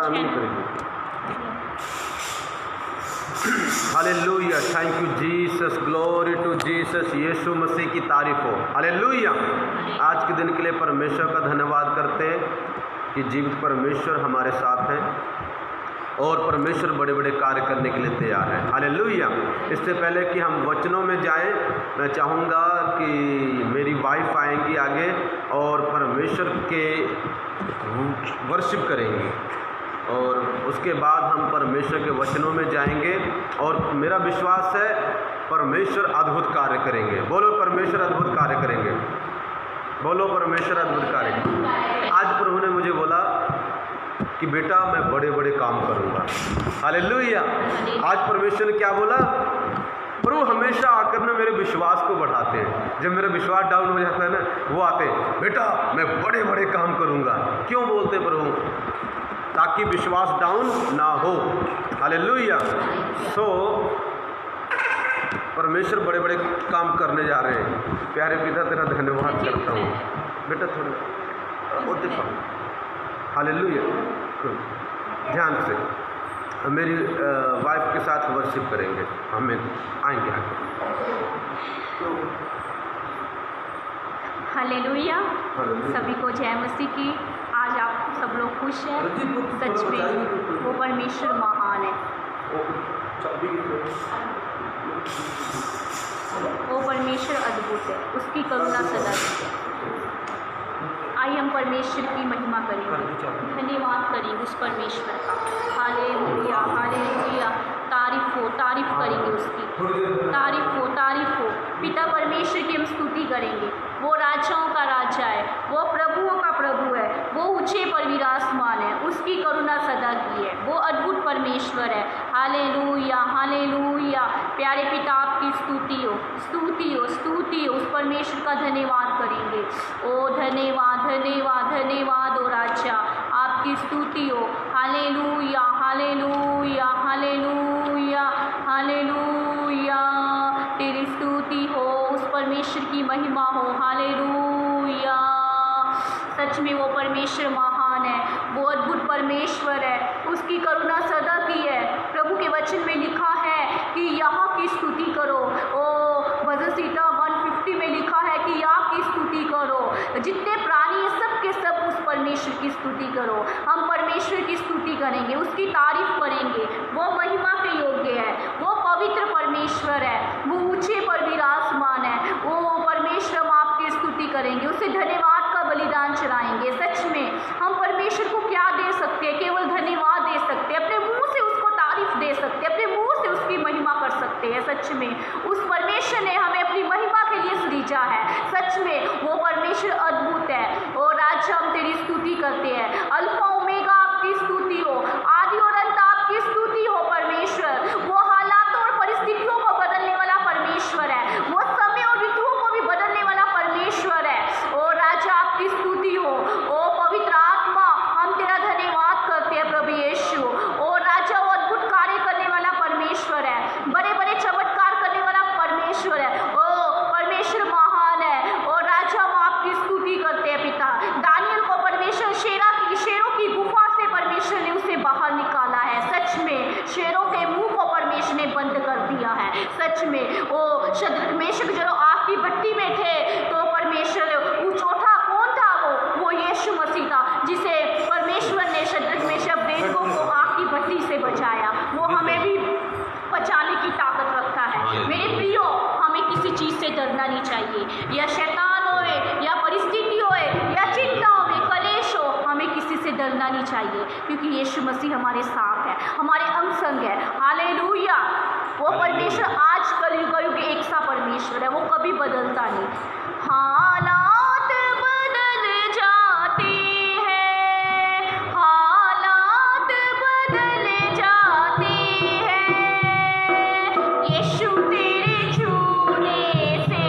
आमीन करेंगे। Hallelujah, thank you Jesus, glory to Jesus, Yeshu Masih की तारीफ हो। हालेलुया। आज के दिन के लिए परमेश्वर का धन्यवाद करते हैं कि जीवित परमेश्वर हमारे साथ हैं और परमेश्वर बड़े बड़े कार्य करने के लिए तैयार है। हालेलुया। इससे पहले कि हम वचनों में जाएं, मैं चाहूँगा कि मेरी वाइफ आएंगी आगे और परमेश्वर के वर्शिप करेंगे और उसके बाद हम परमेश्वर के वचनों में जाएंगे और मेरा विश्वास है परमेश्वर अद्भुत कार्य करेंगे। बोलो परमेश्वर अद्भुत कार्य करेंगे, बोलो परमेश्वर अद्भुत कार्य। आज प्रभु ने मुझे बोला कि बेटा मैं बड़े बड़े काम करूँगा। हालेलुया। आज परमेश्वर ने क्या बोला? प्रभु हमेशा आकर ना मेरे विश्वास को बढ़ाते हैं। जब मेरा विश्वास डाउन हो जाता है ना, वो आते हैं, बेटा मैं बड़े बड़े काम करूँगा। क्यों बोलते प्रभु? ताकि विश्वास डाउन ना हो। हालेलुया। परमेश्वर बड़े बड़े काम करने जा रहे हैं। प्यारे पिता तेरा धन्यवाद करता हूँ। बेटा थोड़ा और दिखाओ। हालेलुया। ध्यान से मेरी वाइफ के साथ वर्शिप करेंगे। हमें आएंगे हालेलुया। सभी को जय मसीह की। आज आप सब लोग खुश हैं। सच में वो परमेश्वर महान है। वो परमेश्वर अद्भुत है, उसकी करुणा सदा है। आइए हम परमेश्वर की महिमा करेंगे, धन्यवाद करेंगे उस परमेश्वर का। Hallelujah, hallelujah. तारीफ करेंगे उसकी। तारीफ हो। पिता परमेश्वर की हम स्तुति करेंगे। वो राजाओं का राजा है, वो प्रभुओं का प्रभु है, वो ऊंचे पर विराजमान है, उसकी करुणा सदा की है। वो अद्भुत परमेश्वर है। Hallelujah, hallelujah. प्यारे पिता आपकी स्तुति हो, स्तुति हो, स्तुति हो। उस परमेश्वर का धन्यवाद करेंगे। ओ धन्यवाद, धन्यवाद, धन्यवाद ओ राजा, आपकी स्तुति हो। Hallelujah, hallelujah, hallelujah, hallelujah. तेरी स्तुति हो, उस परमेश्वर की महिमा हो। हालेलुया। सच में वो परमेश्वर महान है, वो अद्भुत परमेश्वर है, उसकी करुणा सदा की है। प्रभु के वचन में लिखा है कि यहाँ की स्तुति करो। ओ भजन संहिता 150 में लिखा है कि यहाँ की स्तुति करो। जितने प्राणी हैं सब के सब उस परमेश्वर की स्तुति करो। हम परमेश्वर की स्तुति करेंगे, उसकी तारीफ करेंगे। वो महिमा के योग्य है, वो पवित्र परमेश्वर है, वो ऊंचे पर विराजमान है। वो परमेश्वर हम आपकी स्तुति करेंगे, उसे धन्यवाद का बलिदान चढ़ाएंगे। सच में हम परमेश्वर को क्या दे सकते हैं? केवल धन्यवाद दे सकते हैं, अपने मुंह से उसको तारीफ दे सकते हैं, अपने मुंह से उसकी महिमा कर सकते हैं। सच में उस परमेश्वर ने हमें अपनी महिमा के लिए सृजा है। सच में वो परमेश्वर अद्भुत है। और राजा हम तेरी स्तुति करते हैं। अल्फा ओमेगा आपकी स्तुति हो, आदि और अंत आपकी स्तुति हो। परमेश्वर वो हालातों और परिस्थितियों को बदलने वाला परमेश्वर है, वो समय और ऋतुओं को भी बदलने वाला परमेश्वर है। ओ राजा आपकी स्तुति हो। ओ पवित्र आत्मा हम तेरा धन्यवाद करते हैं प्रभु यीशु। ओ राजा वो अद्भुत कार्य करने वाला परमेश्वर है, बड़े बड़े चमत्कार करने वाला परमेश्वर है। ओ परमेश्वर महान है। और राजा हम आपकी स्तुति करते हैं पिता। दानियल को परमेश्वर शेरों की गुफा से परमेश्वर ने उसे बाहर निकाला है। सच में शेरों के मुंह को परमेश्वर ने बंद कर दिया है। सच में वो शद्रक मेशक जो आग की भट्टी में थे तो परमेश्वर चौथा कौन था? वो यीशु मसीह था, जिसे परमेश्वर ने शद्रक मेशक अबेदनगो को आग की भट्टी से बचाया। वो हमें भी बचाने की ताकत रखता है। मेरे प्रियो, हमें किसी चीज़ से डरना नहीं चाहिए, या शैतान होए, या परिस्थिति होए, या चिंता होए, कलेश हो, हमें किसी से डरना नहीं चाहिए, क्योंकि यीशु मसीह हमारे साथ है, हमारे अंग संग है। हालेलुया। वो परमेश्वर आज कल युग एक सा परमेश्वर है, वो कभी बदलता नहीं। हालात बदल जाते हैं, हालात बदल जाते हैं, यीशु तेरे छूने से,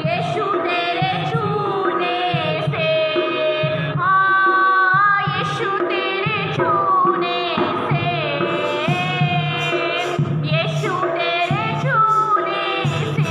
यीशु तेरे छूने से, हाँ यीशु तेरे छूने से, यीशु तेरे छूने से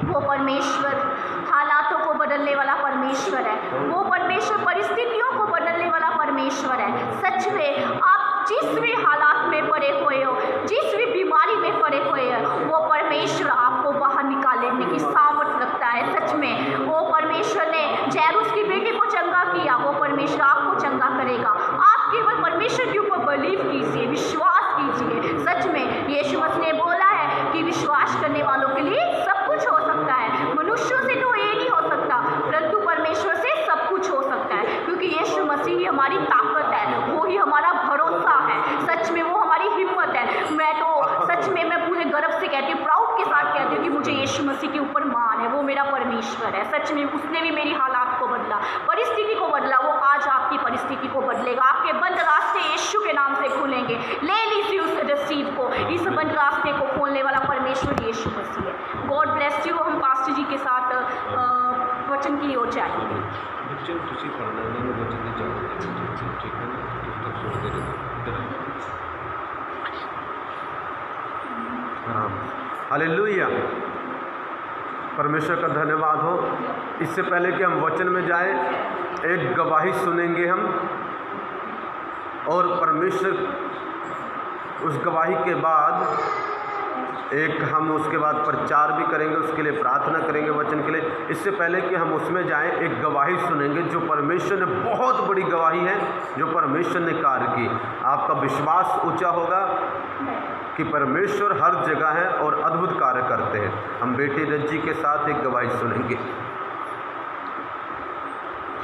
वो परमेश्वर हालातों को बदलने वाला परमेश्वर है। वो परमेश्वर परिस्थितियों को बदलने वाला परमेश्वर है। सच में आप जिस भी हालात में पड़े हुए हो, जिस भी बीमारी में पड़े हुए हो, वो परमेश्वर आपको बाहर निकालने की सामर्थ रखता है। सच में वो परमेश्वर ने जैरूस की बेटी को चंगा किया, वो परमेश्वर आपको चंगा करेगा। आप केवल परमेश्वर के ऊपर बिलीव कीजिए, विश्वास कीजिए। सच में यीशु मसीह ने बोला है कि विश्वास करने वालों के लिए सब कुछ हो सकता है। मनुष्यों से तो ये नहीं हो सकता, परंतु परमेश्वर से सब कुछ हो सकता है, क्योंकि यीशु मसीह ही हमारी ताकत है, वो ही हमारा भरोसा है। सच में वो हमारी हिम्मत है। मैं तो सच में मैं पूरे गर्व से कहती हूँ, प्राउड के साथ कहती हूँ कि मुझे यीशु मसीह के ऊपर मान है। वो मेरा परमेश्वर है। सच में उसने भी मेरी हालात को बदला, परिस्थिति को बदला। वो आज आपकी परिस्थिति को बदलेगा। आपके बंद रास्ते यीशु के नाम से खुलेंगे। ले लीजिए उस रसीद को। इस बंद रास्ते को खोलने वाला परमेश्वर यीशु मसीह है। God bless you. हम पास्टर जी के साथ वचन की ओर जाएंगे। हालेलुया, परमेश्वर का धन्यवाद हो। इससे पहले कि हम वचन में जाएं, एक गवाही सुनेंगे हम, और परमेश्वर उस गवाही के बाद एक हम उसके बाद प्रचार भी करेंगे, उसके लिए प्रार्थना करेंगे वचन के लिए। इससे पहले कि हम उसमें जाएं, एक गवाही सुनेंगे जो परमेश्वर ने, बहुत बड़ी गवाही है जो परमेश्वर ने कार्य की। आपका विश्वास ऊंचा होगा कि परमेश्वर हर जगह है और अद्भुत कार्य करते हैं। हम बेटी रज्जी के साथ एक गवाही सुनेंगे।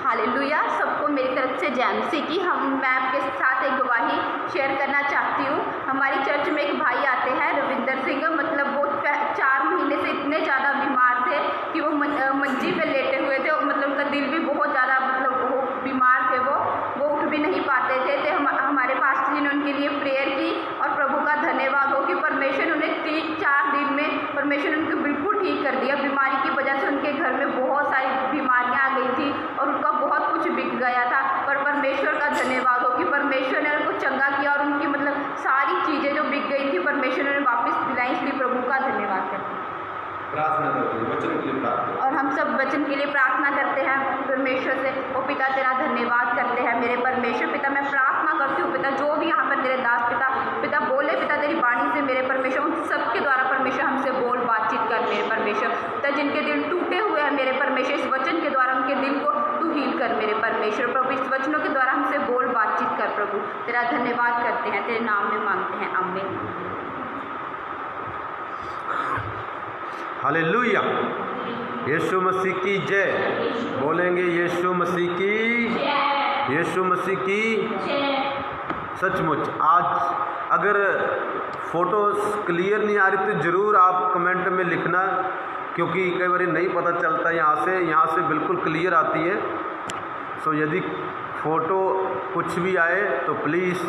हालेलुया। सबको मेरी तरफ से जय मसीह की। मैं आपके साथ एक गवाही शेयर करना चाहती हूँ। हमारी चर्च में एक भाई आते हैं, रविंदर सिंह। मतलब वो 4 महीने से इतने ज़्यादा बीमार थे कि वो मंजी पे लेटे हुए थे, और मतलब उनका दिल भी बहुत ज़्यादा, मतलब वो बीमार थे, वो उठ भी नहीं पाते थे। तो हमारे पास्टर जी ने उनके लिए प्रेयर की, और प्रभु का धन्यवाद हो कि परमेश्वर उन्हें 3-4 दिन में परमेश्वर उनको बिल्कुल ठीक कर दिया। बीमारी की वजह से उनके घर में बहुत सारी बीमारियां आ गई थी और उनका बहुत कुछ बिक गया था, पर परमेश्वर का धन्यवाद हो कि परमेश्वर ने उनको चंगा किया, और उनकी मतलब सारी चीज़ें जो बिक गई थी परमेश्वर ने वापस दिलाई। इसलिए प्रभु का धन्यवाद करते हैं। प्रार्थना करते हैं, वचन के लिए प्रार्थना। और हम सब वचन के लिए प्रार्थना करते हैं परमेश्वर से। ओ पिता, तेरा धन्यवाद करते हैं मेरे परमेश्वर। पिता, मैं प्रार्थना करती हूँ पिता, जो भी यहाँ पर तेरे दास पिता बोले पिता, तेरी वाणी से मेरे परमेश्वर, उन सबके द्वारा परमेश्वर हमसे बोल, बातचीत कर मेरे परमेश्वर। पिता, जिनके दिल टूटे हुए हैं मेरे परमेश्वर, इस वचन के द्वारा उनके दिल को तू हील कर मेरे परमेश्वर। प्रभु, इस वचनों के द्वारा हमसे बोल, बातचीत कर प्रभु। तेरा धन्यवाद करते हैं, तेरे नाम में मांगते हैं, आमीन। हालेलुया। यीशु मसीह की जय। बोलेंगे यीशु मसीह की, यीशु मसीह की। सचमुच आज अगर फ़ोटोज़ क्लियर नहीं आ रही तो ज़रूर आप कमेंट में लिखना, क्योंकि कई बार नहीं पता चलता। यहाँ से बिल्कुल क्लियर आती है। सो यदि फ़ोटो कुछ भी आए तो प्लीज़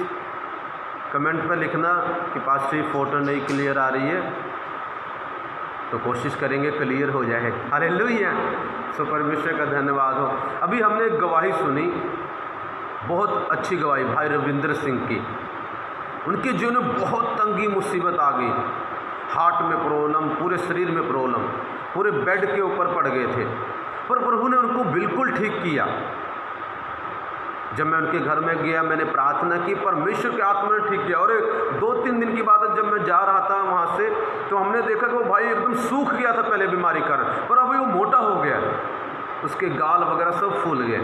कमेंट में लिखना कि पास से फ़ोटो नहीं क्लियर आ रही है, तो कोशिश करेंगे क्लियर हो जाए। हालेलुया। सो परमेश्वर का धन्यवाद हो। अभी हमने एक गवाही सुनी, बहुत अच्छी गवाही भाई रविंद्र सिंह की। उनके जीवन में बहुत तंगी मुसीबत आ गई, हार्ट में प्रॉब्लम, पूरे शरीर में प्रॉब्लम, पूरे बेड के ऊपर पड़ गए थे, पर प्रभु ने उनको बिल्कुल ठीक किया। जब मैं उनके घर में गया, मैंने प्रार्थना की, परमेश्वर के आत्मा ने ठीक किया। और 2-3 दिन की बात है, जब मैं जा रहा था वहाँ से, तो हमने देखा कि वो भाई एकदम सूख गया था पहले बीमारी कारण, पर अभी वो मोटा हो गया, उसके गाल वगैरह सब फूल गए।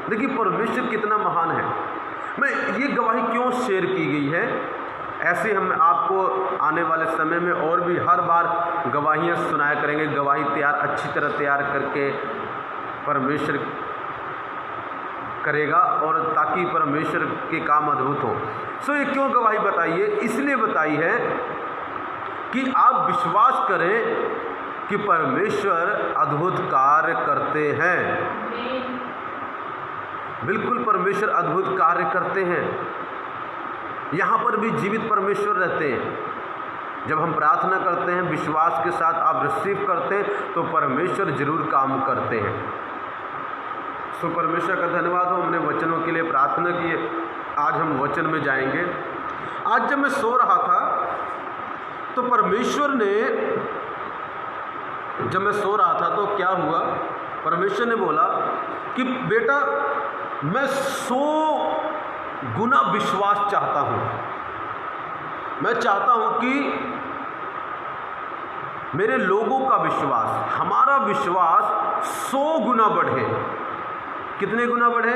देखिए परमेश्वर कितना महान है। मैं ये गवाही क्यों शेयर की गई है, ऐसे हम आपको आने वाले समय में और भी हर बार गवाहियाँ सुनाया करेंगे। गवाही अच्छी तरह तैयार करके परमेश्वर करेगा, और ताकि परमेश्वर के काम अद्भुत हो। सो ये क्यों गवाही बताइए, इसलिए बताई है कि आप विश्वास करें कि परमेश्वर अद्भुत कार्य करते हैं। बिल्कुल परमेश्वर अद्भुत कार्य करते हैं। यहाँ पर भी जीवित परमेश्वर रहते हैं। जब हम प्रार्थना करते हैं विश्वास के साथ, आप रिसीव करते हैं, तो परमेश्वर जरूर काम करते हैं। सो परमेश्वर का धन्यवाद हो। हमने वचनों के लिए प्रार्थना की है। आज हम वचन में जाएंगे। आज जब मैं सो रहा था तो परमेश्वर ने जब मैं सो रहा था तो क्या हुआ, परमेश्वर ने बोला कि बेटा मैं 100 गुना विश्वास चाहता हूँ। मैं चाहता हूँ कि मेरे लोगों का विश्वास, हमारा विश्वास 100 गुना बढ़े। कितने गुना बढ़े?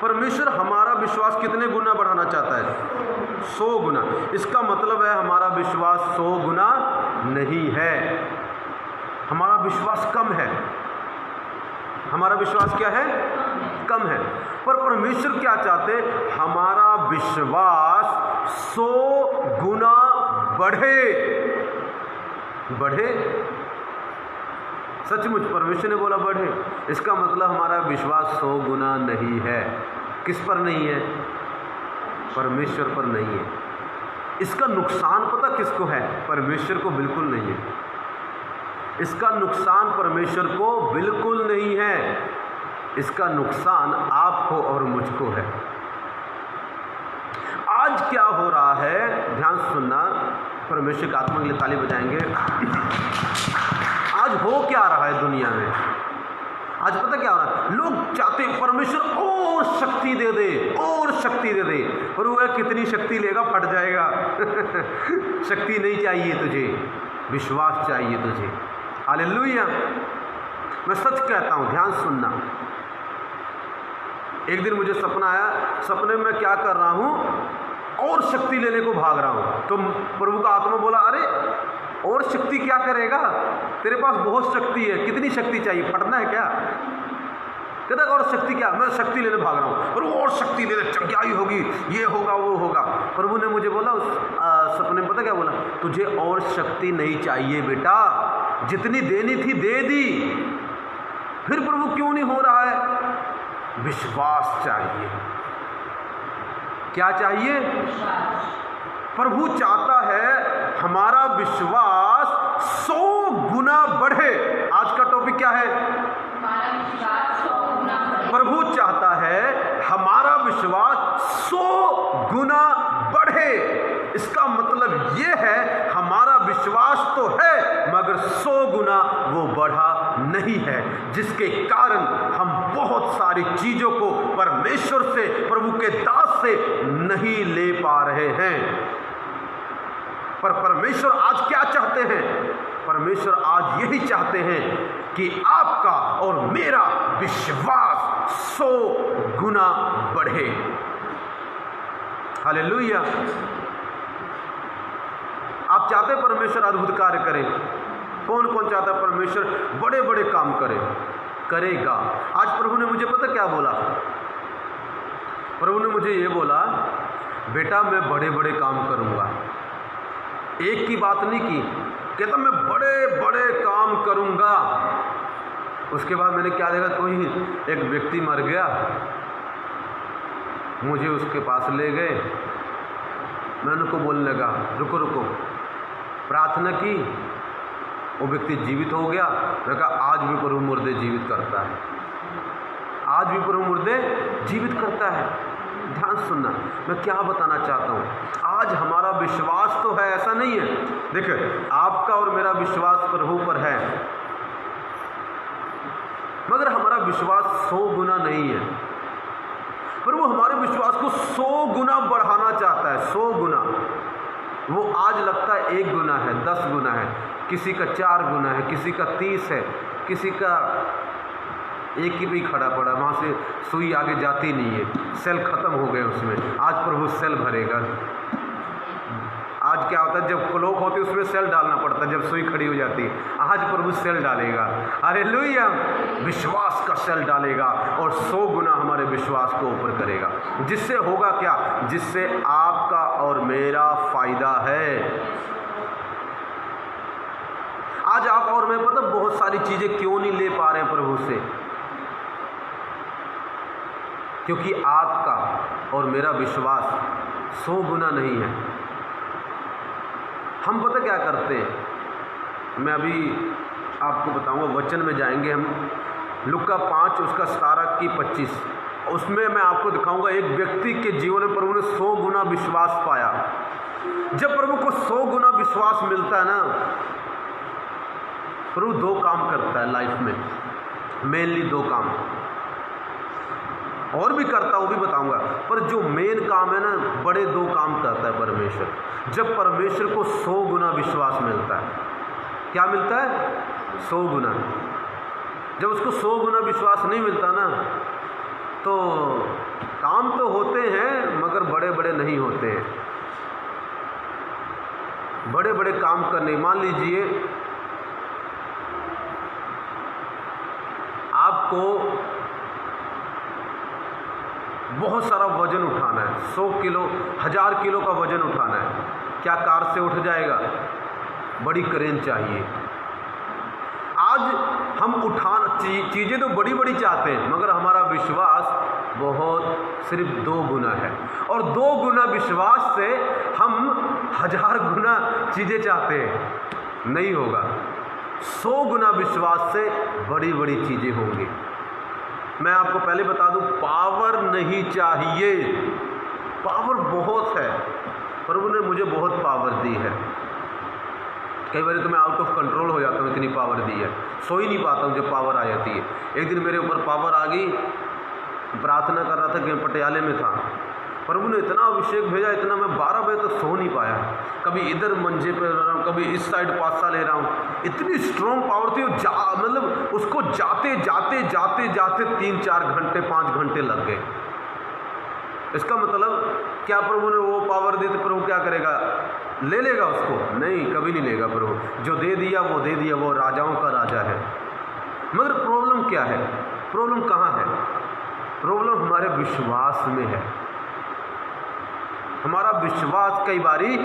परमेश्वर हमारा विश्वास कितने गुना बढ़ाना चाहता है? 100 गुना। इसका मतलब है हमारा विश्वास 100 गुना नहीं है, हमारा विश्वास कम है। हमारा विश्वास क्या है? कम है। पर परमेश्वर क्या चाहते? हमारा विश्वास 100 गुना बढ़े। बढ़े, सचमुच परमेश्वर ने बोला बढ़े। इसका मतलब हमारा विश्वास 100 गुना नहीं है। किस पर नहीं है? परमेश्वर पर नहीं है। इसका नुकसान पता किसको है? परमेश्वर को बिल्कुल नहीं है। इसका नुकसान परमेश्वर को बिल्कुल नहीं है। इसका नुकसान आपको और मुझको है। आज क्या हो रहा है, ध्यान सुनना, परमेश्वर का आत्मा के लिए ताली बजाएंगे। आज हो क्या रहा है दुनिया में? आज पता क्या हो रहा है? लोग चाहते हैं परमेश्वर और शक्ति दे दे, और शक्ति दे दे, और वह कितनी शक्ति लेगा? फट जाएगा। शक्ति नहीं चाहिए तुझे, विश्वास चाहिए तुझे। हालेलुया। मैं सच कहता हूं, ध्यान सुनना। एक दिन मुझे सपना आया, सपने में क्या कर रहा हूं? और शक्ति लेने को भाग रहा हूं। तो प्रभु का आत्मा बोला, अरे और शक्ति क्या करेगा? तेरे पास बहुत शक्ति है। कितनी शक्ति चाहिए? फटना है क्या? कहता और शक्ति क्या? मैं शक्ति लेने भाग रहा हूँ, और शक्ति ले ले, क्या ही होगी, ये होगा वो होगा। प्रभु ने मुझे बोला उस सपने में, पता क्या बोला? तुझे और शक्ति नहीं चाहिए बेटा, जितनी देनी थी दे दी। फिर प्रभु क्यों नहीं हो रहा है? विश्वास चाहिए। क्या चाहिए? प्रभु चाहता है हमारा विश्वास 100 गुना बढ़े। आज का टॉपिक क्या है? प्रभु चाहता है हमारा विश्वास 100 गुना बढ़े। इसका मतलब यह है हमारा विश्वास तो है, मगर 100 गुना वो बढ़ा नहीं है, जिसके कारण हम बहुत सारी चीजों को परमेश्वर से, प्रभु के दास से नहीं ले पा रहे हैं। पर परमेश्वर आज क्या चाहते हैं? परमेश्वर आज यही चाहते हैं कि आपका और मेरा विश्वास 100 गुना बढ़े। हालेलुया। आप चाहते हैं परमेश्वर अद्भुत कार्य करे? कौन कौन चाहता है परमेश्वर बड़े बड़े काम करे? करेगा। आज प्रभु ने मुझे पता क्या बोला? प्रभु ने मुझे ये बोला, बेटा मैं बड़े बड़े काम करूंगा। एक की बात नहीं की, कहता मैं बड़े बड़े काम करूंगा। उसके बाद मैंने क्या देखा, कोई एक व्यक्ति मर गया, मुझे उसके पास ले गए। मैंने उनको बोलने लगा रुको रुको, प्रार्थना की, वो व्यक्ति जीवित हो गया। मैंने कहा आज भी प्रभु मुर्दे जीवित करता है, आज भी प्रभु मुर्दे जीवित करता है। ध्यान सुनना, मैं क्या बताना चाहता हूँ। आज हमारा विश्वास तो है, ऐसा नहीं है। देखिए आपका और मेरा विश्वास प्रभु पर है, मगर हमारा विश्वास 100 गुना नहीं है। प्रभु हमारे विश्वास को 100 गुना बढ़ाना चाहता है, 100 गुना। वो आज लगता है 1 गुना है, 10 गुना है, किसी का 4 गुना है, किसी का 30 है, किसी का एक ही भी खड़ा पड़ा, वहाँ से सुई आगे जाती नहीं है, सेल खत्म हो गए उसमें। आज प्रभु सेल भरेगा। आज क्या होता है, जब क्लॉक होती है उसमें सेल डालना पड़ता है, जब सुई खड़ी हो जाती है। आज प्रभु सेल डालेगा। हालेलुया। विश्वास का सेल डालेगा और 100 गुना हमारे विश्वास को ऊपर करेगा। जिससे होगा क्या? जिससे आपका और मेरा फायदा है। आज आप और मैं पता बहुत सारी चीजें क्यों नहीं ले पा रहे हैं प्रभु से, क्योंकि आपका और मेरा विश्वास 100 गुना नहीं है। हम पता क्या करते हैं, मैं अभी आपको बताऊंगा, वचन में जाएंगे हम, लुका 5 उसका 17 की 25, उसमें मैं आपको दिखाऊंगा एक व्यक्ति के जीवन में प्रभु ने 100 गुना विश्वास पाया। जब प्रभु को 100 गुना विश्वास मिलता है ना, प्रभु दो काम करता है लाइफ में, मेनली दो काम, और भी करता वो भी बताऊंगा, पर जो मेन काम है ना, बड़े दो काम करता है परमेश्वर। जब परमेश्वर को 100 गुना विश्वास मिलता है, क्या मिलता है? 100 गुना। जब उसको 100 गुना विश्वास नहीं मिलता ना, तो काम तो होते हैं मगर बड़े बड़े नहीं होते हैं। बड़े बड़े काम करने, मान लीजिए आपको बहुत सारा वजन उठाना है, 100 किलो 1000 किलो का वजन उठाना है, क्या कार से उठ जाएगा? बड़ी क्रेन चाहिए। आज हम चीज़ें तो बड़ी बड़ी चाहते हैं, मगर हमारा विश्वास बहुत सिर्फ 2 गुना है, और 2 गुना विश्वास से हम 1000 गुना चीज़ें चाहते हैं, नहीं होगा। 100 गुना विश्वास से बड़ी बड़ी चीज़ें होंगी। मैं आपको पहले बता दूं, पावर नहीं चाहिए, पावर बहुत है, प्रभु ने मुझे बहुत पावर दी है। कई बार तो मैं आउट ऑफ कंट्रोल हो जाता हूँ, इतनी पावर दी है, सो ही नहीं पाता हूँ जब पावर आ जाती है। एक दिन मेरे ऊपर पावर आ गई, प्रार्थना कर रहा था कि मैं पटियाले में था, प्रभु ने इतना अभिषेक भेजा, इतना, मैं 12 बजे तक सो नहीं पाया। कभी इधर मंजे पे रह रहा हूँ, कभी इस साइड पासा ले रहा हूँ, इतनी स्ट्रॉन्ग पावर थी। मतलब उसको जाते जाते जाते जाते 3-4 घंटे 5 घंटे लग गए। इसका मतलब क्या प्रभु ने वो पावर दी तो प्रभु क्या करेगा? ले लेगा उसको? नहीं, कभी नहीं लेगा प्रभु। जो दे दिया वो दे दिया, वो राजाओं का राजा है। मगर प्रॉब्लम क्या है? प्रॉब्लम कहाँ है? प्रॉब्लम हमारे विश्वास में है। हमारा विश्वास कई बारी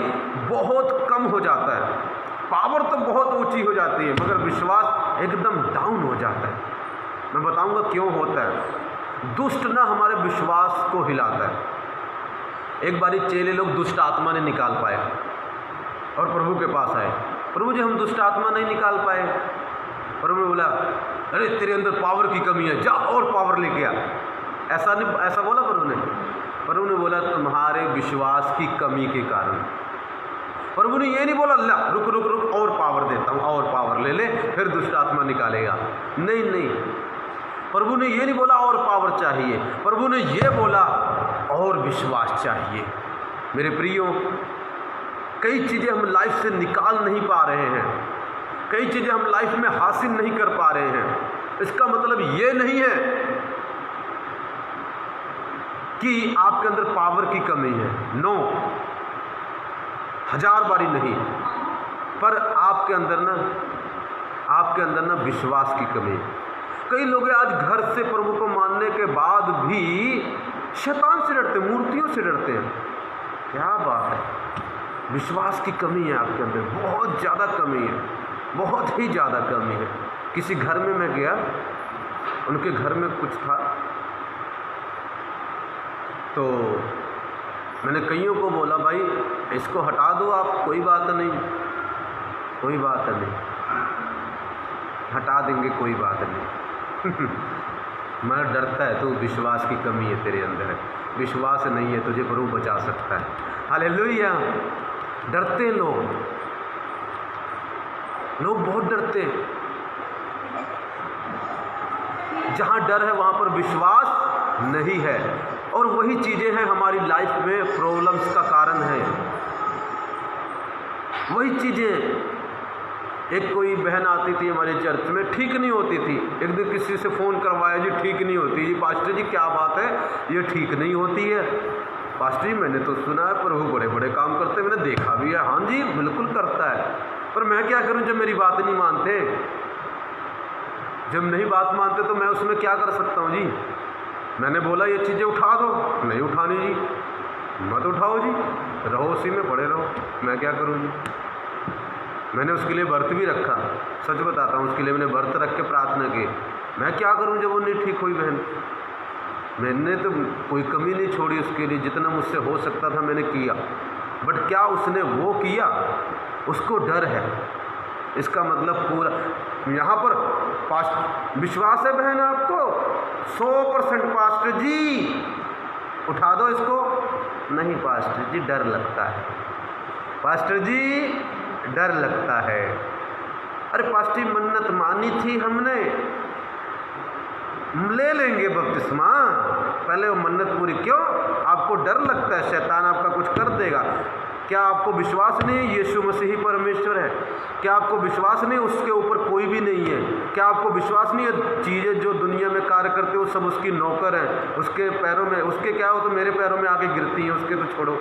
बहुत कम हो जाता है। पावर तो बहुत ऊंची हो जाती है, मगर विश्वास एकदम डाउन हो जाता है। मैं बताऊंगा क्यों होता है। दुष्ट ना हमारे विश्वास को हिलाता है। एक बारी चेले लोग दुष्ट आत्मा ने निकाल पाए और प्रभु के पास आए, प्रभु जी हम दुष्ट आत्मा नहीं निकाल पाए। प्रभु ने बोला, अरे तेरे अंदर पावर की कमी है, जा और पावर लेके आ। ऐसा नहीं, ऐसा बोला प्रभु ने? प्रभु ने बोला तुम्हारे विश्वास की कमी के कारण। प्रभु ने ये नहीं बोला ला रुक रुक रुक और पावर देता हूँ, और पावर ले ले फिर दुष्ट आत्मा निकालेगा। नहीं नहीं, प्रभु ने ये नहीं बोला और पावर चाहिए, प्रभु ने ये बोला और विश्वास चाहिए। मेरे प्रियो, कई चीज़ें हम लाइफ से निकाल नहीं पा रहे हैं, कई चीज़ें हम लाइफ में हासिल नहीं कर पा रहे हैं। इसका मतलब ये नहीं है कि आपके अंदर पावर की कमी है, नो, 1000 बारी नहीं, पर आपके अंदर ना विश्वास की कमी है। कई लोग आज घर से प्रभु को मानने के बाद भी शैतान से डरते, मूर्तियों से डरते हैं। क्या बात है, विश्वास की कमी है आपके अंदर, बहुत ज़्यादा कमी है, बहुत ही ज़्यादा कमी है। किसी घर में मैं गया, उनके घर में कुछ था, तो मैंने कईयों को बोला भाई इसको हटा दो आप, कोई बात नहीं, कोई बात नहीं, हटा देंगे, कोई बात नहीं। मैं डरता है, तो विश्वास की कमी है तेरे अंदर, विश्वास नहीं है, तुझे प्रभु बचा सकता है। हालेलुया। डरते हैं लोग बहुत डरते हैं। जहाँ डर है वहाँ पर विश्वास नहीं है, और वही चीज़ें हैं हमारी लाइफ में प्रॉब्लम्स का कारण है। वही चीज़ें, एक कोई बहन आती थी हमारे चर्च में, ठीक नहीं होती थी। एक दिन किसी से फ़ोन करवाया, जी ठीक नहीं होती। जी पास्टर जी क्या बात है, ये ठीक नहीं होती है। पास्टर जी मैंने तो सुना है प्रभु बड़े बड़े काम करते हैं, मैंने देखा भी है। हाँ जी बिल्कुल करता है, पर मैं क्या करूं जब मेरी बात नहीं मानते। जब नहीं बात मानते तो मैं उसमें क्या कर सकता हूं जी। मैंने बोला ये चीज़ें उठा दो, नहीं उठानी जी, मत उठाओ जी, रहो उसी में पड़े रहो, मैं क्या करूं जी। मैंने उसके लिए व्रत भी रखा, सच बताता हूँ, उसके लिए मैंने व्रत रख के प्रार्थना की। मैं क्या करूँ जब वो नहीं ठीक हुई बहन। मैंने तो कोई कमी नहीं छोड़ी उसके लिए, जितना मुझसे हो सकता था मैंने किया। बट क्या उसने वो किया? उसको डर है। इसका मतलब पूरा यहाँ पर विश्वास है बहन आपको 100% पास्टर जी उठा दो इसको, नहीं पास्टर जी डर लगता है, पास्टर जी डर लगता है। अरे पास्टर मन्नत मानी थी हमने, ले लेंगे बपतिस्मा, पहले वो मन्नत पूरी। क्यों? आपको डर लगता है शैतान आपका कुछ कर देगा? क्या आपको विश्वास नहीं है यीशु मसीह परमेश्वर है? क्या आपको विश्वास नहीं उसके ऊपर कोई भी नहीं है? क्या आपको विश्वास नहीं है चीज़ें जो दुनिया में कार्य करते हो सब उसकी नौकर हैं? उसके पैरों में, उसके क्या हो तो मेरे पैरों में आके गिरती हैं, उसके तो छोड़ो,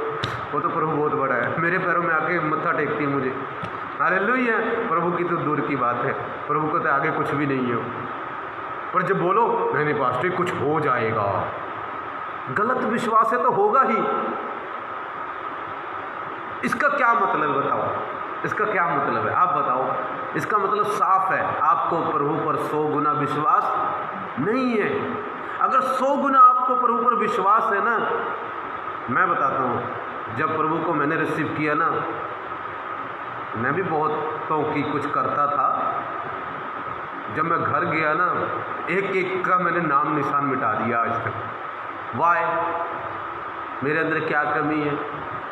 वो तो प्रभु बहुत बड़ा है, मेरे पैरों में आके मत्था टेकती है मुझे। हालेलुया, प्रभु की तो दूर की बात है, प्रभु को तो आगे कुछ भी नहीं है। पर जब बोलो नहीं पास्टर कुछ हो जाएगा, गलत विश्वास है तो होगा ही। इसका क्या मतलब बताओ? इसका क्या मतलब है आप बताओ? इसका मतलब साफ है, आपको प्रभु पर 100 गुना विश्वास नहीं है। अगर 100 गुना आपको प्रभु पर विश्वास है ना, मैं बताता हूँ, जब प्रभु को मैंने रिसीव किया ना, मैं भी बहुतों की कुछ करता था। जब मैं घर गया ना, एक एक का मैंने नाम निशान मिटा दिया आज तक। वाय? मेरे अंदर क्या कमी है?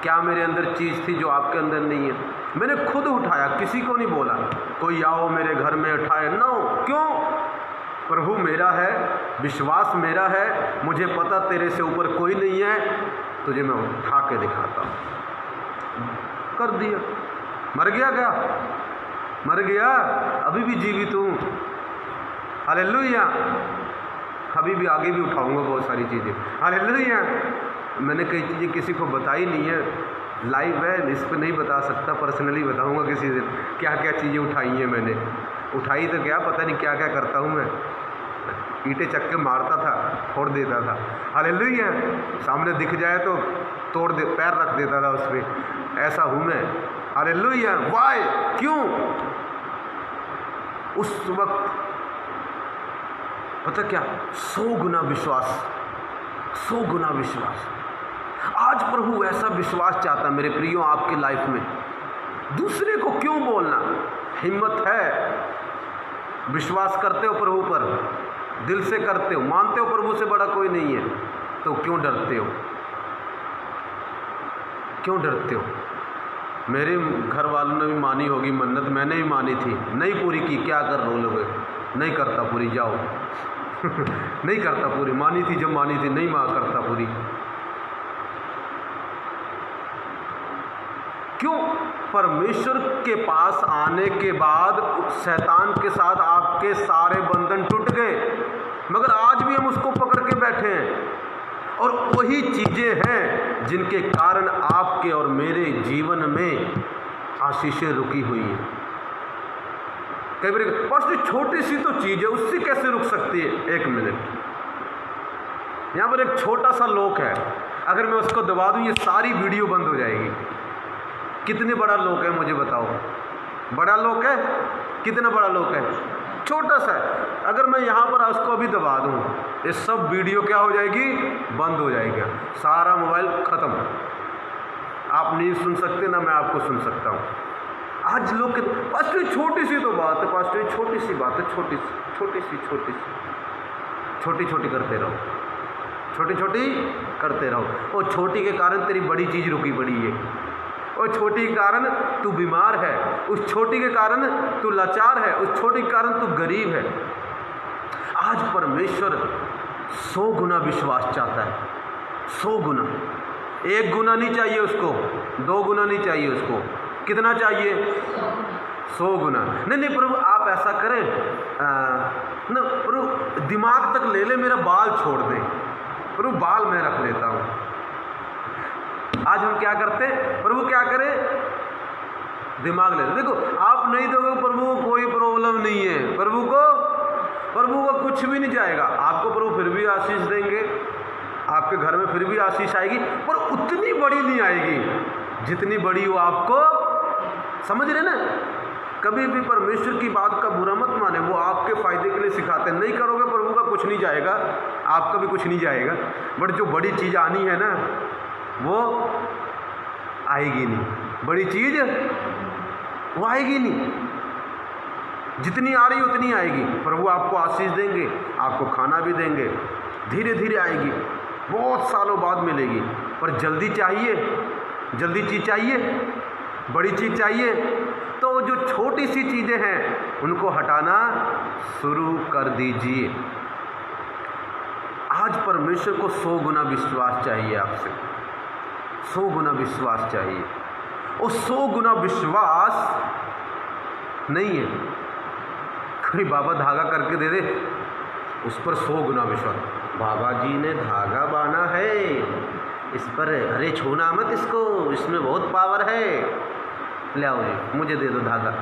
क्या मेरे अंदर चीज़ थी जो आपके अंदर नहीं है? मैंने खुद उठाया, किसी को नहीं बोला कोई आओ मेरे घर में उठाए, नो। क्यों? प्रभु मेरा है, विश्वास मेरा है, मुझे पता तेरे से ऊपर कोई नहीं है, तुझे मैं उठा के दिखाता हूँ। कर दिया। मर गया क्या? मर गया? अभी भी जीवित हूँ। हालेलुया। अभी भी आगे भी उठाऊंगा बहुत सारी चीज़ें। हालेलुया। मैंने कई चीज़ें किसी को बताई नहीं है, लाइव है, इस पर नहीं बता सकता, पर्सनली बताऊंगा किसी दिन क्या क्या चीज़ें उठाई हैं मैंने। उठाई तो क्या, पता नहीं क्या क्या करता हूँ मैं। ईंटें चक्के मारता था, फोड़ देता था। हालेलुया। सामने दिख जाए तो तोड़ दे, पैर रख देता था उस पर। ऐसा हूँ मैं। हालेलुया। वाई? क्यों? उस वक्त पता क्या, 100 गुना विश्वास, 100 गुना विश्वास। आज प्रभु ऐसा विश्वास चाहता मेरे प्रियो आपकी लाइफ में। दूसरे को क्यों बोलना? हिम्मत है, विश्वास करते हो प्रभु पर, दिल से करते हो, मानते हो प्रभु से बड़ा कोई नहीं है, तो क्यों डरते हो? क्यों डरते हो? मेरे घर वालों ने भी मानी होगी मन्नत, मैंने भी मानी थी, नहीं पूरी की, क्या कर रहे हो लोग? नहीं करता पूरी, जाओ। नहीं करता पूरी, मानी थी जब मानी थी, नहीं करता पूरी। क्यों? परमेश्वर के पास आने के बाद शैतान के साथ आपके सारे बंधन टूट गए, मगर आज भी हम उसको पकड़ के बैठे हैं। और वही चीज़ें हैं जिनके कारण आपके और मेरे जीवन में आशीषें रुकी हुई हैं। कई बार बस छोटी सी तो चीज़ है, उससे कैसे रुक सकती है? एक मिनट, यहाँ पर एक छोटा सा लॉक है, अगर मैं उसको दबा दूँ ये सारी वीडियो बंद हो जाएगी। कितने बड़ा लॉक है मुझे बताओ? बड़ा लॉक है? कितना बड़ा लॉक है? छोटा सा है। अगर मैं यहाँ पर उसको अभी दबा दूँ, ये सब वीडियो क्या हो जाएगी? बंद हो जाएगा, सारा मोबाइल ख़त्म। आप नहीं सुन सकते ना मैं आपको सुन सकता हूँ। आज लोग पास्टर छोटी सी तो बात है, पास्टर छोटी सी बात है, छोटी छोटी करते रहो, छोटी करते रहो। और छोटी के कारण तेरी बड़ी चीज़ रुकी पड़ी है, और छोटी के कारण तू बीमार है, उस छोटी के कारण तू लाचार है, उस छोटी के कारण तू गरीब है। आज परमेश्वर 100 गुना विश्वास चाहता है, 100 गुना। 1 गुना नहीं चाहिए उसको, 2 गुना नहीं चाहिए उसको, कितना चाहिए? 100 गुना। नहीं प्रभु आप ऐसा करें ना प्रभु, दिमाग तक ले ले, मेरा बाल छोड़ दे प्रभु, बाल मैं रख लेता हूँ। आज हम क्या करते हैं? प्रभु क्या करें? दिमाग ले। देखो आप नहीं दोगे प्रभु को कोई प्रॉब्लम नहीं है, प्रभु को कुछ भी नहीं जाएगा। आपको प्रभु फिर भी आशीष देंगे, आपके घर में फिर भी आशीष आएगी, पर उतनी बड़ी नहीं आएगी जितनी बड़ी हो आपको। समझ रहे ना? कभी भी परमेश्वर की बात का बुरा मत माने, वो आपके फायदे के लिए सिखाते हैं। नहीं करोगे प्रभु का कुछ नहीं जाएगा, आपका भी कुछ नहीं जाएगा, बट जो बड़ी चीज़ आनी है ना वो आएगी नहीं। बड़ी चीज़ वो आएगी नहीं, जितनी आ रही उतनी आएगी। प्रभु आपको आशीष देंगे, आपको खाना भी देंगे, धीरे धीरे आएगी, बहुत सालों बाद मिलेगी। पर जल्दी चाहिए, जल्दी चीज़ चाहिए, बड़ी चीज़ चाहिए, तो जो छोटी सी चीज़ें हैं उनको हटाना शुरू कर दीजिए। आज परमेश्वर को 100 गुना विश्वास चाहिए आपसे, 100 गुना विश्वास चाहिए। और 100 गुना विश्वास नहीं है कोई बाबा धागा करके दे दे, उस पर 100 गुना विश्वास। बाबा जी ने धागा बांधा है, इस पर अरे छूना मत इसको, इसमें बहुत पावर है। ले आओ जी, मुझे दे दो धागा,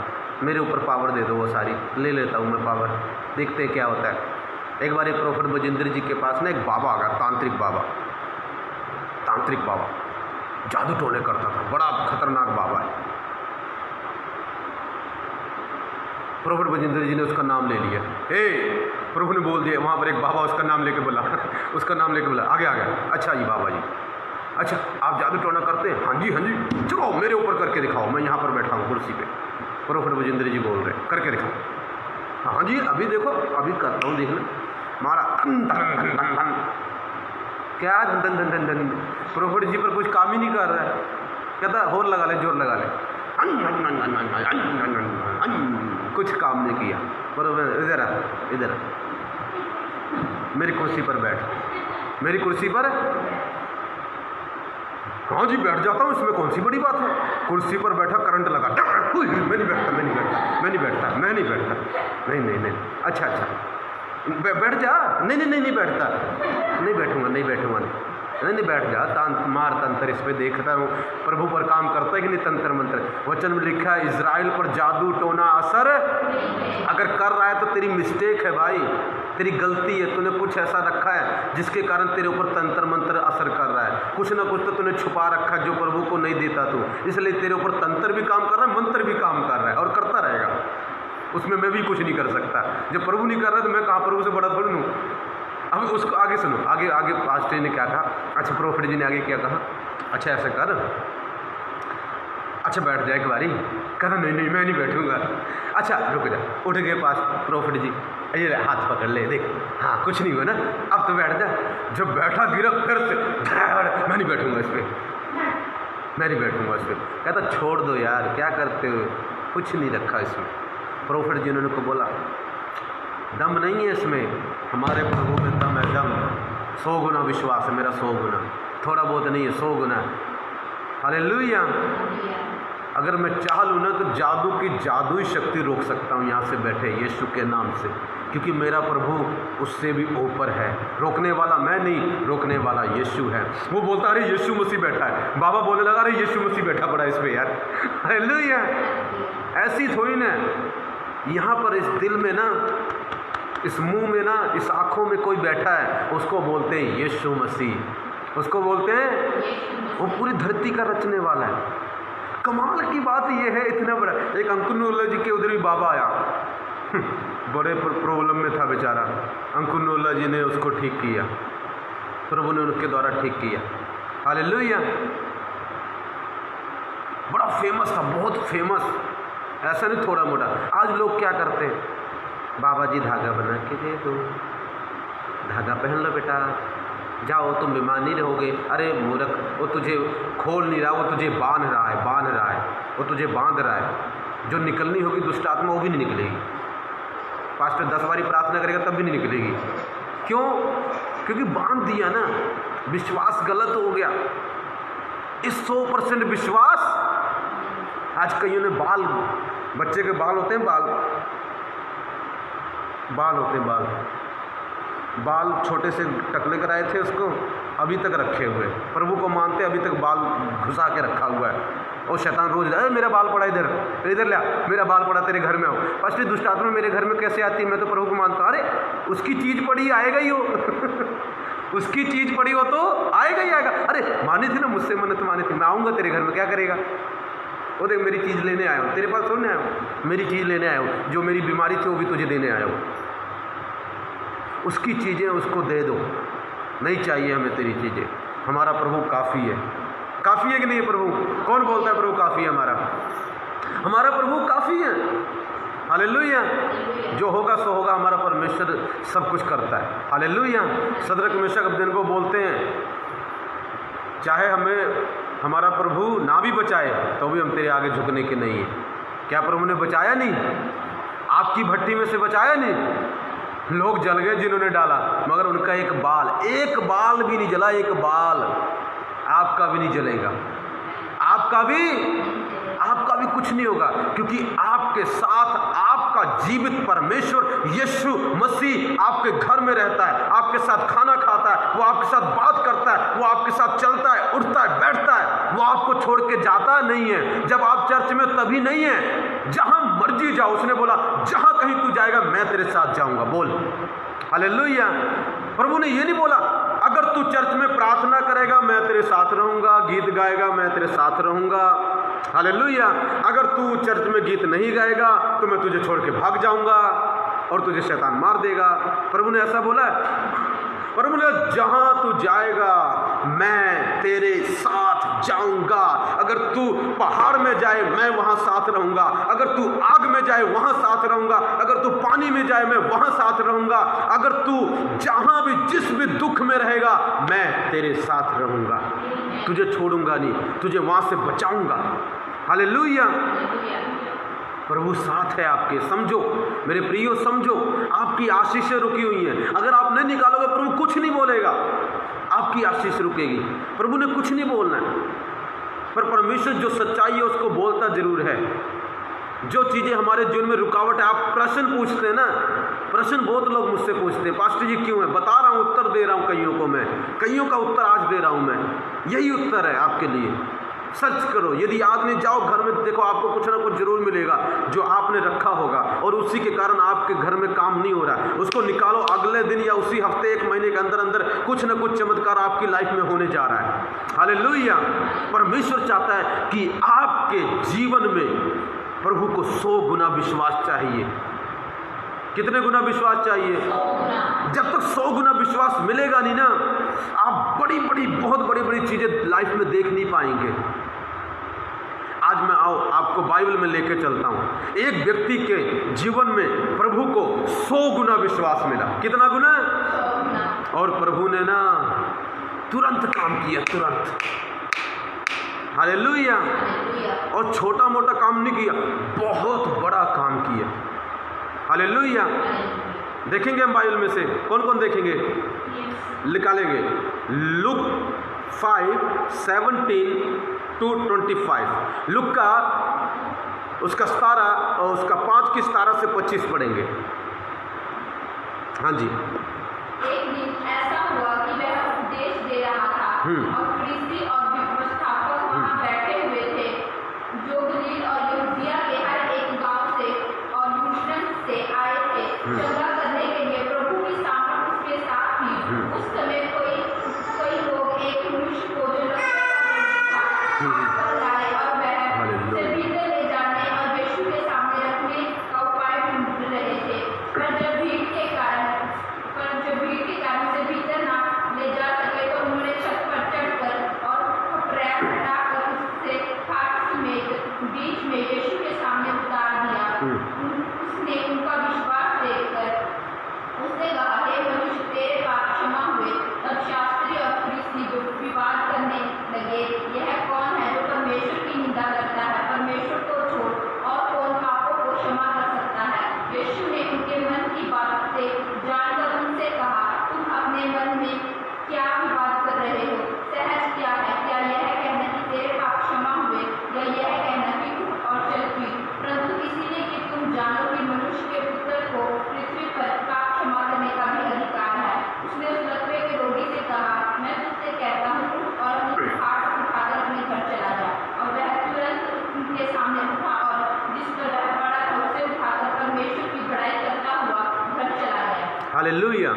मेरे ऊपर पावर दे दो, वो सारी ले लेता हूँ मैं पावर, देखते हैं क्या होता है। एक बार एक प्रोफेट बजेंद्र जी के पास ना एक बाबा आ गया, तांत्रिक बाबा जादू टोने करता था, बड़ा खतरनाक बाबा है। प्रोफेट बजेंद्र जी ने उसका नाम ले लिया। प्रभु ने बोल दिया, वहाँ पर एक बाबा उसका नाम लेके बोला उसका नाम लेके बोला, आ गया। अच्छा जी बाबा जी, अच्छा आप जादू टोना करते हैं? हाँ जी, चलो मेरे ऊपर करके दिखाओ, मैं यहाँ पर बैठा हूँ कुर्सी पे। प्रोफेट बजेंद्र जी बोल रहे हैं, करके दिखाओ। हाँ जी, अभी देखो, अभी करता हूँ, देखना। मारा धन धन धन धन धन, क्या धन धन धन धन। प्रोफेट जी पर कुछ काम ही नहीं कर रहा है, कहता होर लगा ले, जोर लगा ले, कुछ काम नहीं किया। इधर आ, मेरी कुर्सी पर बैठ, मेरी कुर्सी पर। हाँ जी बैठ जाता हूँ, इसमें कौन सी बड़ी बात है। कुर्सी पर बैठा, करंट लगा, मैं नहीं बैठता। अच्छा बैठ जा। नहीं बैठता, नहीं बैठूंगा। नहीं बैठ जा, मार तंत्र इस पे देखता हूँ प्रभु पर काम करता है कि नहीं तंत्र मंत्र। वचन में लिखा है इजराइल पर जादू टोना असर अगर कर रहा है तो तेरी मिस्टेक है भाई, तेरी गलती है। तूने कुछ ऐसा रखा है जिसके कारण तेरे ऊपर तंत्र मंत्र असर कर रहा है। कुछ ना कुछ तो तूने छुपा रखा है जो प्रभु को नहीं देता तू, इसलिए तेरे ऊपर तंत्र भी काम कर रहा है, मंत्र भी काम कर रहा है और करता रहेगा। उसमें मैं भी कुछ नहीं कर सकता। जब प्रभु नहीं कर रहा तो मैं कहाँ प्रभु से बड़ा थोड़ी हूँ। अब उसको आगे सुनो, आगे पास्टर ने क्या कहा। अच्छा प्रोफेट जी ने आगे क्या कहा, अच्छा ऐसा कर, अच्छा बैठ जा एक बारी। कहता नहीं मैं नहीं बैठूंगा। अच्छा रुक जा, उठ गए पास प्रोफेट जी, ये हाथ पकड़ ले, देख हाँ कुछ नहीं हुआ ना, अब तो बैठ जा। जब बैठा गिरा फिर से, मैं नहीं बैठूंगा इस पर, कहता छोड़ दो यार, क्या करते हो, कुछ नहीं रखा इसमें। प्रोफेट जी ने उनको बोला दम नहीं है इसमें, हमारे प्रभु में दम है, दम। 100 गुना विश्वास है मेरा, 100 गुना, थोड़ा बहुत नहीं है, 100 गुना। हालेलुया। अगर मैं चाह लूँ ना तो जादू की जादुई शक्ति रोक सकता हूँ यहाँ से बैठे यीशु के नाम से, क्योंकि मेरा प्रभु उससे भी ऊपर है। रोकने वाला मैं नहीं, रोकने वाला यीशु है। वो बोलता अरे यीशु मसीह बैठा है, बाबा बोलने लगा अरे यीशु मसीह बैठा पड़ा इस पर यार। हालेलुया। ऐसी थोड़ी ना, यहाँ पर इस दिल में ना, इस मुंह में ना, इस आँखों में कोई बैठा है, उसको बोलते हैं यीशु मसीह, उसको बोलते हैं, वो पूरी धरती का रचने वाला है। कमाल की बात ये है, इतना बड़ा एक अंकुर जी के उधर भी बाबा आया, बड़े प्रॉब्लम में था बेचारा। अंकुर जी ने उसको ठीक किया, प्रभु ने उनके द्वारा ठीक किया। हालेलुया। बड़ा फेमस था, बहुत फेमस, ऐसा नहीं थोड़ा मोटा। आज लोग क्या करते हैं, बाबा जी धागा बना के दे दो, धागा पहन लो बेटा, जाओ तुम बीमार नहीं रहोगे। अरे मूर्ख, वो तुझे खोल नहीं रहा, वो तुझे बांध रहा है, वो तुझे बांध रहा है। जो निकलनी होगी दुष्ट आत्मा वो भी नहीं निकलेगी। पास्टर 10 बारी प्रार्थना करेगा तब भी नहीं निकलेगी। क्यों? क्योंकि बांध दिया ना, विश्वास गलत हो गया। इस 100% विश्वास, आज कईयों ने बच्चे के बाल होते हैं, बाल छोटे से टकले कराए थे उसको, अभी तक रखे हुए। प्रभु को मानते अभी तक बाल घुसा के रखा हुआ है। और शैतान रोज अरे मेरा बाल पड़ा इधर ले, मेरा बाल पड़ा तेरे घर में आओ। फर्स्ट दुष्ट आत्मा मेरे घर में कैसे आती है, मैं तो प्रभु को मानता हूँ। अरे उसकी चीज़ पड़ी आएगा ही हो उसकी चीज़ पड़ी हो तो आएगा ही आएगा। अरे मानी थी ना, मुझसे मन्नत मानी थी, मैं आऊँगा तेरे घर में, क्या करेगा? वो देख मेरी चीज़ लेने आया हूँ, तेरे पास छोड़ने आया हूँ, मेरी चीज़ लेने आया हूँ। जो मेरी बीमारी थी वो भी तुझे देने आया हूँ। उसकी चीज़ें उसको दे दो, नहीं चाहिए हमें तेरी चीज़ें। हमारा प्रभु काफ़ी है। काफ़ी है कि नहीं है प्रभु? कौन बोलता है प्रभु काफ़ी है? हमारा प्रभु काफ़ी है। हालेलुया। जो होगा सो होगा, हमारा परमेश्वर सब कुछ करता है। हालेलुया। सदरक मेशक अबेदनगो बोलते हैं, चाहे हमें हमारा प्रभु ना भी बचाए तो भी हम तेरे आगे झुकने के नहीं हैं। क्या प्रभु ने बचाया नहीं? आपकी भट्टी में से बचाया नहीं? लोग जल गए जिन्होंने डाला, मगर उनका एक बाल भी नहीं जला। एक बाल आपका भी नहीं जलेगा, आपका भी कुछ नहीं होगा, क्योंकि आपके साथ आपका जीवित परमेश्वर यीशु मसीह आपके घर में रहता है, आपके साथ खाना खाता है, वो आपके साथ बात करता है, वो आपके साथ चलता है, उठता है, बैठता है, वो आपको छोड़ के जाता नहीं है। जब आप चर्च में तभी नहीं है, जहां मर्जी जाओ। उसने बोला जहां कहीं तू जाएगा मैं तेरे साथ जाऊंगा। बोल हालेलुया। प्रभु ने ये नहीं बोला अगर तू चर्च में प्रार्थना करेगा मैं तेरे साथ रहूंगा, गीत गाएगा मैं तेरे साथ रहूंगा। हालेलुया। अगर तू चर्च में गीत नहीं गाएगा तो मैं तुझे छोड़ के भाग जाऊंगा और तुझे शैतान मार देगा। प्रभु ने ऐसा बोला है? प्रभु ने जहां तू जाएगा मैं तेरे साथ जाऊंगा। अगर तू पहाड़ में जाए मैं वहां साथ रहूंगा, अगर तू आग में जाए वहां साथ रहूंगा, अगर तू पानी में जाए मैं वहां साथ रहूंगा, अगर तू जहां भी जिस भी दुख में रहेगा मैं तेरे साथ रहूंगा, तुझे छोड़ूंगा नहीं, तुझे वहां से बचाऊंगा। हालेलुया। प्रभु साथ है आपके। समझो मेरे प्रियो, समझो आपकी आशीषें रुकी हुई हैं। अगर आप नहीं निकालोगे प्रभु कुछ नहीं बोलेगा, आपकी आशीष रुकेगी। प्रभु ने कुछ नहीं बोलना है, पर परमेश्वर जो सच्चाई है उसको बोलता जरूर है। जो चीज़ें हमारे जीवन में रुकावट है, आप प्रश्न पूछते हैं ना, प्रश्न बहुत लोग मुझसे पूछते हैं पास्टर जी क्यों है, बता रहा हूँ, उत्तर दे रहा हूँ कईयों को, मैं कईयों का उत्तर आज दे रहा हूँ। मैं यही उत्तर है आपके लिए। सर्च करो, यदि आज नहीं जाओ घर में, देखो आपको कुछ ना कुछ जरूर मिलेगा जो आपने रखा होगा और उसी के कारण आपके घर में काम नहीं हो रहा है। उसको निकालो, अगले दिन या उसी हफ्ते, एक महीने के अंदर अंदर कुछ ना कुछ चमत्कार आपकी लाइफ में होने जा रहा है। हालेलुया। परमेश्वर चाहता है कि आपके जीवन में प्रभु को 100 गुना विश्वास चाहिए। कितने गुना विश्वास चाहिए? जब तक 100 गुना विश्वास मिलेगा नहीं ना, आप बहुत बड़ी चीजें लाइफ में देख नहीं पाएंगे। आज मैं आपको बाइबल में लेके चलता हूं। एक व्यक्ति के जीवन में प्रभु को 100 गुना विश्वास मिला। कितना गुना? और प्रभु ने ना तुरंत काम किया, तुरंत। हालेलुया। और छोटा मोटा काम नहीं किया, बहुत बड़ा काम किया। हालेलुया। देखेंगे हम बाइबल में से कौन कौन देखेंगे, निकालेंगे। लुक 5:17-25। लुक का उसका 17 और उसका 5 की 17 से 25 पढ़ेंगे। हाँ जी। एक दिन ऐसा हुआ कि वह उपदेश दे रहा था और फरीसी और व्यवस्थापक वहां बैठे हुए थे, जो गलील और यहूदिया के हर एक गांव से और यरूशलेम से आए थे चंगा करने के लिए। प्रभु की सामर्थ उसके साथ थी। उस समय कई लोग एक मनुष्य को जो लाए और वह उसे भीतर ले जाने और यीशु के सामने रखने का उपाय ढूंढ रहे थे, पर जब भीड़ के कारण उसे भीतर ना ले जा सके तो उन्होंने छत पर चढ़कर और खपरैल हटाकर उससे खाट समेत बीच में यीशु के सामने उतार दिया। उसने उनका विश्वास देखकर उससे कहा, हे मनुष्य, तेरे पाप क्षमा हुए। तब शास्त्री और फरीसी जो विवाद करने लगे, यह कौन है जो परमेश्वर की निंदा करता है? परमेश्वर को छोड़ और कौन पापों को क्षमा कर सकता है? यीशु ने उनके मन की बात से जानकर उनसे कहा, तुम अपने मन में क्या विवाद कर रहे हो? सहज क्या है? क्या यह कहना कि तेरे पाप क्षमा हुए, या यह कहना कि उठ और चल पी? परंतु इसीलिए कि तुम जानो कि मनुष्य के पुत्र को पृथ्वी पर पाप क्षमा करने का भी अधिकार है। उसने उस लकवे के रोगी से कहा, मैं तुझसे कहता हूँ, उठ और अपनी खाट उठाकर अपने घर चला जा। और वह तुरंत उनके सामने उठा और जिस पर वह पड़ा था उसे उठाकर परमेश्वर की बड़ाई करता हुआ घर चला गया। हालेलुया।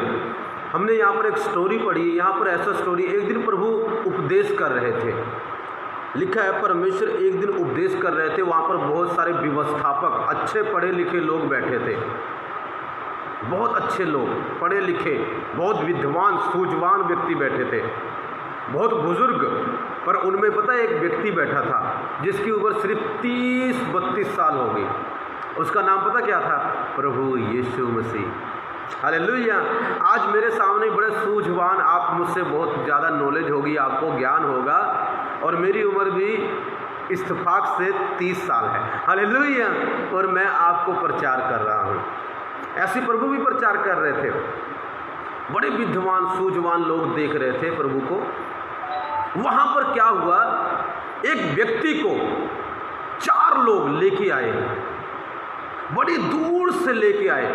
हमने यहाँ पर एक स्टोरी पढ़ी। यहाँ पर ऐसा स्टोरी, एक दिन प्रभु उपदेश कर रहे थे। लिखा है परमेश्वर एक दिन उपदेश कर रहे थे, वहाँ पर बहुत सारे व्यवस्थापक, अच्छे पढ़े लिखे लोग बैठे थे। बहुत अच्छे लोग, पढ़े लिखे, बहुत विद्वान सूझवान व्यक्ति बैठे थे, बहुत बुजुर्ग। पर उनमें पता है एक व्यक्ति बैठा था जिसकी उम्र सिर्फ 30-32 साल हो गई। उसका नाम पता क्या था? प्रभु यीशु मसीह। हालेलुया। आज मेरे सामने बड़े सूझवान, आप मुझसे बहुत ज़्यादा नॉलेज होगी, आपको ज्ञान होगा, और मेरी उम्र भी इत्तेफाक से 30 साल है। हालेलुया। और मैं आपको प्रचार कर रहा हूँ। ऐसे प्रभु भी प्रचार कर रहे थे। बड़े विद्वान सूझवान लोग देख रहे थे प्रभु को। वहाँ पर क्या हुआ, एक व्यक्ति को 4 लोग लेके आए, बड़ी दूर से लेके आए,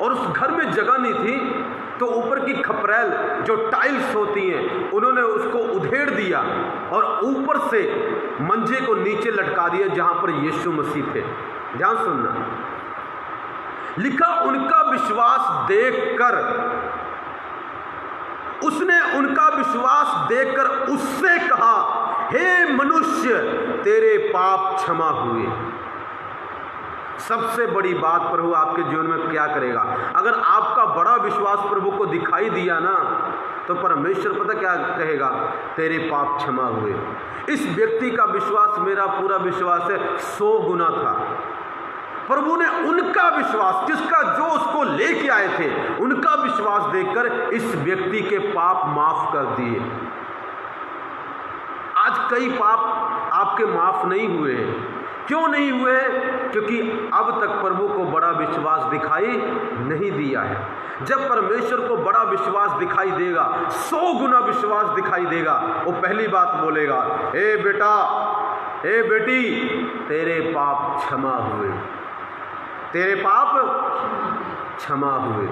और उस घर में जगह नहीं थी, तो ऊपर की खपरेल जो टाइल्स होती हैं उन्होंने उसको उधेड़ दिया और ऊपर से मंजे को नीचे लटका दिया जहां पर यीशु मसीह थे। ध्यान सुनना, लिखा उनका विश्वास देखकर, उसने उनका विश्वास देखकर उससे कहा, हे मनुष्य, तेरे पाप क्षमा हुए। सबसे बड़ी बात प्रभु आपके जीवन में क्या करेगा, अगर आपका बड़ा विश्वास प्रभु को दिखाई दिया ना, तो परमेश्वर पता क्या कहेगा, तेरे पाप क्षमा हुए। इस व्यक्ति का विश्वास, मेरा पूरा विश्वास है, 100 गुना था। प्रभु ने उनका विश्वास, जिसका जो उसको लेके आए थे, उनका विश्वास देखकर इस व्यक्ति के पाप माफ कर दिए। आज कई पाप आपके माफ नहीं हुए। क्यों नहीं हुए? क्योंकि अब तक प्रभु को बड़ा विश्वास दिखाई नहीं दिया है। जब परमेश्वर को बड़ा विश्वास दिखाई देगा, 100 गुना विश्वास दिखाई देगा, वो पहली बात बोलेगा, हे बेटा, हे बेटी, तेरे पाप क्षमा हुए, तेरे पाप क्षमा हुए।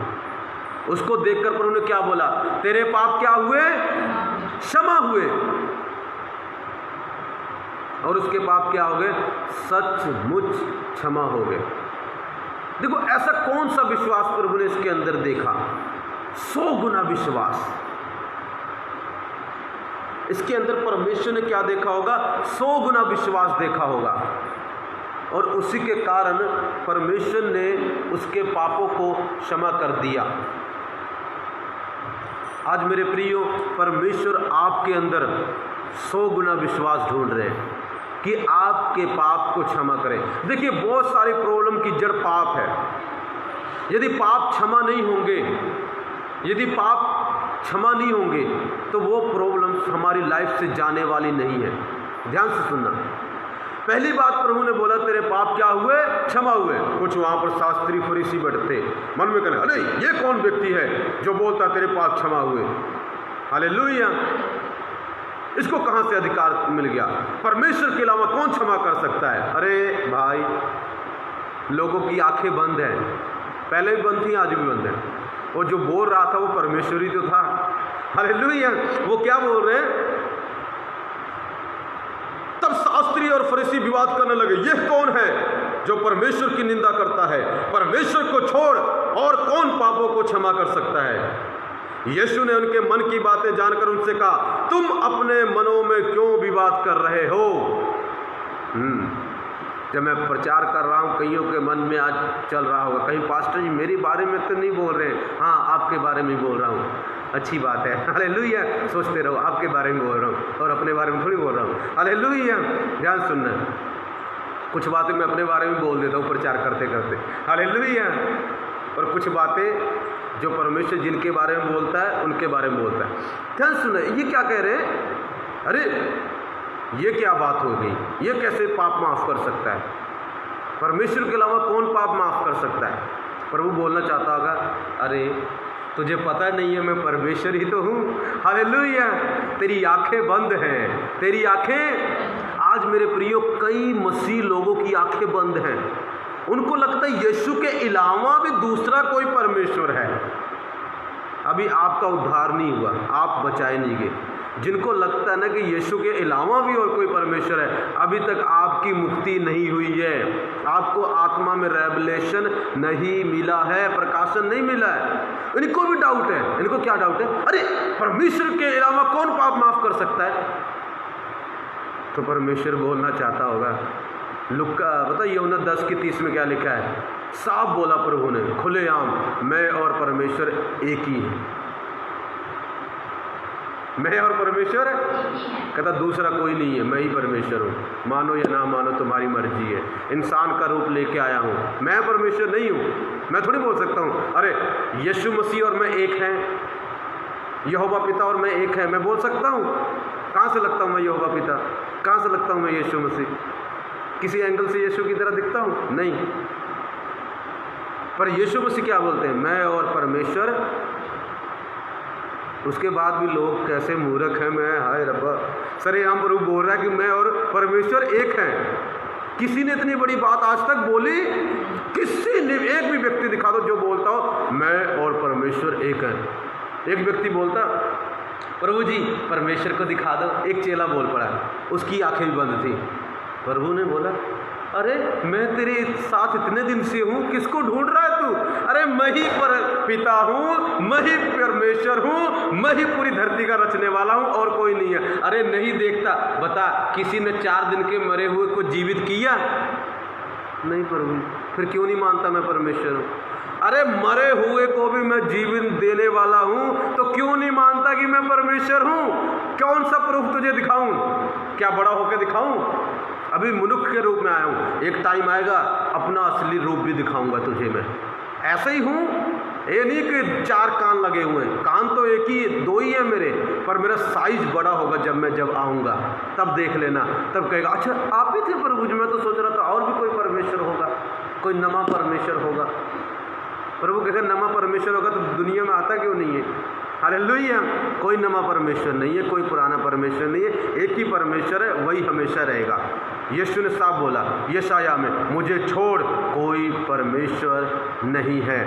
उसको देखकर प्रभु ने क्या बोला, तेरे पाप क्या हुए? क्षमा हुए। और उसके पाप क्या हो गए? सचमुच क्षमा हो गए। देखो, ऐसा कौन सा विश्वास प्रभु ने इसके अंदर देखा? 100 गुना विश्वास। इसके अंदर परमेश्वर ने क्या देखा होगा? 100 गुना विश्वास देखा होगा। और उसी के कारण परमेश्वर ने उसके पापों को क्षमा कर दिया। आज मेरे प्रियो, परमेश्वर आपके अंदर 100 गुना विश्वास ढूंढ रहे हैं कि आपके पाप को क्षमा करें। देखिए, बहुत सारी प्रॉब्लम की जड़ पाप है। यदि पाप क्षमा नहीं होंगे, यदि पाप क्षमा नहीं होंगे, तो वो प्रॉब्लम हमारी लाइफ से जाने वाली नहीं है। ध्यान से सुनना। पहली बात प्रभु ने बोला, तेरे पाप क्या हुए? क्षमा हुए। कुछ वहां पर शास्त्री फरीसी बैठते, मन में कहने, अरे ये कौन व्यक्ति है जो बोलता तेरे पाप क्षमा हुए? हालेलुया। इसको कहां से अधिकार मिल गया? परमेश्वर के अलावा कौन क्षमा कर सकता है? अरे भाई, लोगों की आंखें बंद हैं, पहले भी बंद थी, आज भी बंद है। और जो बोल रहा था वो परमेश्वर ही तो था। हालेलुया। वो क्या बोल रहे हैं? तब शास्त्री और फरीसी विवाद करने लगे, यह कौन है जो परमेश्वर की निंदा करता है? परमेश्वर को छोड़ और कौन पापों को क्षमा कर सकता है? यीशु ने उनके मन की बातें जानकर उनसे कहा, तुम अपने मनों में क्यों विवाद कर रहे हो? जब मैं प्रचार कर रहा हूँ, कईयों के मन में आज चल रहा होगा, कहीं पास्टर जी मेरे बारे में तो नहीं बोल रहे हैं। हाँ, आपके बारे में बोल रहा हूँ। अच्छी बात है, हालेलुया। सोचते रहो, आपके बारे में बोल रहा हूँ और अपने बारे में थोड़ी बोल रहा हूँ। हालेलुया। ध्यान सुनना, कुछ बातें मैं अपने बारे में बोल देता हूँ प्रचार करते करते। हालेलुया। और कुछ बातें जो परमेश्वर जिनके बारे में बोलता है उनके बारे में बोलता है। ध्यान सुनना, ये क्या कह रहे हैं? अरे ये क्या बात हो गई? ये कैसे पाप माफ कर सकता है? परमेश्वर के अलावा कौन पाप माफ कर सकता है? प्रभु बोलना चाहता होगा, अरे तुझे पता नहीं है, मैं परमेश्वर ही तो हूँ। हालेलुया। तेरी आंखें बंद हैं, तेरी आंखें। आज मेरे प्रियो, कई मसीह लोगों की आंखें बंद हैं। उनको लगता है यीशु के अलावा भी दूसरा कोई परमेश्वर है। अभी आपका उद्धार नहीं हुआ, आप बचाए नहीं गए। जिनको लगता है ना कि यीशु के अलावा भी और कोई परमेश्वर है, अभी तक आपकी मुक्ति नहीं हुई है। आपको आत्मा में रेवलेशन नहीं मिला है, प्रकाशन नहीं मिला है। इनको भी डाउट है। इनको क्या डाउट है? अरे परमेश्वर के अलावा कौन पाप माफ कर सकता है? तो परमेश्वर बोलना चाहता होगा, लुक्का बताइए 10:30 में क्या लिखा है? साफ बोला प्रभु ने, खुलेआम, मैं और परमेश्वर एक ही हैं। मैं और परमेश्वर कहता दूसरा कोई नहीं है, मैं ही परमेश्वर हूँ। मानो या ना मानो तुम्हारी मर्जी है। इंसान का रूप लेके आया हूँ, मैं परमेश्वर नहीं हूँ। मैं थोड़ी बोल सकता हूँ, अरे यीशु मसीह और मैं एक हैं, यहोवा पिता और मैं एक है। मैं बोल सकता हूँ? कहाँ से लगता हूँ मैं यहोवा पिता? कहाँ से लगता हूँ मैं यीशु मसीह? किसी एंगल से यीशु की तरह दिखता हूँ? नहीं। पर यीशु मसीह क्या बोलते हैं? मैं और परमेश्वर। उसके बाद भी लोग कैसे मूर्ख हैं। मैं हाय रब्बा, सरेआम प्रभु बोल रहा है कि मैं और परमेश्वर एक हैं। किसी ने इतनी बड़ी बात आज तक बोली? किसी ने एक भी व्यक्ति दिखा दो जो बोलता हो मैं और परमेश्वर एक हैं। एक व्यक्ति बोलता प्रभु जी परमेश्वर को दिखा दो। एक चेला बोल पड़ा, उसकी आंखें भी बंद थी। प्रभु ने बोला अरे मैं तेरे साथ इतने दिन से हूँ, किसको ढूंढ रहा है तू? अरे मैं ही पर पिता हूँ, मैं ही परमेश्वर हूँ, मैं ही पूरी धरती का रचने वाला हूँ और कोई नहीं है। अरे नहीं देखता? बता, किसी ने 4 दिन के मरे हुए को जीवित किया? नहीं प्रभु। फिर क्यों नहीं मानता मैं परमेश्वर हूँ? अरे मरे हुए को भी मैं जीवन देने वाला हूँ, तो क्यों नहीं मानता कि मैं परमेश्वर हूँ? कौन सा प्रूफ तुझे दिखाऊं? क्या बड़ा होकर दिखाऊं? अभी मनुष्य के रूप में आया हूँ, एक टाइम आएगा अपना असली रूप भी दिखाऊंगा तुझे मैं। ऐसे ही हूँ, ये नहीं कि 4 कान लगे हुए हैं। कान तो एक ही 2 ही है मेरे, पर मेरा साइज बड़ा होगा जब आऊँगा, तब देख लेना। तब कहेगा अच्छा आप ही थे प्रभु जी, मैं तो सोच रहा था और भी कोई परमेश्वर होगा, कोई नमा परमेश्वर होगा। प्रभु कहते नमा परमेश्वर होगा तो दुनिया में आता क्यों नहीं है? हालेलुया। कोई नमा परमेश्वर नहीं है, कोई पुराना परमेश्वर नहीं है, एक ही परमेश्वर है, वही हमेशा रहेगा। यीशु ने साफ बोला यशाया में, मुझे छोड़ कोई परमेश्वर नहीं है।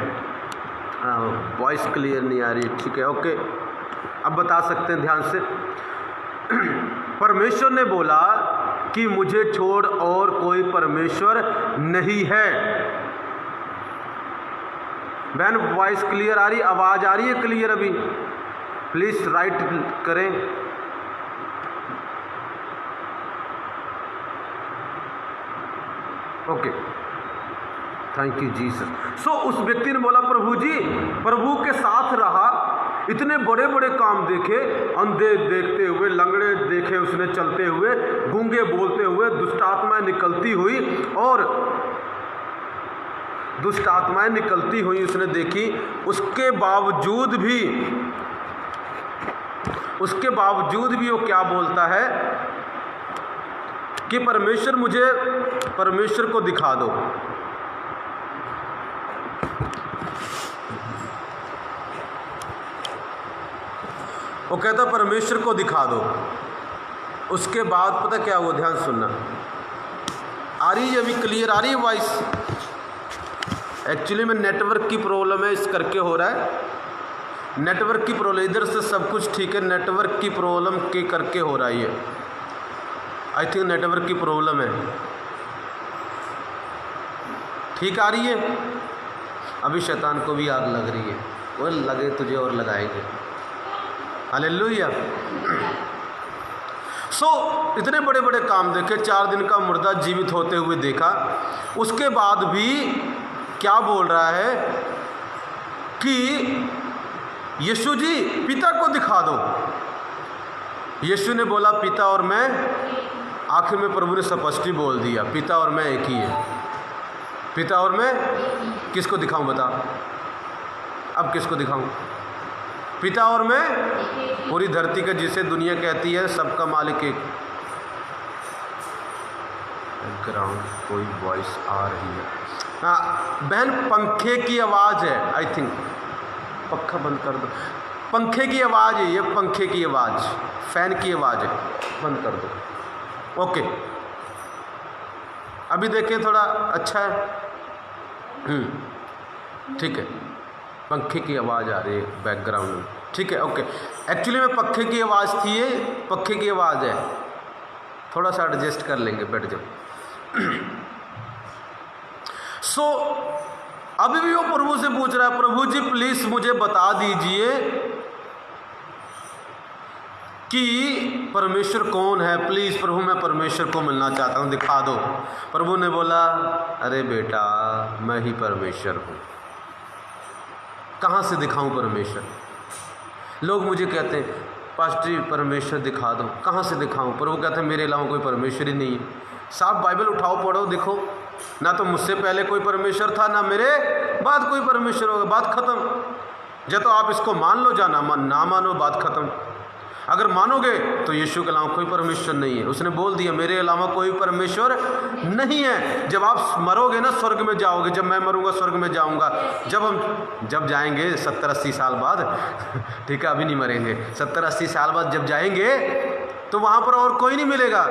वॉइस क्लियर नहीं आ रही, ठीक है, ओके। अब बता सकते हैं ध्यान से। परमेश्वर ने बोला कि मुझे छोड़ और कोई परमेश्वर नहीं है। बहन वॉइस क्लियर आ रही, आवाज़ आ रही है क्लियर? अभी प्लीज़ राइट करें। Okay, thank you Jesus. So उस व्यक्ति ने बोला प्रभु जी, प्रभु के साथ रहा, इतने बड़े बड़े काम देखे, अंधे देखते हुए, लंगड़े देखे उसने चलते हुए, गूंगे बोलते हुए, दुष्ट आत्माएं निकलती हुई उसने देखी। उसके बावजूद भी वो क्या बोलता है कि परमेश्वर, मुझे परमेश्वर को दिखा दो। वो कहता परमेश्वर को दिखा दो। उसके बाद पता क्या हुआ? ध्यान सुनना। आ रही है अभी क्लियर आ रही है वॉइस? एक्चुअली में नेटवर्क की प्रॉब्लम है, इस करके हो रहा है। नेटवर्क की प्रॉब्लम, इधर से सब कुछ ठीक है, नेटवर्क की प्रॉब्लम के करके हो रहा है। आई थिंक नेटवर्क की प्रॉब्लम है। ठीक आ रही है? अभी शैतान को भी आग लग रही है, वो लगे तुझे और लगाएंगे। हालेलुया। इतने बड़े बड़े काम देखे, 4 दिन का मुर्दा जीवित होते हुए देखा। उसके बाद भी क्या बोल रहा है कि यीशु जी पिता को दिखा दो। यीशु ने बोला पिता और मैं। आखिर में प्रभु ने स्पष्ट ही बोल दिया पिता और मैं एक ही है। पिता और मैं किसको दिखाऊं? बता, अब किसको दिखाऊं? पिता और मैं, पूरी धरती का, जिसे दुनिया कहती है सबका मालिक एक। बैकग्राउंड कोई वॉइस आ रही है? हाँ बहन, पंखे की आवाज़ है आई थिंक। पक्का बंद कर दो। पंखे की आवाज़ है ये, पंखे की आवाज़, फैन की आवाज़ है, बंद कर दो। ओके, अभी देखें थोड़ा अच्छा है। ठीक है, पंखे की आवाज़ आ रही है बैकग्राउंड में, ठीक है, ओके। एक्चुअली में पंखे की आवाज़ थी ये, पंखे की आवाज़ है, थोड़ा सा एडजस्ट कर लेंगे, बैठ जाओ। अभी भी वो प्रभु से पूछ रहा है प्रभु जी प्लीज़ मुझे बता दीजिए कि परमेश्वर कौन है, प्लीज़ प्रभु मैं परमेश्वर को मिलना चाहता हूँ, दिखा दो। प्रभु ने बोला अरे बेटा मैं ही परमेश्वर हूँ। कहाँ से दिखाऊं परमेश्वर? लोग मुझे कहते हैं पास्टर जी परमेश्वर दिखा दो, कहाँ से दिखाऊं? प्रभु कहते हैं मेरे अलावा कोई परमेश्वर ही नहीं है। साफ बाइबल उठाओ पढ़ो, देखो, ना तो मुझसे पहले कोई परमेश्वर था, ना मेरे बाद कोई परमेश्वर होगा, बात खत्म। या तो आप इसको मान लो, या ना मानो, बात खत्म। अगर मानोगे तो यीशु के अलावा कोई परमेश्वर नहीं है। उसने बोल दिया मेरे अलावा कोई परमेश्वर नहीं है। जब आप मरोगे ना स्वर्ग में जाओगे, जब मैं मरूंगा स्वर्ग में जाऊंगा, जब जाएंगे 70-80 साल बाद ठीक है, अभी नहीं मरेंगे, 70-80 साल बाद जब जाएंगे तो वहाँ पर और कोई नहीं मिलेगा,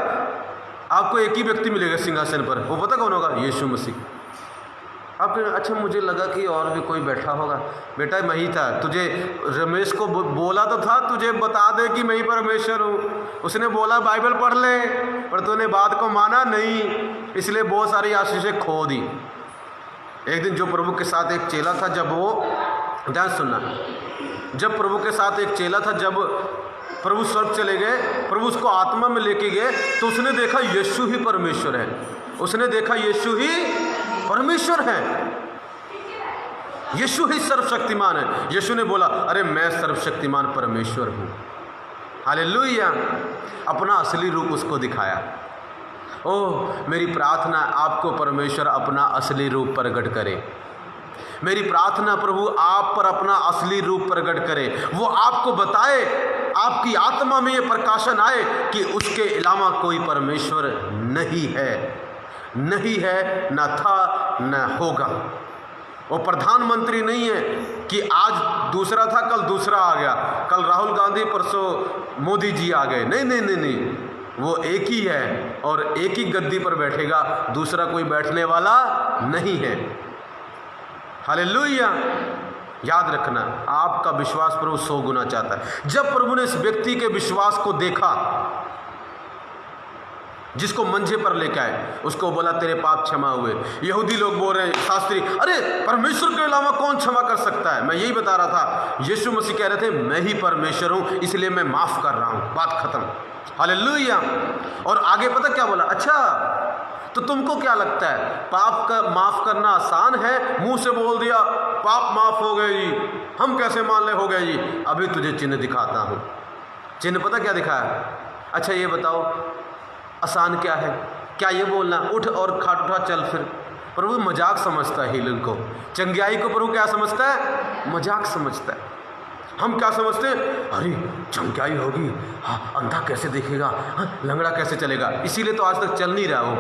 आपको एक ही व्यक्ति मिलेगा सिंहासन पर। वो पता कौन होगा? यीशु मसीह। अब अच्छा मुझे लगा कि और भी कोई बैठा होगा। बेटा मैं ही था, तुझे रमेश को बोला तो था तुझे बता दे कि मैं ही परमेश्वर हूँ। उसने बोला बाइबल पढ़ ले, पर तूने बात को माना नहीं, इसलिए बहुत सारी आशीषें खो दी। एक दिन जो प्रभु के साथ एक चेला था, जब वो ध्यान सुनना, जब प्रभु के साथ एक चेला था, जब प्रभु स्वर्ग चले गए, प्रभु उसको आत्मा में लेके गए, तो उसने देखा यीशु ही परमेश्वर है। उसने देखा यीशु ही परमेश्वर है, यीशु ही सर्वशक्तिमान है। यीशु ने बोला अरे मैं सर्वशक्तिमान परमेश्वर हूँ। हालेलुया। अपना असली रूप उसको दिखाया। ओह मेरी प्रार्थना आपको परमेश्वर अपना असली रूप प्रकट करे। मेरी प्रार्थना प्रभु आप पर अपना असली रूप प्रकट करे, वो आपको बताए, आपकी आत्मा में ये प्रकाशन आए कि उसके अलावा कोई परमेश्वर नहीं है, नहीं है, न था न होगा। वो प्रधानमंत्री नहीं है कि आज दूसरा था कल दूसरा आ गया, कल राहुल गांधी परसों मोदी जी आ गए। नहीं नहीं नहीं नहीं, वो एक ही है और एक ही गद्दी पर बैठेगा, दूसरा कोई बैठने वाला नहीं है। हालेलुया। याद रखना आपका विश्वास प्रभु 100 गुना चाहता है। जब प्रभु ने इस व्यक्ति के विश्वास को देखा, जिसको मंझे पर लेकर आए, उसको बोला तेरे पाप क्षमा हुए। यहूदी लोग बोल रहे हैं, शास्त्री, अरे परमेश्वर के अलावा कौन क्षमा कर सकता है? मैं यही बता रहा था, यीशु मसीह कह रहे थे मैं ही परमेश्वर हूं, इसलिए मैं माफ कर रहा हूं, बात खत्म। हालेलुया। और आगे पता क्या बोला? अच्छा तो तुमको क्या लगता है पाप का माफ करना आसान है? मुंह से बोल दिया पाप माफ हो गए जी, हम कैसे मान ले हो गए जी। अभी तुझे चिन्ह दिखाता हूं। चिन्ह पता क्या दिखाया? अच्छा ये बताओ आसान क्या है? क्या ये बोलना उठ और खाट उठा चल फिर? प्रभु मजाक समझता है हीलिंग को, चंगियाई को प्रभु क्या समझता है? मजाक समझता है। हम क्या समझते हैं? अरे चंगियाई होगी, हाँ अंधा कैसे देखेगा, हाँ लंगड़ा कैसे चलेगा, इसीलिए तो आज तक चल नहीं रहा हो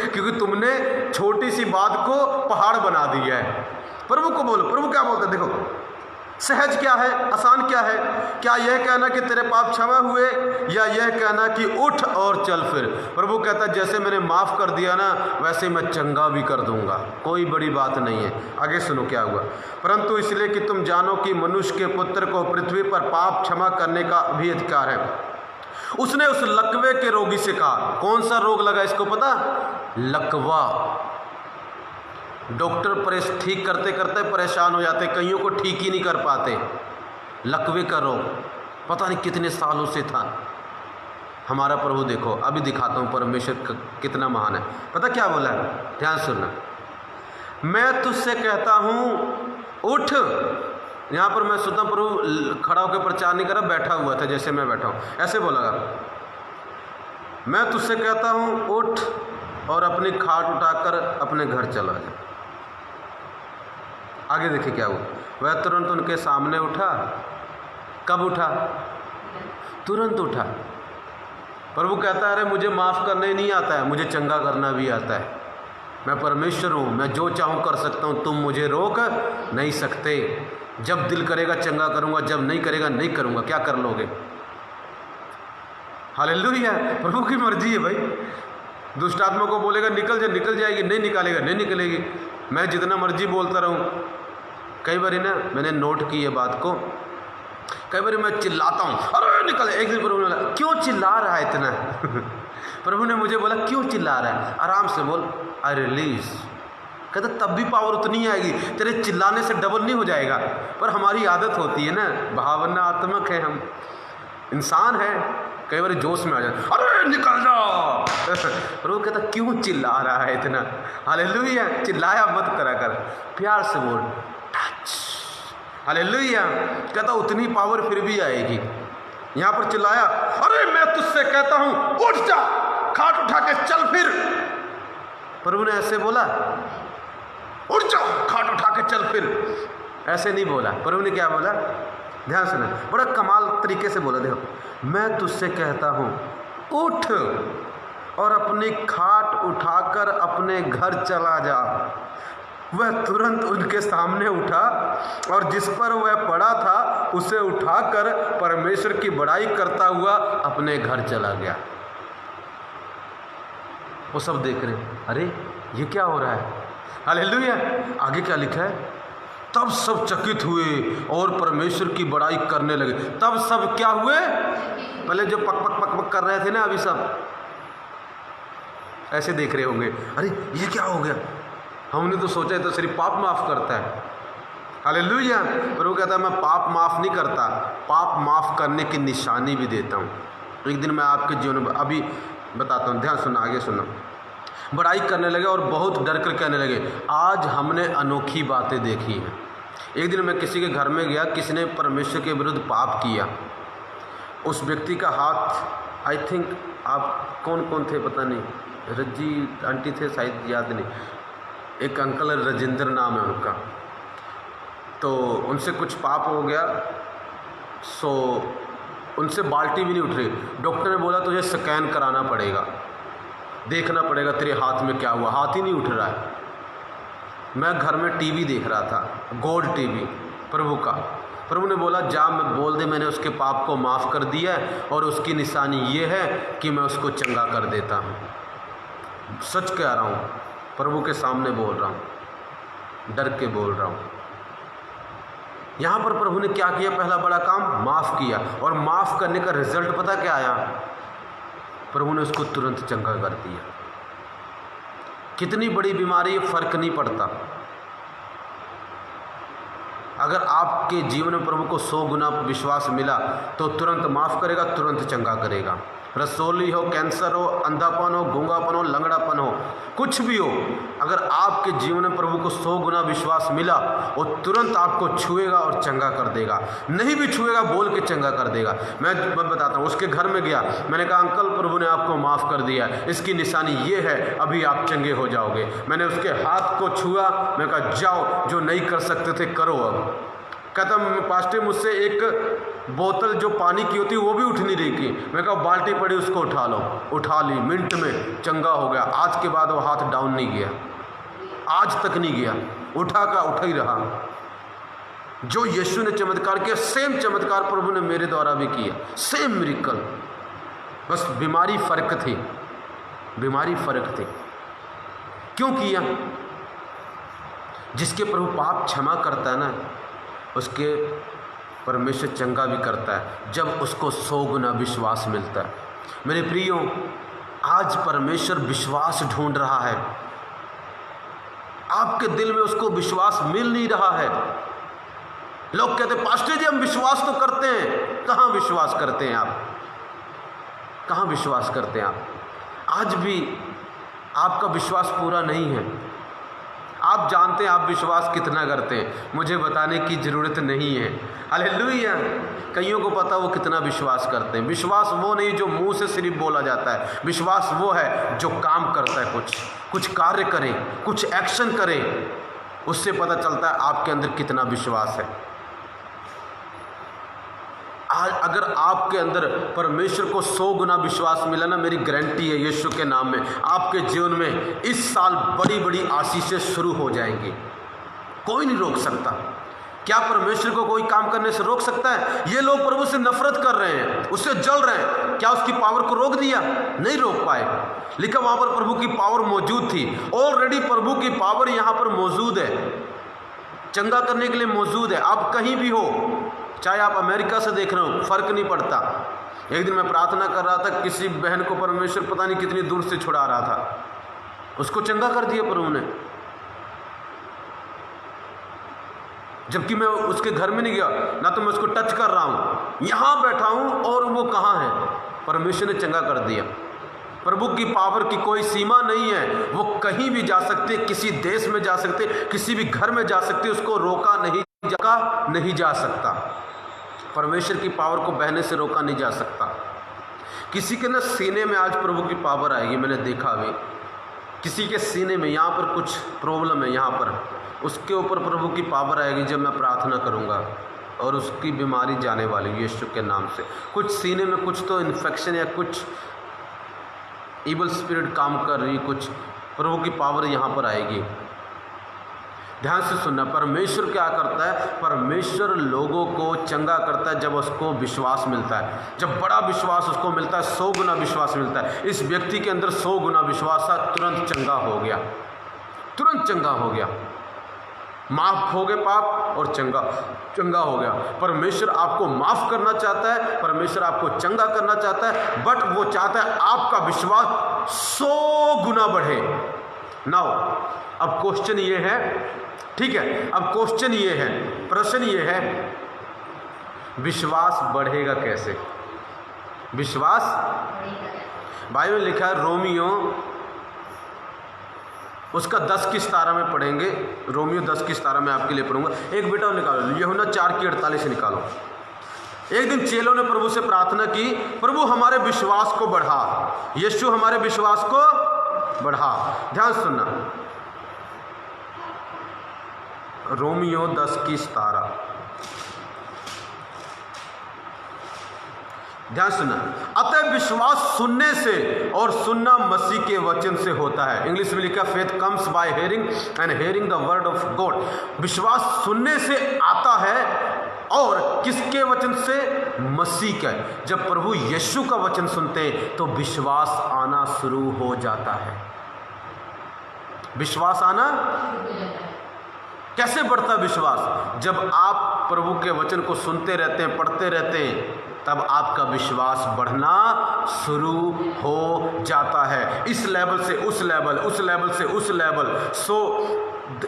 क्योंकि तुमने छोटी सी बात को पहाड़ बना दिया है। प्रभु को बोलो, प्रभु क्या बोलते हैं? देखो सहज क्या है, आसान क्या है? क्या यह कहना कि तेरे पाप क्षमा हुए, या यह कहना कि उठ और चल फिर? प्रभु कहता है जैसे मैंने माफ़ कर दिया ना, वैसे मैं चंगा भी कर दूंगा, कोई बड़ी बात नहीं है। आगे सुनो क्या हुआ। परंतु इसलिए कि तुम जानो कि मनुष्य के पुत्र को पृथ्वी पर पाप क्षमा करने का भी अधिकार है। उसने उस लकवे के रोगी से कहा। कौन सा रोग लगा इसको पता? लकवा। डॉक्टर ठीक करते करते परेशान हो जाते, कईयों को ठीक ही नहीं कर पाते। लकवे का रोग पता नहीं कितने सालों से था। हमारा प्रभु देखो, अभी दिखाता हूँ परमेश्वर कितना महान है। पता क्या बोला है? ध्यान सुनना। मैं तुझसे कहता हूँ उठ। यहाँ पर मैं सुनता प्रभु खड़ा होकर प्रचार नहीं कर रहा, बैठा हुआ था जैसे मैं बैठा हूँ, ऐसे बोला। मैं तुझसे कहता हूँ उठ और अपनी खाट उठाकर अपने घर चला जा। आगे देखिए क्या हुआ। वह तुरंत उनके सामने उठा। कब उठा? तुरंत उठा। प्रभु कहता है अरे मुझे माफ़ करने नहीं आता है, मुझे चंगा करना भी आता है। मैं परमेश्वर हूँ, मैं जो चाहूँ कर सकता हूँ, तुम मुझे रोक नहीं सकते। जब दिल करेगा चंगा करूँगा, जब नहीं करेगा नहीं करूँगा। क्या कर लोगे? हालेलुया। प्रभु की मर्जी है भाई। दुष्ट आत्मा को बोलेगा निकल जा, निकल जाएगी, नहीं निकालेगा, नहीं निकलेगी। मैं जितना मर्जी बोलता रहूँ। कई बार ना मैंने नोट की ये बात को, कई बार मैं चिल्लाता हूँ अरे निकल। एक दिन प्रभु ने बोला क्यों चिल्ला रहा है इतना प्रभु ने मुझे बोला क्यों चिल्ला रहा है, आराम से बोल, आई रिलीज। कहते तब भी पावर उतनी आएगी, तेरे चिल्लाने से डबल नहीं हो जाएगा। पर हमारी आदत होती है ना, भावनात्मक है, हम इंसान है, कई बार जोश में आ जाते अरे निकल जाओ प्रभु कहता क्यों चिल्ला रहा है इतना? हालेलुया। चिल्लाया मत करा कर, प्यार से बोल, टच। हालेलुया। कहता उतनी पावर फिर भी आएगी। यहाँ पर चिल्लाया अरे मैं तुझसे कहता हूँ उठ जा, खाट उठा के चल फिर। प्रभु ने ऐसे बोला उठ जा, खाट उठा के चल फिर, ऐसे नहीं बोला। प्रभु ने क्या बोला? ध्यान सुने, बड़ा कमाल तरीके से बोला। देखो, मैं तुझसे कहता हूँ उठ और अपनी खाट उठाकर अपने घर चला जा। वह तुरंत उनके सामने उठा और जिस पर वह पड़ा था उसे उठाकर परमेश्वर की बड़ाई करता हुआ अपने घर चला गया। वो सब देख रहे हैं, अरे ये क्या हो रहा है, हालेलुया। आगे क्या लिखा है, तब सब चकित हुए और परमेश्वर की बड़ाई करने लगे। तब सब क्या हुए, पहले जो पक पक पक पक कर रहे थे ना, अभी सब ऐसे देख रहे होंगे, अरे ये क्या हो गया, हमने तो सोचा तो सिर्फ पाप माफ करता है, हालेलुया। पर वो कहता है मैं पाप माफ नहीं करता, पाप माफ करने की निशानी भी देता हूँ। एक दिन मैं आपके जीवन में अभी बताता हूँ, ध्यान सुनना, आगे सुनना। बड़ाई करने लगे और बहुत डर कर कहने लगे, आज हमने अनोखी बातें देखी हैं। एक दिन मैं किसी के घर में गया, किसी ने परमेश्वर के विरुद्ध पाप किया। उस व्यक्ति का हाथ, आई थिंक आप कौन कौन थे पता नहीं, रज्जी आंटी थे शायद, याद नहीं, एक अंकल राजेंद्र नाम है उनका। तो उनसे कुछ पाप हो गया, सो उनसे बाल्टी भी नहीं उठ रही। डॉक्टर ने बोला तुझे स्कैन कराना पड़ेगा, देखना पड़ेगा तेरे हाथ में क्या हुआ, हाथ ही नहीं उठ रहा है। मैं घर में टीवी देख रहा था, गोल्ड टीवी प्रभु का। प्रभु ने बोला जा मैं बोल दे मैंने उसके पाप को माफ़ कर दिया है और उसकी निशानी ये है कि मैं उसको चंगा कर देता हूँ। सच कह रहा हूँ, प्रभु के सामने बोल रहा हूँ, डर के बोल रहा हूँ। यहाँ पर प्रभु ने क्या किया, पहला बड़ा काम माफ़ किया, और माफ़ करने का रिजल्ट पता क्या आया, प्रभु ने उसको तुरंत चंगा कर दिया। कितनी बड़ी बीमारी है, फर्क नहीं पड़ता। अगर आपके जीवन में प्रभु को 100 गुना विश्वास मिला तो तुरंत माफ़ करेगा, तुरंत चंगा करेगा। रसोली हो, कैंसर हो, अंधापन हो, गूंगापन हो, लंगड़ापन हो, कुछ भी हो, अगर आपके जीवन में प्रभु को 100 गुना विश्वास मिला वो तुरंत आपको छुएगा और चंगा कर देगा। नहीं भी छुएगा बोल के चंगा कर देगा। मैं बताता हूँ, उसके घर में गया, मैंने कहा अंकल प्रभु ने आपको माफ़ कर दिया, इसकी निशानी ये है, अभी आप चंगे हो जाओगे। मैंने उसके हाथ को छुआ, मैं कहा जाओ, जो नहीं कर सकते थे करो। अब कहता पास्टर मुझसे एक बोतल जो पानी की होती वो भी उठ नहीं रही थी। मैं कहा बाल्टी पड़ी उसको उठा लो, उठा ली, मिनट में चंगा हो गया। आज के बाद वो हाथ डाउन नहीं गया, आज तक नहीं गया, उठा का उठा ही रहा। जो यीशु ने चमत्कार किया सेम चमत्कार प्रभु ने मेरे द्वारा भी किया, सेम मिरेकल। बस बीमारी फर्क थी, बीमारी फर्क थी। क्यों किया? जिसके प्रभु पाप क्षमा करता है ना, उसके परमेश्वर चंगा भी करता है, जब उसको 100 गुना विश्वास मिलता है। मेरे प्रियो, आज परमेश्वर विश्वास ढूंढ रहा है, आपके दिल में उसको विश्वास मिल नहीं रहा है। लोग कहते पास्टर जी हम विश्वास तो करते हैं, कहाँ विश्वास करते हैं आप, कहाँ विश्वास करते हैं आप? आज भी आपका विश्वास पूरा नहीं है। आप जानते हैं आप विश्वास कितना करते हैं, मुझे बताने की ज़रूरत नहीं है, हालेलुया। कईयों को पता वो कितना विश्वास करते हैं। विश्वास वो नहीं जो मुंह से सिर्फ बोला जाता है, विश्वास वो है जो काम करता है, कुछ कार्य करे, कुछ एक्शन करे, उससे पता चलता है आपके अंदर कितना विश्वास है। आज अगर आपके अंदर परमेश्वर को 100 गुना विश्वास मिला ना, मेरी गारंटी है यीशु के नाम में आपके जीवन में इस साल बड़ी बड़ी आशीषें शुरू हो जाएंगी। कोई नहीं रोक सकता। क्या परमेश्वर को कोई काम करने से रोक सकता है? ये लोग प्रभु से नफरत कर रहे हैं, उससे जल रहे हैं, क्या उसकी पावर को रोक दिया? नहीं रोक पाए। लेकिन वहाँ पर प्रभु की पावर मौजूद थी। ऑलरेडी प्रभु की पावर यहाँ पर मौजूद है, चंगा करने के लिए मौजूद है। आप कहीं भी हो, चाहे आप अमेरिका से देख रहे हो, फर्क नहीं पड़ता। एक दिन मैं प्रार्थना कर रहा था, किसी बहन को परमेश्वर पता नहीं कितनी दूर से छुड़ा रहा था, उसको चंगा कर दिया प्रभु ने। जबकि मैं उसके घर में नहीं गया, ना तो मैं उसको टच कर रहा हूँ, यहाँ बैठा हूँ और वो कहाँ है, परमेश्वर ने चंगा कर दिया। प्रभु की पावर की कोई सीमा नहीं है, वो कहीं भी जा सकते, किसी देश में जा सकते, किसी भी घर में जा सकते, उसको रोका नहीं जा सकता। परमेश्वर की पावर को बहने से रोका नहीं जा सकता। किसी के ना सीने में आज प्रभु की पावर आएगी, मैंने देखा अभी किसी के सीने में, यहाँ पर कुछ प्रॉब्लम है, यहाँ पर उसके ऊपर प्रभु की पावर आएगी जब मैं प्रार्थना करूँगा। और उसकी बीमारी जाने वाली यीशु के नाम से। कुछ सीने में कुछ तो इन्फेक्शन या कुछ ईवल स्पिरिट काम कर रही, कुछ प्रभु की पावर यहाँ पर आएगी। ध्यान से सुनना, परमेश्वर क्या करता है? परमेश्वर लोगों को चंगा करता है जब उसको विश्वास मिलता है। जब बड़ा विश्वास उसको मिलता है, 100 गुना विश्वास मिलता है। इस व्यक्ति के अंदर 100 गुना विश्वास था, तुरंत चंगा हो गया, तुरंत चंगा हो गया, माफ हो गए पाप और चंगा हो गया। परमेश्वर आपको माफ करना चाहता है, परमेश्वर आपको चंगा करना चाहता है, बट वो चाहता है आपका विश्वास 100 गुना बढ़े। नाउ अब क्वेश्चन ये है, ठीक है, अब क्वेश्चन ये है, प्रश्न ये है, विश्वास बढ़ेगा कैसे? विश्वास बाइबल में लिखा है, रोमियो उसका 10:17 में पढ़ेंगे। रोमियो 10:17 में आपके लिए पढ़ूंगा। एक बेटा निकालो, यूहन्ना 4:48 से निकालो। एक दिन चेलों ने प्रभु से प्रार्थना की, प्रभु हमारे विश्वास को बढ़ा, यीशु हमारे विश्वास को बढ़ा। ध्यान सुनना, रोमियो 10:17, ध्यान सुनना। अतः विश्वास सुनने से और सुनना मसीह के वचन से होता है। इंग्लिश में लिखा, faith comes by hearing and hearing the word of God. विश्वास सुनने से आता है, और किसके वचन से? मसीह का। जब प्रभु यीशु का वचन सुनते हैं तो विश्वास आना शुरू हो जाता है। विश्वास आना कैसे बढ़ता है विश्वास? जब आप प्रभु के वचन को सुनते रहते हैं, पढ़ते रहते हैं, तब आपका विश्वास बढ़ना शुरू हो जाता है। इस लेवल से उस लेवल, उस लेवल से उस लेवल, 100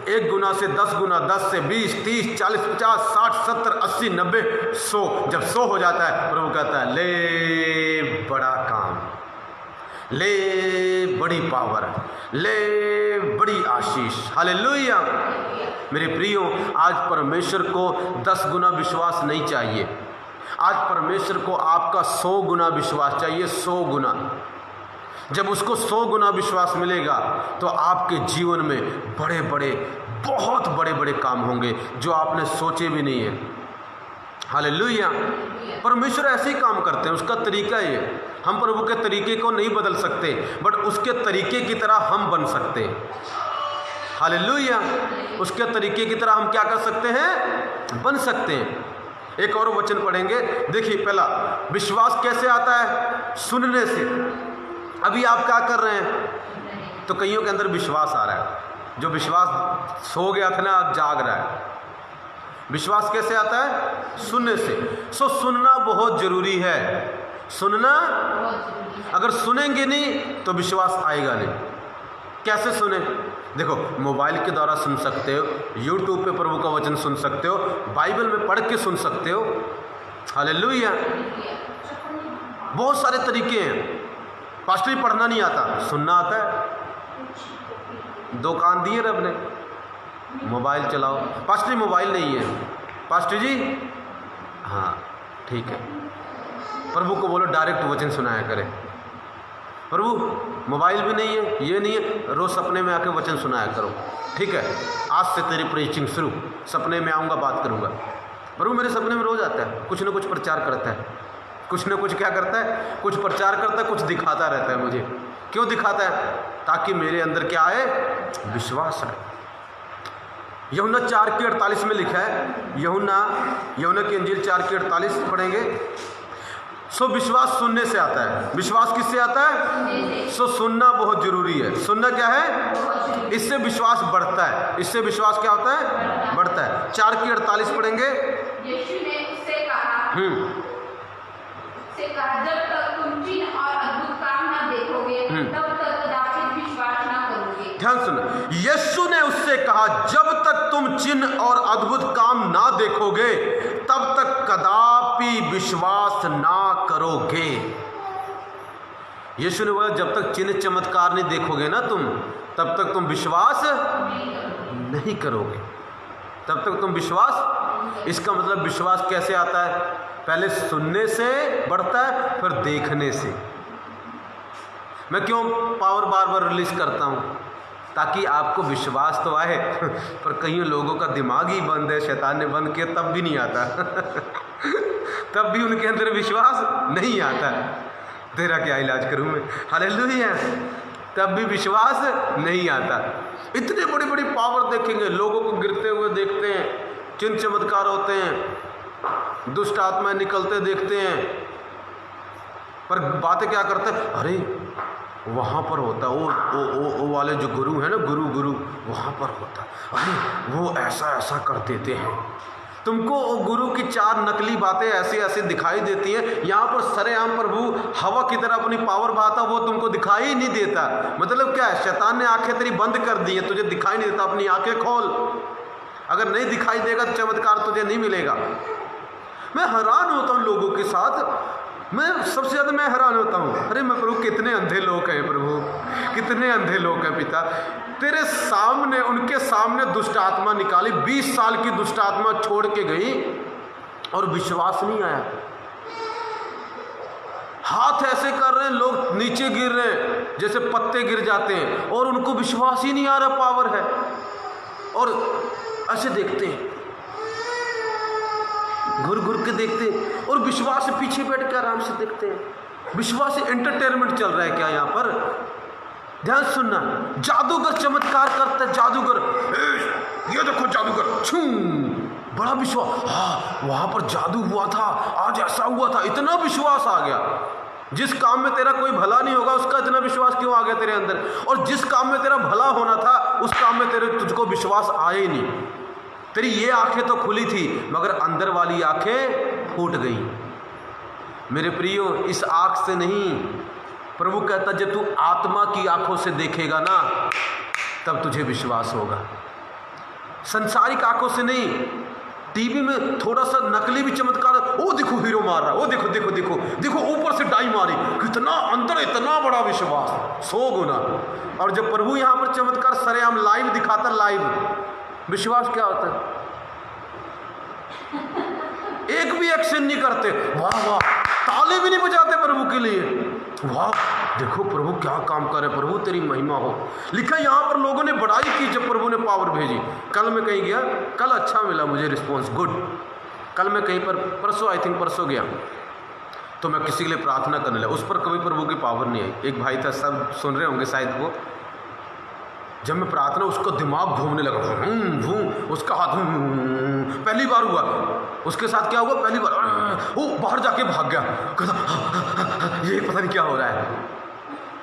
1 गुना से 10 गुना, 10 से 20, 30, 40, 50, 60, 70, 80, 90, 100। जब 100 हो जाता है, प्रभु कहता है, ले बड़ा काम, ले बड़ी पावर, ले बड़ी आशीष। हालेलुया। मेरे प्रियो, आज परमेश्वर को 10 गुना विश्वास नहीं चाहिए, आज परमेश्वर को आपका 100 गुना विश्वास चाहिए, 100 गुना। जब उसको 100 गुना विश्वास मिलेगा तो आपके जीवन में बड़े बड़े, बहुत बड़े बड़े काम होंगे जो आपने सोचे भी नहीं है। हालेलुया। परमेश्वर ऐसे ही काम करते हैं, उसका तरीका ये। हम प्रभु के तरीके को नहीं बदल सकते, बट उसके तरीके की तरह हम बन सकते हैं। हालेलुया। उसके तरीके की तरह हम क्या कर सकते हैं? बन सकते हैं। एक और वचन पढ़ेंगे। देखिए, पहला विश्वास कैसे आता है? सुनने से। अभी आप क्या कर रहे हैं? तो कईयों के अंदर विश्वास आ रहा है, जो विश्वास सो गया था ना, अब जाग रहा है। विश्वास कैसे आता है? सुनने से। सो सुनना बहुत जरूरी है। सुनना, अगर सुनेंगे नहीं तो विश्वास आएगा नहीं। कैसे सुने? देखो, मोबाइल के द्वारा सुन सकते हो, यूट्यूब पे प्रभु का वचन सुन सकते हो, बाइबल में पढ़ के सुन सकते हो। हालेलुया। बहुत सारे तरीके हैं। पास्टर जी पढ़ना नहीं आता, सुनना आता है। 2 कान दिए रब ने, मोबाइल चलाओ। पास्टर जी मोबाइल नहीं है, पास्टर जी हाँ ठीक है, प्रभु को बोलो डायरेक्ट वचन सुनाया करें। प्रभु मोबाइल भी नहीं है, ये नहीं है, रोज़ सपने में आके वचन सुनाया करो। ठीक है, आज से तेरी प्रीचिंग शुरू, सपने में आऊँगा, बात करूँगा। प्रभु मेरे सपने में रोज़ आता है, कुछ ना कुछ प्रचार करता है, कुछ ना कुछ क्या करता है, कुछ प्रचार करता है, कुछ दिखाता रहता है मुझे। क्यों दिखाता है? ताकि मेरे अंदर क्या आए? विश्वास आए। यूहन्ना 4:48 में लिखा है, यूहन्ना की इंजील 4:48 पढ़ेंगे। सो विश्वास सुनने से आता है। विश्वास किससे आता है? सो सुनना बहुत जरूरी है। सुनना क्या है? इससे विश्वास बढ़ता है। इससे विश्वास क्या होता है? बढ़ता है। 4:48 पढ़ेंगे। यीशु ने उससे कहा, जब तक तुम चिन्ह और अद्भुत काम न देखोगे तब तक कदाचित विश्वास न करोगे। ध्यान सुनो, यीशु ने उससे कहा, जब तक तुम चिन्ह और अद्भुत काम ना देखोगे तब तक कदापि विश्वास ना करोगे। यीशु ने बोला, जब तक चिन्ह चमत्कार नहीं देखोगे ना तुम, तब तक तुम विश्वास नहीं करोगे। तब तक तुम विश्वास, इसका मतलब विश्वास कैसे आता है? पहले सुनने से बढ़ता है, फिर देखने से। मैं क्यों पावर बार बार रिलीज करता हूँ? ताकि आपको विश्वास तो आए। पर कई लोगों का दिमाग ही बंद है, शैतान ने बंद किया तब भी नहीं आता। तब भी उनके अंदर विश्वास नहीं आता। तेरा क्या इलाज करूं मैं, हालेलुया। तब भी विश्वास नहीं आता। इतने बड़ी बड़ी पावर देखेंगे, लोगों को गिरते हुए देखते हैं, चिन्ह चमत्कार होते हैं, दुष्ट आत्माएं निकलते देखते हैं, पर बातें क्या करते हैं, अरे वहाँ पर होता वो वाले जो गुरु है ना, गुरु वहाँ पर होता, अरे वो ऐसा ऐसा कर देते हैं। तुमको वो गुरु की 4 नकली बातें ऐसी ऐसी दिखाई देती हैं। यहाँ पर सरेआम प्रभु हवा की तरह अपनी पावर बहाता, वो तुमको दिखाई ही नहीं देता। मतलब क्या है, शैतान ने आंखें तेरी बंद कर दी हैं, तुझे दिखाई नहीं देता। अपनी आंखें खोल, अगर नहीं दिखाई देगा तो चमत्कार तुझे नहीं मिलेगा। मैं हैरान होता हूँ लोगों के साथ, मैं सबसे ज़्यादा मैं हैरान होता हूँ, अरे मैं प्रभु कितने अंधे लोग हैं, प्रभु कितने अंधे लोग हैं पिता। तेरे सामने, उनके सामने दुष्ट आत्मा निकाली, 20 साल की दुष्ट आत्मा छोड़ के गई और विश्वास नहीं आया। हाथ ऐसे कर रहे हैं, लोग नीचे गिर रहे हैं जैसे पत्ते गिर जाते हैं, और उनको विश्वास ही नहीं आ रहा पावर है। और ऐसे देखते हैं, घुर घुर के देखते हैं, और विश्वास से पीछे बैठ के आराम से देखते हैं। विश्वास से एंटरटेनमेंट चल रहा है क्या यहाँ पर? ध्यान सुनना, जादूगर चमत्कार करता है, जादूगर ये देखो जादूगर छू, बड़ा विश्वास, हाँ वहाँ पर जादू हुआ था, आज ऐसा हुआ था, इतना विश्वास आ गया। जिस काम में तेरा कोई भला नहीं होगा उसका इतना विश्वास क्यों आ गया तेरे अंदर? और जिस काम में तेरा भला होना था उस काम में तुझको विश्वास आया ही नहीं। तेरी ये आंखें तो खुली थी मगर अंदर वाली आंखें फूट गई। मेरे प्रियो, इस आंख से नहीं, प्रभु कहता जब तू आत्मा की आंखों से देखेगा ना तब तुझे विश्वास होगा। संसारिक आंखों से नहीं। टीवी में थोड़ा सा नकली भी चमत्कार, ओ देखो हीरो मार रहा है, ओ देखो देखो देखो देखो ऊपर से डाई मारी, कितना अंदर इतना बड़ा विश्वास, 100 गुना। और जब प्रभु यहाँ पर चमत्कार सरेआम लाइव दिखाता, लाइव विश्वास क्या होता है? एक भी एक्शन नहीं करते, वाह वाह, ताली भी नहीं बजाते प्रभु के लिए, वाह देखो प्रभु क्या काम करे, प्रभु तेरी महिमा हो। लिखा यहाँ पर लोगों ने बड़ाई की जब प्रभु ने पावर भेजी। कल मैं कहीं गया, कल अच्छा मिला मुझे रिस्पॉन्स, गुड। कल मैं कहीं पर परसों, आई थिंक परसों गया, तो मैं किसी के लिए प्रार्थना करने लगा, उस पर कभी प्रभु की पावर नहीं आई। एक भाई था, सब सुन रहे होंगे शायद वो, जब मैं प्रार्थना उसका दिमाग घूमने लगा, उसका हाथ पहली बार हुआ। उसके साथ क्या हुआ? पहली बार वो बाहर जाके भाग गया, कहता ये पता नहीं क्या हो रहा है,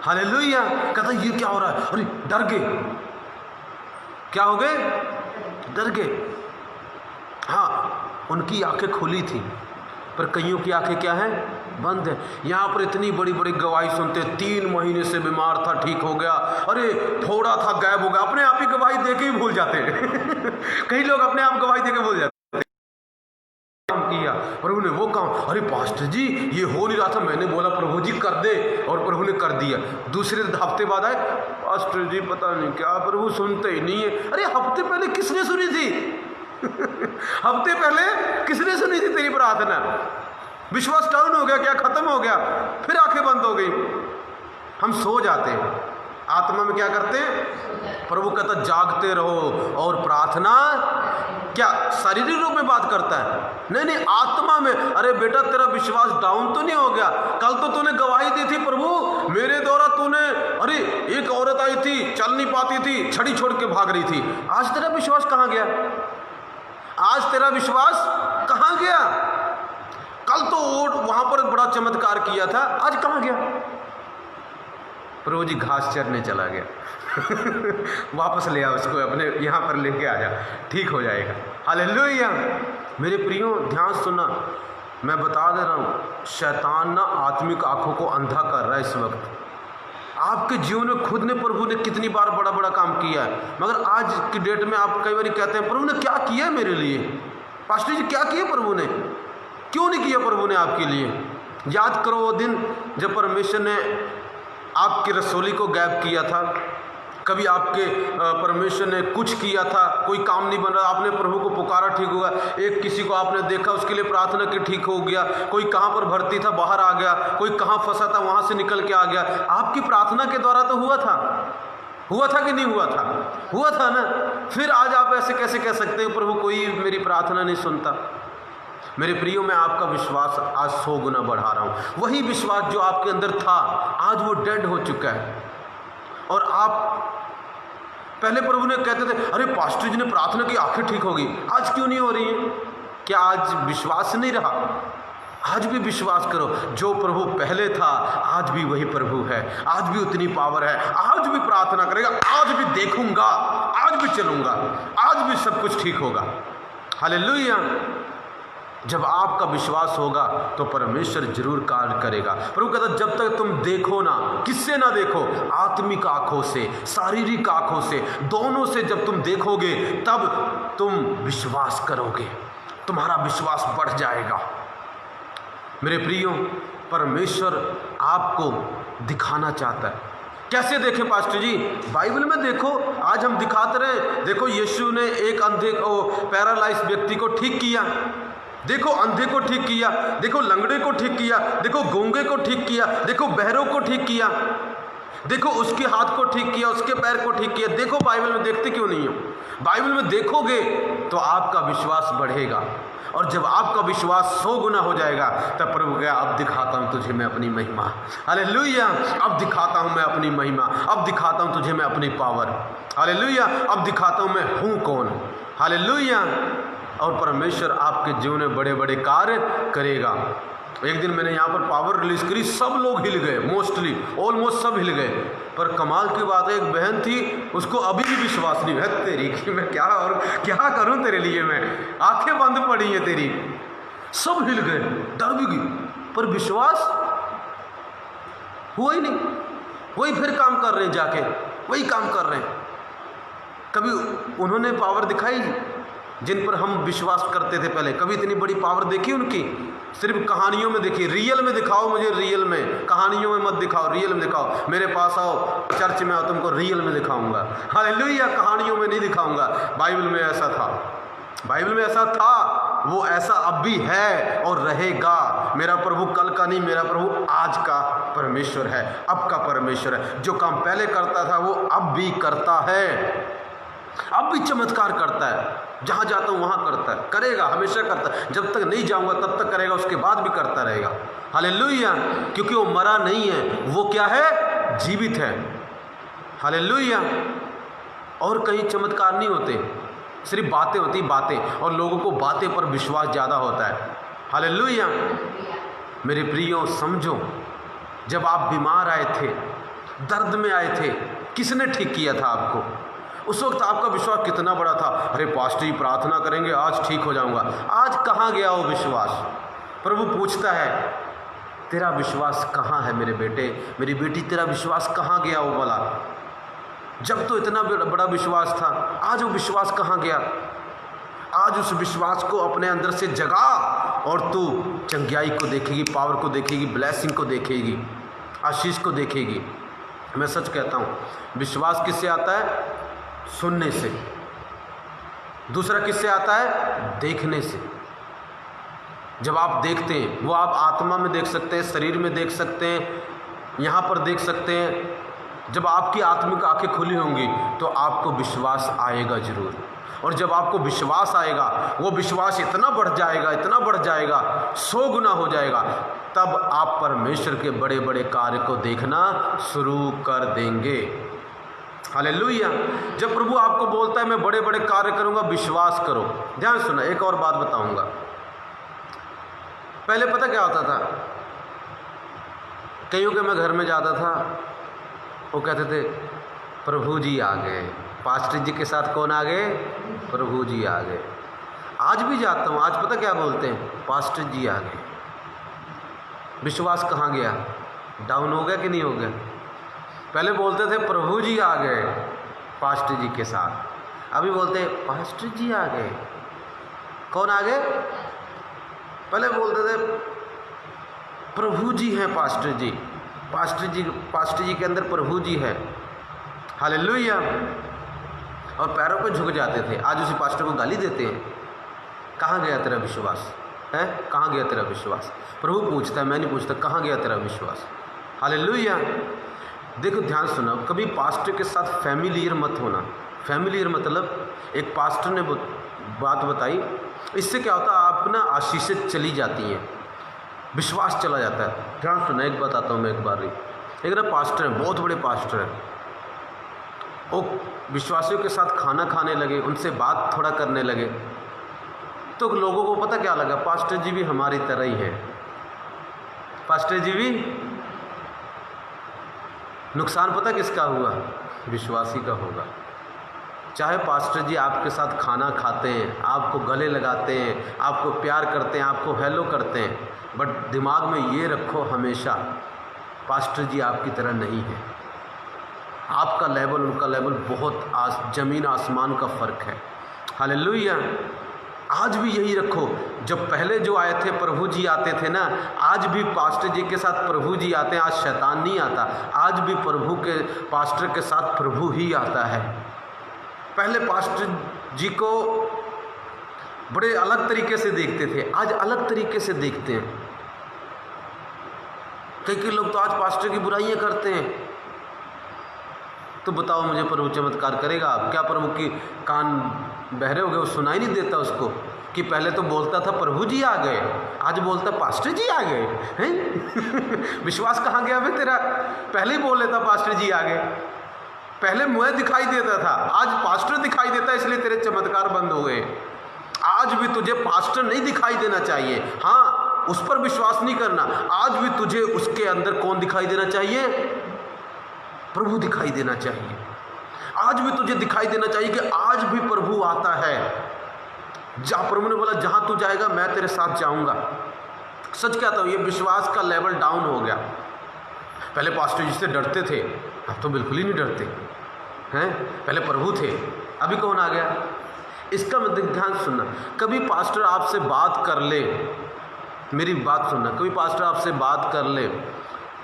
हालेलुया। कहता ये क्या हो रहा है? अरे डर गए। क्या हो गए? डर गए। हाँ, उनकी आंखें खुली थी पर कईयों की आंखें क्या है? बंद है। यहाँ पर इतनी बड़ी बड़ी गवाही सुनते, 3 महीने से बीमार था, ठीक हो गया, अरे थोड़ा था गायब हो गया। अपने आप ही गवाही देके ही भूल जाते हैं। कई लोग अपने आप गवाही देके भूल जाते हैं। काम किया प्रभु ने, वो काम, अरे पास्टर जी ये हो नहीं रहा था, मैंने बोला प्रभु जी कर दे, और प्रभु ने कर दिया। दूसरे हफ्ते बाद आए, पास्टर जी पता नहीं क्या प्रभु सुनते ही नहीं है। अरे हफ्ते पहले किसने सुनी थी? हफ्ते पहले किसने सुनी थी तेरी प्रार्थना? विश्वास डाउन हो गया क्या? खत्म हो गया, फिर आंखें बंद हो गई। हम सो जाते हैं, आत्मा में क्या करते हैं? प्रभु कहता जागते रहो और प्रार्थना। क्या शारीरिक रूप में बात करता है? नहीं नहीं, आत्मा में। अरे बेटा तेरा विश्वास डाउन तो नहीं हो गया? कल तो तूने गवाही दी थी, प्रभु मेरे द्वारा तूने, अरे एक औरत आई थी चल नहीं पाती थी, छड़ी छोड़ के भाग रही थी। आज तेरा विश्वास कहाँ गया? आज तेरा विश्वास कहाँ गया? कल तो वहां पर बड़ा चमत्कार किया था, आज कहाँ गया? प्रभु जी घास चरने चला गया। वापस ले आ उसको, अपने यहाँ पर लेके आ जा, ठीक हो जाएगा। हालेलुया। मेरे प्रियो ध्यान सुनना, मैं बता दे रहा हूँ, शैतान ना आत्मिक आंखों को अंधा कर रहा है इस वक्त। आपके जीवन में खुद ने, प्रभु ने कितनी बार बड़ा बड़ा काम किया है, मगर आज की डेट में आप कई बार कहते हैं प्रभु ने क्या किया मेरे लिए? पास्टर जी क्या किया प्रभु ने? क्यों नहीं किया प्रभु ने आपके लिए? याद करो वो दिन जब परमेश्वर ने आपकी रसोली को गायब किया था। कभी आपके परमेश्वर ने कुछ किया था, कोई काम नहीं बन रहा, आपने प्रभु को पुकारा, ठीक होगा। एक किसी को आपने देखा, उसके लिए प्रार्थना की, ठीक हो गया। कोई कहाँ पर भर्ती था, बाहर आ गया। कोई कहाँ फंसा था, वहाँ से निकल के आ गया। आपकी प्रार्थना के द्वारा तो हुआ था। हुआ था कि नहीं हुआ था? हुआ था ना। फिर आज आप ऐसे कैसे कह सकते हो प्रभु कोई मेरी प्रार्थना नहीं सुनता? मेरे प्रियो, मैं आपका विश्वास आज 100 गुना बढ़ा रहा हूँ। वही विश्वास जो आपके अंदर था आज वो डेड हो चुका है। और आप पहले प्रभु ने कहते थे अरे पास्टर जी ने प्रार्थना की आंखें ठीक होगी, आज क्यों नहीं हो रही है? क्या आज विश्वास नहीं रहा? आज भी विश्वास करो, जो प्रभु पहले था आज भी वही प्रभु है, आज भी उतनी पावर है, आज भी प्रार्थना करेगा, आज भी देखूंगा, आज भी चलूंगा, आज भी सब कुछ ठीक होगा। हालेलुया। जब आपका विश्वास होगा तो परमेश्वर जरूर कार्य करेगा। प्रभु कहता जब तक तुम देखो ना, किससे ना देखो, आत्मिक आंखों से, शारीरिक आंखों से, दोनों से जब तुम देखोगे तब तुम विश्वास करोगे, तुम्हारा विश्वास बढ़ जाएगा। मेरे प्रियो, परमेश्वर आपको दिखाना चाहता है। कैसे देखे पास्टर जी? बाइबल में देखो, आज हम दिखाते रहे। देखो यीशु ने एक अंधे को, पैरालाइज व्यक्ति को ठीक किया, देखो अंधे को ठीक किया, देखो लंगड़े को ठीक किया, देखो गूंगे को ठीक किया, देखो बहरों को ठीक किया, देखो उसके हाथ को ठीक किया, उसके पैर को ठीक किया। देखो बाइबल में देखते क्यों नहीं हो? बाइबल में देखोगे तो आपका विश्वास बढ़ेगा। और जब आपका विश्वास 100 गुना हो जाएगा तब प्रभु कहे अब दिखाता हूँ तुझे मैं अपनी महिमा। हालेलुया। अब दिखाता हूँ मैं अपनी महिमा, अब दिखाता हूँ तुझे मैं अपनी पावर। हालेलुया। अब दिखाता हूँ मैं हूँ कौन। हालेलुया। और परमेश्वर आपके जीवन में बड़े बड़े कार्य करेगा। एक दिन मैंने यहाँ पर पावर रिलीज करी, सब लोग हिल गए, मोस्टली ऑलमोस्ट सब हिल गए। पर कमाल की बात है, एक बहन थी, उसको अभी भी विश्वास नहीं है। तेरी कि मैं क्या और क्या करूँ तेरे लिए, मैं आंखें बंद पड़ी हैं तेरी। सब हिल गए, डर भी गई, पर विश्वास हुआ ही नहीं। वही फिर काम कर रहे हैं, जाके वही काम कर रहे हैं। कभी उन्होंने पावर दिखाई जिन पर हम विश्वास करते थे पहले? कभी इतनी बड़ी पावर देखी उनकी? सिर्फ कहानियों में देखी। रियल में दिखाओ मुझे, रियल में, कहानियों में मत दिखाओ, रियल में दिखाओ। मेरे पास आओ, चर्च में आओ, तुमको रियल में दिखाऊंगा। हालेलुया। कहानियों में नहीं दिखाऊंगा। बाइबल में ऐसा था, बाइबल में ऐसा था, वो ऐसा अब भी है और रहेगा। मेरा प्रभु कल का नहीं, मेरा प्रभु आज का परमेश्वर है, अब का परमेश्वर है। जो काम पहले करता था वो अब भी करता है, अब भी चमत्कार करता है। जहाँ जाता हूँ वहाँ करता है, करेगा, हमेशा करता है। जब तक नहीं जाऊँगा तब तक करेगा, उसके बाद भी करता रहेगा। हालेलुया। क्योंकि वो मरा नहीं है, वो क्या है? जीवित है। हालेलुया। और कहीं चमत्कार नहीं होते, सिर्फ बातें होती, बातें। और लोगों को बातें पर विश्वास ज़्यादा होता है। हालेलुया। मेरे प्रियो समझो, जब आप बीमार आए थे, दर्द में आए थे, किसने ठीक किया था आपको? उस वक्त आपका विश्वास कितना बड़ा था। अरे पास्टर जी प्रार्थना करेंगे आज ठीक हो जाऊंगा। आज कहाँ गया वो विश्वास? प्रभु पूछता है तेरा विश्वास कहाँ है मेरे बेटे, मेरी बेटी, तेरा विश्वास कहाँ गया वो वाला? जब तो इतना बड़ा विश्वास था, आज वो विश्वास कहाँ गया? आज उस विश्वास को अपने अंदर से जगा और तू चंगियाई को देखेगी, पावर को देखेगी, ब्लेसिंग को देखेगी, आशीष को देखेगी। मैं सच कहता हूँ, विश्वास किससे आता है? सुनने से। दूसरा किससे आता है? देखने से। जब आप देखते हैं, वो आप आत्मा में देख सकते हैं, शरीर में देख सकते हैं, यहाँ पर देख सकते हैं। जब आपकी आत्मिक आंखें खुली होंगी तो आपको विश्वास आएगा जरूर। और जब आपको विश्वास आएगा, वो विश्वास इतना बढ़ जाएगा, इतना बढ़ जाएगा, 100 गुना हो जाएगा। तब आप परमेश्वर के बड़े बड़े कार्य को देखना शुरू कर देंगे। हालेलुया। जब प्रभु आपको बोलता है मैं बड़े बड़े कार्य करूंगा, विश्वास करो। ध्यान सुना, एक और बात बताऊंगा। पहले पता क्या होता था? कईयों के मैं घर में जाता था, वो कहते थे प्रभु जी आ गए। पास्टर जी के साथ कौन आ गए? प्रभु जी आ गए। आज भी जाता हूँ, आज पता क्या बोलते हैं? पास्टर जी आ गए। विश्वास कहाँ गया? डाउन हो गया कि नहीं हो गया? पहले बोलते थे प्रभु जी आ गए पास्टर जी के साथ, अभी बोलते हैं पास्टर जी आ गए। कौन आ गए? पहले बोलते थे प्रभु जी हैं पास्टर जी, पास्टर जी के अंदर प्रभु जी है। हालेलुया। और पैरों पर झुक जाते थे, आज उसी पास्टर को गाली देते हैं। कहाँ गया तेरा विश्वास है? कहाँ गया तेरा विश्वास? प्रभु पूछता है, मैं नहीं पूछता, कहाँ गया तेरा विश्वास? हालेलुया। देखो ध्यान सुना, कभी पास्टर के साथ फैमिलियर मत होना। फैमिलियर मतलब एक पास्टर ने बात बताई, इससे क्या होता है आप ना आशीषें चली जाती हैं, विश्वास चला जाता है। ध्यान सुना, एक बताता हूँ मैं एक बार। एक ना पास्टर हैं, बहुत बड़े पास्टर हैं, वो विश्वासियों के साथ खाना खाने लगे, उनसे बात थोड़ा करने लगे, तो लोगों को पता क्या लगा, पास्टर जी भी हमारी तरह ही हैं, पास्टर जी भी। नुकसान पता किसका हुआ? विश्वासी का होगा। चाहे पास्टर जी आपके साथ खाना खाते हैं, आपको गले लगाते हैं, आपको प्यार करते हैं, आपको हेलो करते हैं, बट दिमाग में ये रखो हमेशा, पास्टर जी आपकी तरह नहीं है। आपका लेवल उनका लेवल बहुत ज़मीन आसमान का फ़र्क है। हालेलुया। आज भी यही रखो, जब पहले जो आए थे प्रभु जी आते थे ना, आज भी पास्टर जी के साथ प्रभु जी आते हैं। आज शैतान नहीं आता, आज भी प्रभु के पास्टर के साथ प्रभु ही आता है। पहले पास्टर जी को बड़े अलग तरीके से देखते थे, आज अलग तरीके से देखते हैं। कई लोग तो आज पास्टर की बुराइयां करते हैं। तो बताओ मुझे, प्रभु चमत्कार करेगा? आप क्या प्रभु की कान बहरे हो गए, वो सुनाई नहीं देता उसको? कि पहले तो बोलता था प्रभु जी आ गए, आज बोलता पास्टर जी आ गए हैं? विश्वास कहाँ गया बे तेरा? पहले ही बोल लेता पास्टर जी आ गए। पहले मुझे दिखाई देता था, आज पास्टर दिखाई देता है, इसलिए तेरे चमत्कार बंद हो गए। आज भी तुझे पास्टर नहीं दिखाई देना चाहिए, हाँ उस पर विश्वास नहीं करना। आज भी तुझे उसके अंदर कौन दिखाई देना चाहिए? प्रभु दिखाई देना चाहिए। आज भी तुझे दिखाई देना चाहिए कि आज भी प्रभु आता है। जहाँ प्रभु ने बोला जहाँ तू जाएगा मैं तेरे साथ जाऊंगा। सच कहता हूँ, ये विश्वास का लेवल डाउन हो गया। पहले पास्टर जी से डरते थे, अब तो बिल्कुल ही नहीं डरते हैं। पहले प्रभु थे, अभी कौन आ गया? इसका मतलब ध्यान सुनना, कभी पास्टर आपसे बात कर ले, मेरी बात सुनना, कभी पास्टर आपसे बात कर ले,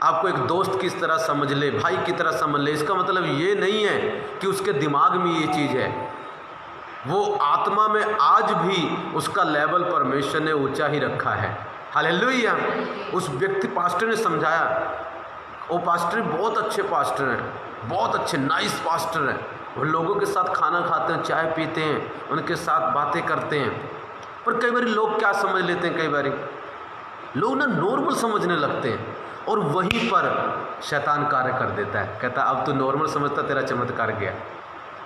आपको एक दोस्त की तरह समझ ले, भाई की तरह समझ ले, इसका मतलब ये नहीं है कि उसके दिमाग में ये चीज़ है। वो आत्मा में आज भी उसका लेवल परमेश्वर ने ऊंचा ही रखा है। हालेलुया। उस व्यक्ति पास्टर ने समझाया, वो पास्टर बहुत अच्छे पास्टर हैं, बहुत अच्छे नाइस पास्टर हैं। वो लोगों के साथ खाना खाते हैं, चाय पीते हैं, उनके साथ बातें करते हैं। पर कई बार लोग क्या समझ लेते हैं, कई बार लोग ना नॉर्मल समझने लगते हैं, और वहीं पर शैतान कार्य कर देता है। कहता अब तो नॉर्मल समझता, तेरा चमत्कार गया,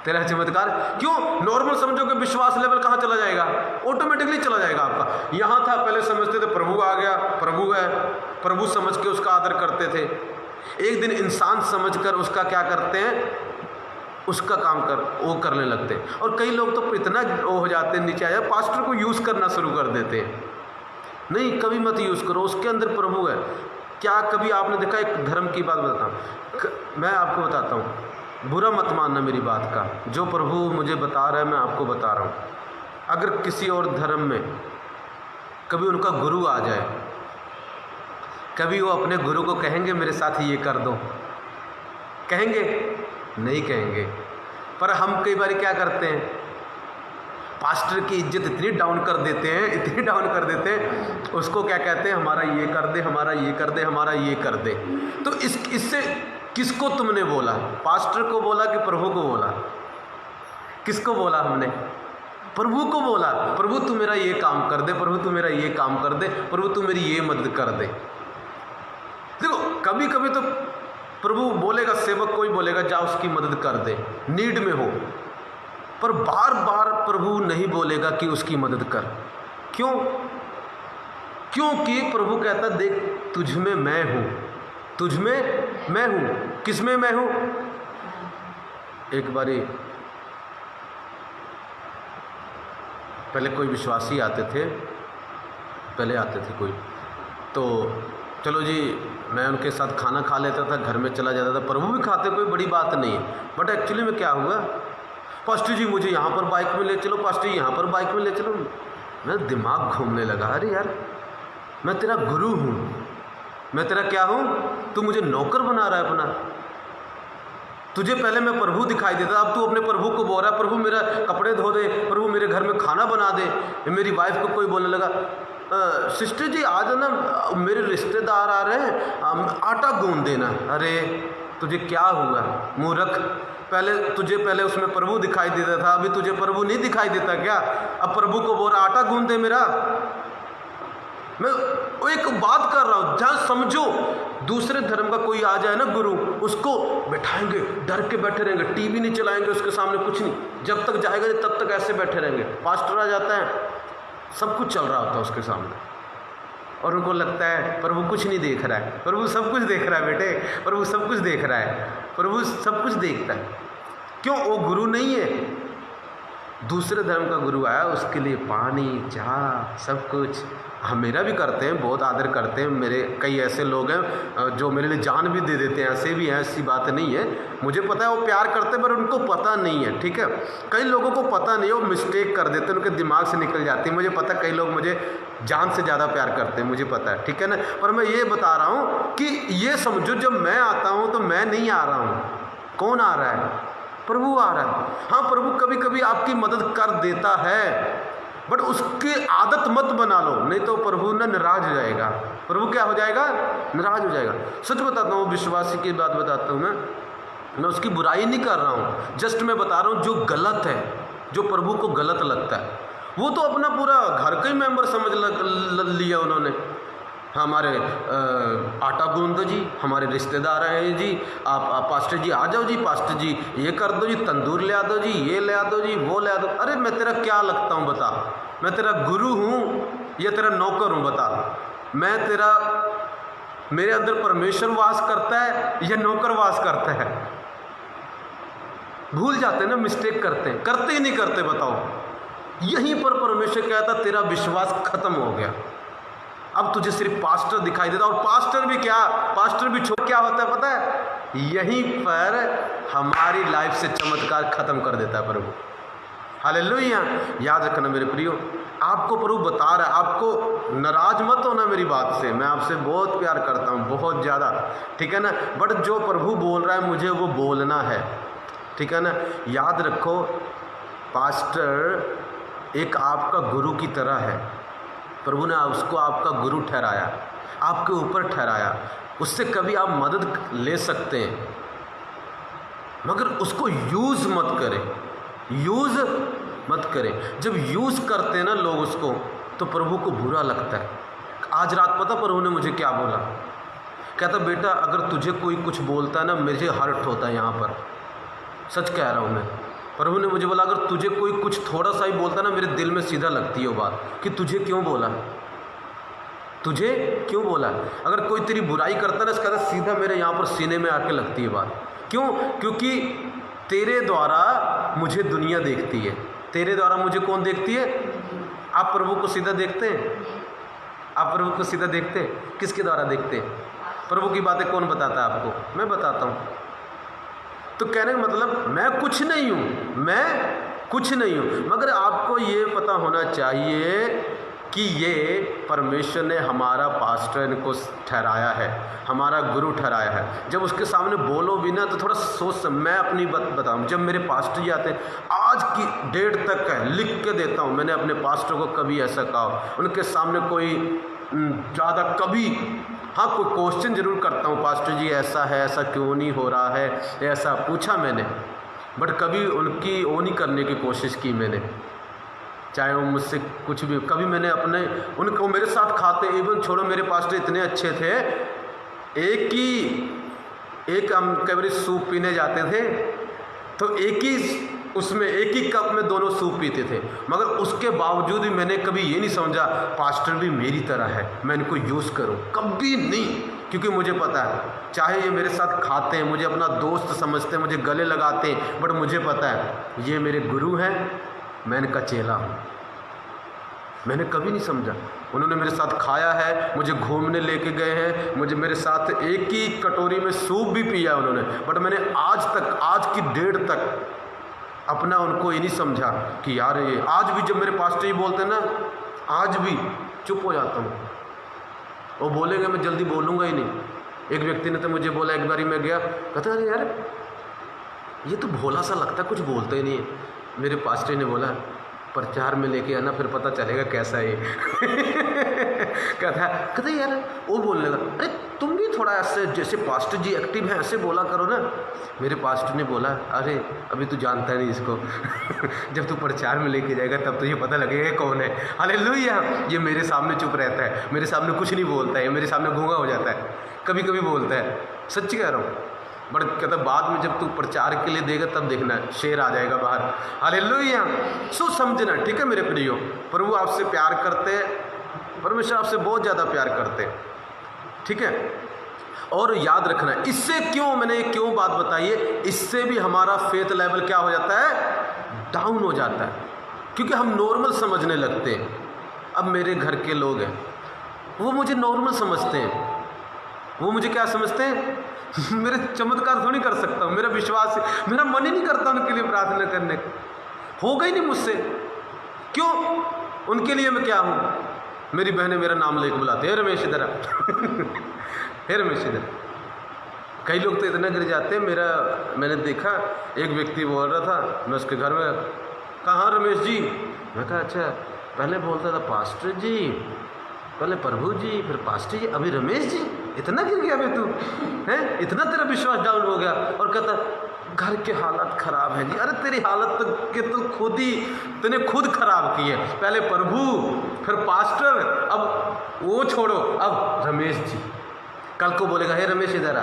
तेरा चमत्कार। क्यों नॉर्मल समझोगे? विश्वास लेवल कहाँ चला जाएगा? ऑटोमेटिकली चला जाएगा आपका। यहाँ था पहले समझते थे प्रभु आ गया, प्रभु है, प्रभु समझ के उसका आदर करते थे। एक दिन इंसान समझकर उसका क्या करते हैं? उसका काम वो करने लगते हैं। और कई लोग तो इतना वो हो जाते हैं, नीचे आया, पास्टर को यूज़ करना शुरू कर देते हैं। नहीं, कभी मत यूज़ करो, उसके अंदर प्रभु है। क्या कभी आपने देखा? एक धर्म की बात बताता हूँ, मैं आपको बताता हूँ, बुरा मत मानना मेरी बात का, जो प्रभु मुझे बता रहा है मैं आपको बता रहा हूँ। अगर किसी और धर्म में कभी उनका गुरु आ जाए, कभी वो अपने गुरु को कहेंगे मेरे साथ ये कर दो? कहेंगे? नहीं कहेंगे। पर हम कई बार क्या करते हैं, पास्टर की इज्जत इतनी डाउन कर देते हैं, इतनी डाउन कर देते हैं, उसको क्या कहते हैं, हमारा ये कर दे, हमारा ये कर दे, हमारा ये कर दे। तो इससे किसको तुमने बोला? पास्टर को बोला कि प्रभु को बोला? किसको बोला हमने? प्रभु को बोला। प्रभु तू मेरा ये काम कर दे, प्रभु तू मेरा ये काम कर दे, प्रभु तू मेरी ये मदद कर दे। देखो कभी कभी तो प्रभु बोलेगा, सेवक कोई बोलेगा जा उसकी मदद कर दे, नीड में हो, पर बार बार प्रभु नहीं बोलेगा कि उसकी मदद कर। क्यों? क्योंकि प्रभु कहता देख तुझ में मैं हूं, तुझ में मैं हूं। किस में मैं हूं? एक बारी पहले कोई विश्वासी आते थे, पहले आते थे कोई, तो चलो जी मैं उनके साथ खाना खा लेता था, घर में चला जाता था, प्रभु भी खाते, कोई बड़ी बात नहीं है। बट एक्चुअली में क्या हुआ, पास्टर जी मुझे यहाँ पर बाइक में ले चलो, पास्टर जी यहाँ पर बाइक में ले चलो। मेरा दिमाग घूमने लगा, अरे यार मैं तेरा गुरु हूँ, मैं तेरा क्या हूँ? तू मुझे नौकर बना रहा है अपना। तुझे पहले मैं प्रभु दिखाई देता, अब तू अपने प्रभु को बोल रहा है प्रभु मेरा कपड़े धो दे, प्रभु मेरे घर में खाना बना दे। मेरी वाइफ को कोई बोलने लगा सिस्टर जी आज ना मेरे रिश्तेदार आ रहे हैं, आटा गूंद देना। अरे तुझे क्या हुआ मूर्ख? पहले उसमें प्रभु दिखाई देता था, अभी तुझे प्रभु नहीं दिखाई देता क्या? अब प्रभु को बोल आटा गूंद दे मेरा। मैं एक बात कर रहा हूं, जहां समझो दूसरे धर्म का कोई आ जाए ना गुरु, उसको बैठाएंगे, डर के बैठे रहेंगे, टीवी नहीं चलाएंगे उसके सामने, कुछ नहीं, जब तक जाएगा नहीं तब तक ऐसे बैठे रहेंगे। पास्टर आ जाता है, सब कुछ चल रहा होता है उसके सामने, और उनको लगता है प्रभु कुछ नहीं देख रहा है। प्रभु सब कुछ देख रहा है बेटे, प्रभु सब कुछ देख रहा है, प्रभु सब कुछ देखता है। क्यों? वो गुरु नहीं है, दूसरे धर्म का गुरु आया, उसके लिए पानी चाह सब कुछ। हम मेरा भी करते हैं, बहुत आदर करते हैं। मेरे कई ऐसे लोग हैं जो मेरे लिए जान भी दे देते हैं, ऐसे भी हैं, ऐसी बात नहीं है। मुझे पता है वो प्यार करते हैं, पर उनको पता नहीं है, ठीक है। कई लोगों को पता नहीं है, वो मिस्टेक कर देते हैं, उनके दिमाग से निकल जाती है। मुझे पता है कई लोग मुझे जान से ज़्यादा प्यार करते हैं, मुझे पता है, ठीक है ना। पर मैं ये बता रहा हूँ कि ये समझो, जब मैं आता हूँ तो मैं नहीं आ रहा हूँ, कौन आ रहा है? प्रभु आ रहा है। हाँ, प्रभु कभी कभी आपकी मदद कर देता है, बट उसकी आदत मत बना लो, नहीं तो प्रभु ना नाराज हो जाएगा। प्रभु क्या हो जाएगा? नाराज हो जाएगा। सच बताता हूँ, विश्वासी की बात बताता हूँ, मैं उसकी बुराई नहीं कर रहा हूँ, जस्ट मैं बता रहा हूँ जो गलत है, जो प्रभु को गलत लगता है। वो तो अपना पूरा घर का ही मेंबर समझ लिया उन्होंने। हमारे आटा गूंद दो जी, हमारे रिश्तेदार आए जी, आप पास्टर जी आ जाओ जी, पास्टर जी ये कर दो जी, तंदूर ले आ दो जी, ये ले आ दो जी, वो ले आ दो। अरे मैं तेरा क्या लगता हूँ बता? मैं तेरा गुरु हूँ या तेरा नौकर हूँ बता? मैं तेरा, मेरे अंदर परमेश्वर वास करता है या नौकर वास करता है? भूल जाते हैं ना, मिस्टेक करते हैं, करते ही नहीं करते, बताओ। यहीं पर परमेश्वर कहता तेरा विश्वास खत्म हो गया, अब तुझे सिर्फ पास्टर दिखाई देता। और पास्टर भी क्या, पास्टर भी छोड़ क्या होता है पता है? यहीं पर हमारी लाइफ से चमत्कार खत्म कर देता है प्रभु। हालेलुया। याद रखना मेरे प्रियो, आपको प्रभु बता रहा है, आपको नाराज मत होना मेरी बात से, मैं आपसे बहुत प्यार करता हूँ, बहुत ज़्यादा, ठीक है ना। बट जो प्रभु बोल रहा है मुझे वो बोलना है, ठीक है ना। याद रखो, पास्टर एक आपका गुरु की तरह है। प्रभु ने उसको आपका गुरु ठहराया, आपके ऊपर ठहराया, उससे कभी आप मदद ले सकते हैं, मगर उसको यूज़ मत करें, यूज़ मत करें। जब यूज़ करते हैं ना लोग उसको, तो प्रभु को बुरा लगता है। आज रात पता प्रभु ने मुझे क्या बोला? कहता बेटा अगर तुझे कोई कुछ बोलता है ना, मुझे हर्ट होता है यहाँ पर, सच कह रहा हूँ मैं। प्रभु ने मुझे बोला अगर तुझे कोई कुछ थोड़ा सा ही बोलता ना, मेरे दिल में सीधा लगती है वो बात कि तुझे क्यों बोला, तुझे क्यों बोला। अगर कोई तेरी बुराई करता ना, इसका सीधा मेरे यहाँ पर सीने में आके लगती है बात। क्यों? क्योंकि तेरे द्वारा मुझे दुनिया देखती है। तेरे द्वारा मुझे कौन देखती है? आप प्रभु को सीधा देखते हैं? आप प्रभु को सीधा देखते हैं? किसके द्वारा देखते हैं? प्रभु की बातें कौन बताता है आपको? मैं बताता हूँ। तो कहने का मतलब मैं कुछ नहीं हूँ, मैं कुछ नहीं हूँ, मगर आपको ये पता होना चाहिए कि ये परमेश्वर ने हमारा पास्टर इनको ठहराया है, हमारा गुरु ठहराया है। जब उसके सामने बोलो भी ना तो थोड़ा सोच। मैं अपनी बात बताऊँ, जब मेरे पास्टर जी आते हैं, आज की डेट तक है लिख के देता हूँ, मैंने अपने पास्टर को कभी ऐसा कहा, उनके सामने कोई ज़्यादा कभी, हाँ कोई क्वेश्चन ज़रूर करता हूँ, पास्टर जी ऐसा है, ऐसा क्यों नहीं हो रहा है, ऐसा पूछा मैंने, बट कभी उनकी वो नहीं करने की कोशिश की मैंने, चाहे वो मुझसे कुछ भी। कभी मैंने अपने उनको मेरे साथ खाते, इवन छोड़ो मेरे पास्टर इतने अच्छे थे, एक हम कई बार सूप पीने जाते थे तो एक ही उसमें एक ही कप में दोनों सूप पीते थे, मगर उसके बावजूद भी मैंने कभी ये नहीं समझा पास्टर भी मेरी तरह है, मैं इनको यूज़ करूं, कभी नहीं। क्योंकि मुझे पता है चाहे ये मेरे साथ खाते हैं, मुझे अपना दोस्त समझते हैं, मुझे गले लगाते हैं, बट मुझे पता है ये मेरे गुरु हैं, मैं इनका चेला हूँ। मैंने कभी नहीं समझा। उन्होंने मेरे साथ खाया है, मुझे घूमने लेके गए हैं, मुझे मेरे साथ एक ही कटोरी में सूप भी पिया है उन्होंने, बट मैंने आज तक, आज की डेट तक अपना उनको ये नहीं समझा कि यार ये। आज भी जब मेरे पास्टर जी बोलते हैं ना, आज भी चुप हो जाता हूँ। वो बोलेंगे मैं जल्दी बोलूँगा ही नहीं। एक व्यक्ति ने तो मुझे बोला, एक बारी मैं गया, कहता अरे यार ये तो भोला सा लगता है, कुछ बोलता ही नहीं है। मेरे पास्टर ने बोला प्रचार में लेके आना, फिर पता चलेगा कैसा है। कहता यार, वो बोलने लगा, अरे तुम भी थोड़ा ऐसे जैसे पास्टर जी एक्टिव हैं ऐसे बोला करो ना। मेरे पास्टर ने बोला, अरे अभी तू जानता नहीं इसको जब तू प्रचार में लेके जाएगा तब तो ये पता लगेगा कौन है। हालेलुया। ये मेरे सामने चुप रहता है, मेरे सामने कुछ नहीं बोलता है, मेरे सामने गूंगा हो जाता है, कभी कभी बोलता है, सच्ची कह रहा हूँ। बट कहता बाद में जब तू प्रचार के लिए देगा तब देखना शेर आ जाएगा बाहर। हालेलुया। सो समझना, ठीक है मेरे प्रियो, प्रभु आपसे प्यार करते हैं, परमेश्वर आपसे बहुत ज़्यादा प्यार करते हैं, ठीक है। और याद रखना, इससे मैंने क्यों बात बताई है, इससे भी हमारा फेथ लेवल क्या हो जाता है, डाउन हो जाता है, क्योंकि हम नॉर्मल समझने लगते हैं। अब मेरे घर के लोग हैं, वो मुझे नॉर्मल समझते हैं, वो मुझे क्या समझते हैं, मेरे चमत्कार थोड़ी कर सकता हूँ, मेरा विश्वास, मेरा मन ही नहीं करता उनके लिए प्रार्थना करने का, होगा ही नहीं मुझसे। क्यों? उनके लिए मैं क्या हूँ? मेरी बहनें मेरा नाम लेकर बुलाते, हे रमेश इधर आ हे रमेश इधर। कई लोग तो इतना गिर जाते हैं। मैंने देखा एक व्यक्ति बोल रहा था, मैं उसके घर में कहा, हाँ रमेश जी। मैं कहा अच्छा, पहले बोलता था पास्टर जी, पहले प्रभु जी, फिर पास्टर जी, अभी रमेश जी, इतना गिर गया बे तू हैं, इतना तेरा विश्वास डाउन हो गया। और कहता घर के हालत खराब है जी। अरे तेरी हालत तो खुद ही तूने खुद खराब की है, पहले प्रभु फिर पास्टर, अब वो छोड़ो, अब रमेश जी। कल को बोलेगा हे रमेश इधर आ,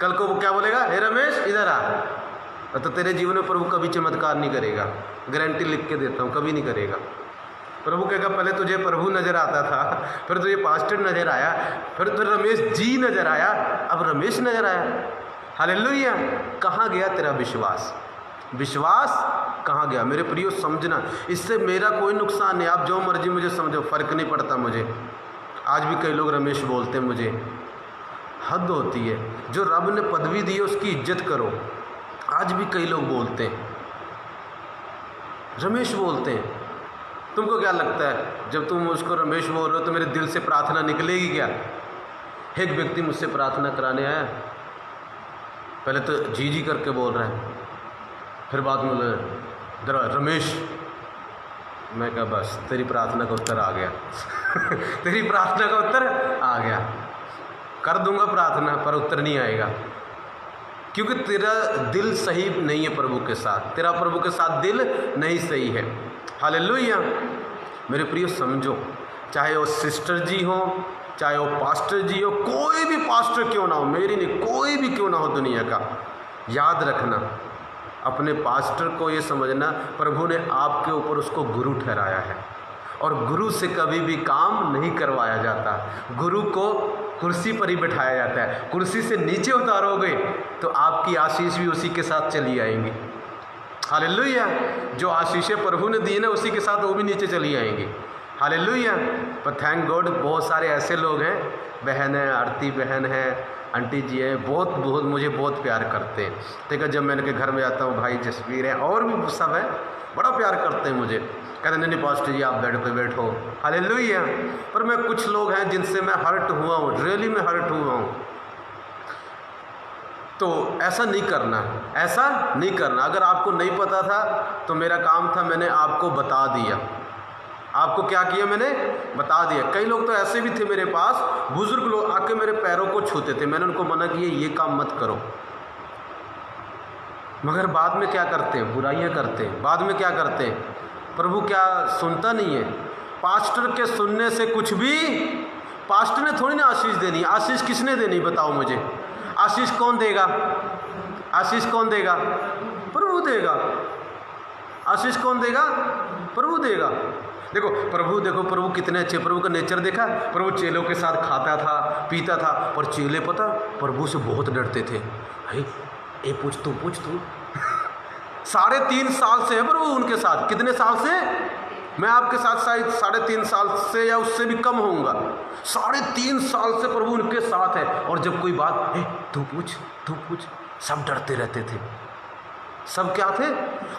कल को वो क्या बोलेगा, हे रमेश इधर आ। तो तेरे जीवन में प्रभु कभी चमत्कार नहीं करेगा, गारंटी लिख के देता हूँ, कभी नहीं करेगा। प्रभु कहेगा पहले तुझे प्रभु नज़र आता था, फिर तुझे पास्टर नज़र आया, फिर तुझे रमेश जी नज़र आया, अब रमेश नज़र आया। हालेलुया। कहाँ गया तेरा विश्वास? विश्वास कहाँ गया मेरे प्रियो? समझना, इससे मेरा कोई नुकसान नहीं, आप जो मर्जी मुझे समझो, फ़र्क नहीं पड़ता मुझे। आज भी कई लोग रमेश बोलते हैं मुझे, हद होती है। जो रब ने पदवी दी है उसकी इज्जत करो। आज भी कई लोग बोलते हैं, रमेश बोलते हैं। तुमको क्या लगता है जब तुम उसको रमेश बोल रहे हो तो मेरे दिल से प्रार्थना निकलेगी क्या? एक व्यक्ति मुझसे प्रार्थना कराने आया, पहले तो जी जी करके बोल रहा है, फिर बाद में बोले रमेश। मैं कहा बस तेरी प्रार्थना का उत्तर आ गया तेरी प्रार्थना का उत्तर आ गया। कर दूंगा प्रार्थना पर उत्तर नहीं आएगा, क्योंकि तेरा दिल सही नहीं है प्रभु के साथ, तेरा प्रभु के साथ दिल नहीं सही है। हालेलुया। मेरे प्रिय समझो, चाहे वो सिस्टर जी हो, चाहे वो पास्टर जी हो, कोई भी पास्टर क्यों ना हो, मेरी नहीं, कोई भी क्यों ना हो दुनिया का, याद रखना अपने पास्टर को ये समझना प्रभु ने आपके ऊपर उसको गुरु ठहराया है, और गुरु से कभी भी काम नहीं करवाया जाता। गुरु को कुर्सी पर ही बैठाया जाता है, कुर्सी से नीचे उतारोगे तो आपकी आशीष भी उसी के साथ चली आएंगी। हालेलुया। जो आशीषें प्रभु ने दी ना उसी के साथ वो भी नीचे चली आएंगी। हालेलुया। पर थैंक गॉड बहुत सारे ऐसे लोग हैं, बहन है, आरती बहन है, आंटी जी है, बहुत मुझे बहुत प्यार करते हैं। ठीक है, जब मैं इनके घर में जाता हूँ, भाई जसवीर है और भी सब है, बड़ा प्यार करते हैं मुझे, कहते नहीं पास्टर जी आप बेड पे बैठो। हालेलुया। पर मैं कुछ लोग हैं जिनसे मैं हर्ट हुआ हूँ, रियली मैं हर्ट हुआ हूँ। तो ऐसा नहीं करना, ऐसा नहीं करना। अगर आपको नहीं पता था तो मेरा काम था, मैंने आपको बता दिया। आपको क्या किया, मैंने बता दिया। कई लोग तो ऐसे भी थे मेरे पास, बुजुर्ग लोग आके मेरे पैरों को छूते थे, मैंने उनको मना किया ये काम मत करो, मगर बाद में क्या करते हैं, बुराइयां करते हैं। बाद में क्या करते हैं, प्रभु क्या सुनता नहीं है? पास्टर के सुनने से कुछ भी, पास्टर ने थोड़ी ना आशीष देनी। आशीष किसने देनी बताओ मुझे? आशीष कौन देगा? आशीष कौन देगा? प्रभु देगा। आशीष कौन देगा? प्रभु देगा। देखो प्रभु कितने अच्छे, प्रभु का नेचर देखा। प्रभु चेलों के साथ खाता था, पीता था, पर चेले पता प्रभु से बहुत डरते थे। ए पूछ तू 3.5 साल से है प्रभु उनके साथ। कितने साल से? मैं आपके साथ शायद 3.5 साल से या उससे भी कम होऊंगा। 3.5 साल से प्रभु उनके साथ है, और जब कोई बात तू पूछ, सब डरते रहते थे। सब क्या थे?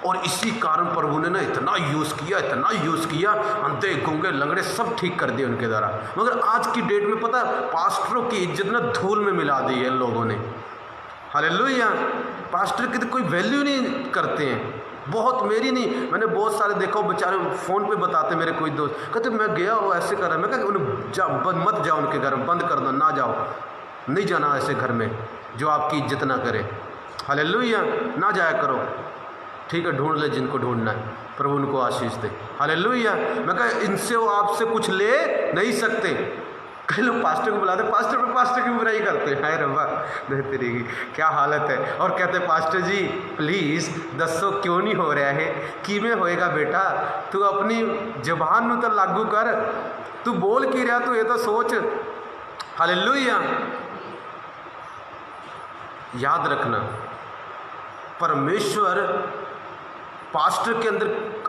और इसी कारण प्रभु ने ना इतना यूज़ किया, अंधे गूंगे लंगड़े सब ठीक कर दिए उनके द्वारा। मगर आज की डेट में पता पास्टरों की इज्जत ना धूल में मिला दी है लोगों ने। हालेलुया। पास्टर की तो कोई वैल्यू नहीं करते हैं। बहुत, मेरी नहीं, मैंने बहुत सारे देखो बेचारे फ़ोन पे बताते मेरे कोई दोस्त, कहते मैं गया वो ऐसे कर रहा है। मैं कहा मत जाओ उनके घर में, बंद कर दो, ना जाओ, नहीं जाना ऐसे घर में जो आपकी इज्जत ना करे। हालेलुया, ना जाया करो। ठीक है, ढूंढ ले जिनको ढूंढना है, प्रभु उनको आशीष दे। हालेलुया। मैं कहा इनसे वो आपसे कुछ ले नहीं सकते। कई लोग पास्टर को बुलाते, पास्टर की बुराई करते हैं। हाय रब्बा, तेरी क्या हालत है। और कहते पास्टर जी प्लीज़ दसो क्यों नहीं हो रहा है, किमें होएगा बेटा, तू अपनी जबान में तो लागू कर, तू बोल की रहा, तू ये तो सोच। हालेलुया। याद रखना, परमेश्वर पास्टर के अंदर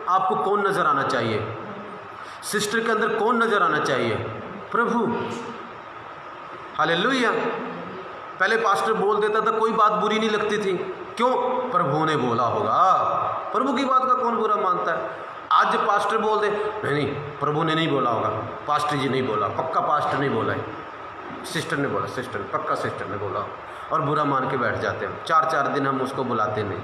आपको कौन नज़र आना चाहिए, सिस्टर के अंदर कौन नज़र आना चाहिए, प्रभु। हालेलुया। पहले पास्टर बोल देता था, कोई बात बुरी नहीं लगती थी, क्यों, प्रभु ने बोला होगा, प्रभु की बात का कौन बुरा मानता है। आज पास्टर बोल दे, नहीं प्रभु ने नहीं बोला होगा, पास्टर जी नहीं बोला, पक्का पास्टर नहीं बोला है, सिस्टर ने बोला, सिस्टर पक्का सिस्टर ने बोला, और बुरा मान के बैठ जाते हैं। 4-4 दिन हम उसको बुलाते नहीं,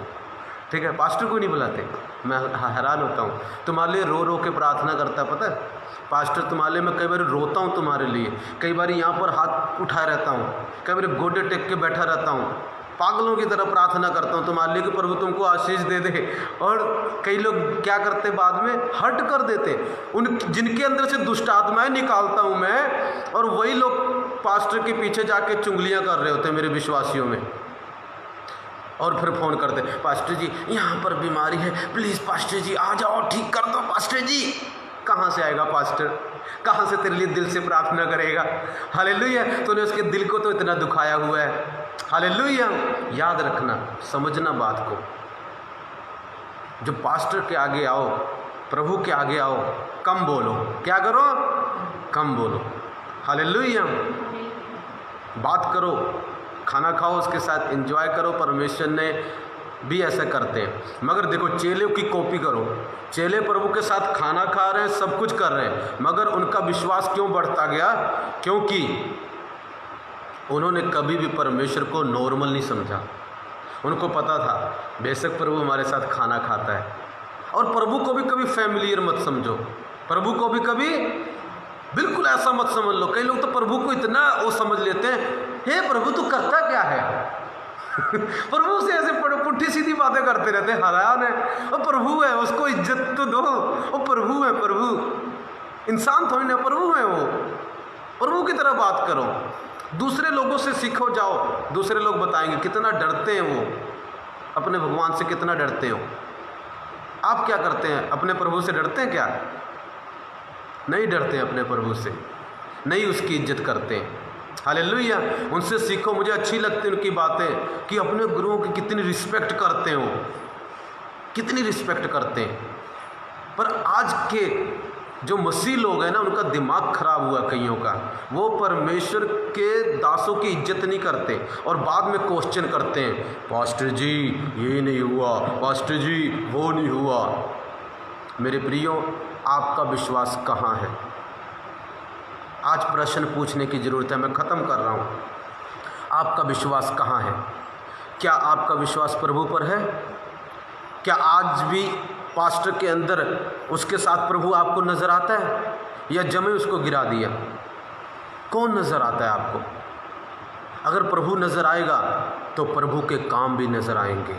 ठीक है, पास्टर को नहीं बुलाते। मैं हैरान होता हूँ, तुम्हारे लिए रो रो के प्रार्थना करता, पता है पास्टर, तुम्हारे लिए मैं कई बार रोता हूँ, तुम्हारे लिए कई बार यहाँ पर हाथ उठाए रहता हूँ, कई बार गोडे टेक के बैठा रहता हूँ, पागलों की तरह प्रार्थना करता हूँ तुम्हारे लिए कि प्रभु तुमको आशीष दे दे। और कई लोग क्या करते, बाद में हट कर देते, उन जिनके अंदर से दुष्ट आत्माएं निकालता हूँ मैं, और वही लोग पास्टर के पीछे जाके चुंगलियाँ कर रहे होते हैं मेरे विश्वासियों में। और फिर फ़ोन करते, पास्टर जी यहाँ पर बीमारी है, प्लीज़ पास्टर जी आ जाओ, ठीक कर दो पास्टर जी। कहाँ से आएगा पास्टर, कहाँ से तेरे लिए दिल से प्रार्थना करेगा। हालेलुया। तूने उसके दिल को तो इतना दुखाया हुआ है। हालेलुया। याद रखना, समझना बात को, जब पास्टर के आगे आओ, प्रभु के आगे आओ, कम बोलो, क्या करो, कम बोलो। हालेलुया। बात करो, खाना खाओ, उसके साथ एंजॉय करो। परमेश्वर ने भी ऐसा करते हैं। मगर देखो, चेले की कॉपी करो, चेले प्रभु के साथ खाना खा रहे हैं, सब कुछ कर रहे हैं, मगर उनका विश्वास क्यों बढ़ता गया, क्योंकि उन्होंने कभी भी परमेश्वर को नॉर्मल नहीं समझा। उनको पता था बेशक प्रभु हमारे साथ खाना खाता है, और प्रभु को भी कभी फैमिलियर मत समझो, प्रभु को भी कभी बिल्कुल ऐसा मत समझ लो। कई लोग तो प्रभु को इतना वो समझ लेते हैं, हे प्रभु तू करता क्या है प्रभु से ऐसे पुट्ठी सीधी बातें करते रहते हैं, हैरान है। वो प्रभु है, उसको इज्जत तो दो, वो प्रभु है, प्रभु इंसान थोड़ी ना, प्रभु है, वो प्रभु की तरह बात करो। दूसरे लोगों से सीखो, जाओ, दूसरे लोग बताएंगे कितना डरते हैं वो, अपने भगवान से कितना डरते हो। आप क्या करते हैं, अपने प्रभु से डरते हैं क्या, नहीं डरते हैं अपने प्रभु से, नहीं उसकी इज्जत करते हैं। हालेलुया। उनसे सीखो, मुझे अच्छी लगती है उनकी बातें कि अपने गुरुओं की कितनी रिस्पेक्ट करते हैं, वो कितनी रिस्पेक्ट करते हैं। पर आज के जो मसीह लोग हैं ना, उनका दिमाग खराब हुआ कईयों का, वो परमेश्वर के दासों की इज्जत नहीं करते और बाद में क्वेश्चन करते हैं, पास्टर जी ये नहीं हुआ, पास्टर जी वो नहीं हुआ। मेरे प्रियो, आपका विश्वास कहाँ है, आज प्रश्न पूछने की ज़रूरत है। मैं ख़त्म कर रहा हूँ। आपका विश्वास कहाँ है? क्या आपका विश्वास प्रभु पर है? क्या आज भी पास्टर के अंदर उसके साथ प्रभु आपको नज़र आता है, या जमे उसको गिरा दिया? कौन नज़र आता है आपको? अगर प्रभु नज़र आएगा तो प्रभु के काम भी नज़र आएंगे,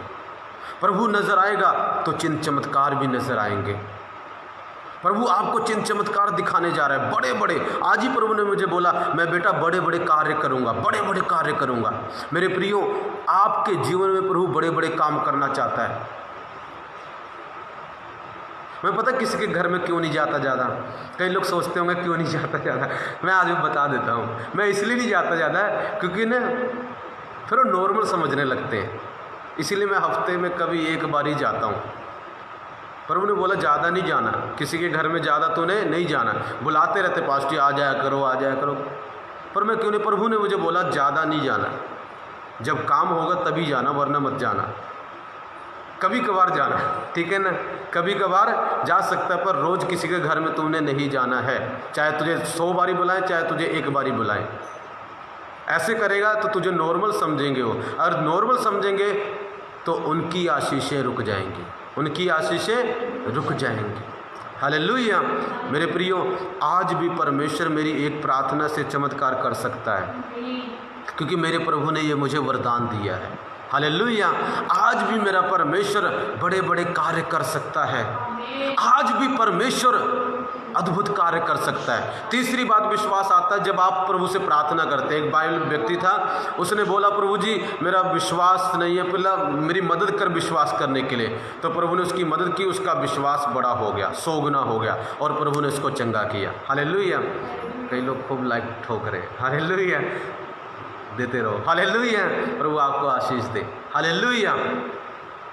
प्रभु नज़र आएगा तो चिन्ह चमत्कार भी नज़र आएंगे। प्रभु आपको चिन्ह चमत्कार दिखाने जा रहा है, बड़े बड़े। आज ही प्रभु ने मुझे बोला, मैं बेटा बड़े बड़े कार्य करूंगा, बड़े बड़े कार्य करूंगा। मेरे प्रियो, आपके जीवन में प्रभु बड़े बड़े काम करना चाहता है। मैं पता किसी के घर में क्यों नहीं जाता ज़्यादा, कई लोग सोचते होंगे क्यों नहीं जाता ज़्यादा, मैं आज भी बता देता हूँ। मैं इसलिए नहीं जाता ज़्यादा क्योंकि ना फिर वो नॉर्मल समझने लगते हैं, इसीलिए मैं हफ्ते में कभी एक बार ही जाता हूँ। प्रभु ने बोला ज़्यादा नहीं जाना, किसी के घर में ज़्यादा तूने नहीं जाना। बुलाते रहते पास्टर आ जाया करो, आ जाया करो, पर मैं क्यों नहीं, प्रभु ने मुझे बोला ज़्यादा नहीं जाना, जब काम होगा तभी जाना, वरना मत जाना। कभी कभार जाना, ठीक है ना, कभी कभार जा सकता है, पर रोज़ किसी के घर में तुमने नहीं जाना है। चाहे तुझे 100 बारी बुलाएं, चाहे तुझे 1 बारी बुलाएं। ऐसे करेगा तो तुझे नॉर्मल समझेंगे वो, और नॉर्मल समझेंगे तो उनकी आशीषें रुक जाएंगी। उनकी आशीषें रुक जाएंगी। हालेलुया। मेरे प्रियो, आज भी परमेश्वर मेरी एक प्रार्थना से चमत्कार कर सकता है, क्योंकि मेरे प्रभु ने ये मुझे वरदान दिया है। हालेलुया। आज भी मेरा परमेश्वर बड़े बड़े कार्य कर सकता है। आज भी परमेश्वर अद्भुत कार्य कर सकता है। तीसरी बात विश्वास आता है जब आप प्रभु से प्रार्थना करते हैं। एक बाइबल व्यक्ति था, उसने बोला, प्रभु जी मेरा विश्वास नहीं है, पहला मेरी मदद कर विश्वास करने के लिए। तो प्रभु ने उसकी मदद की, उसका विश्वास बड़ा हो गया, 100 गुना हो गया, और प्रभु ने उसको चंगा किया। हालेलुया। कई लोग खूब लाइक ठोक रहे। हालेलुया। देते रहो। हालेलुया। प्रभु आपको आशीष दे। Hallelujah.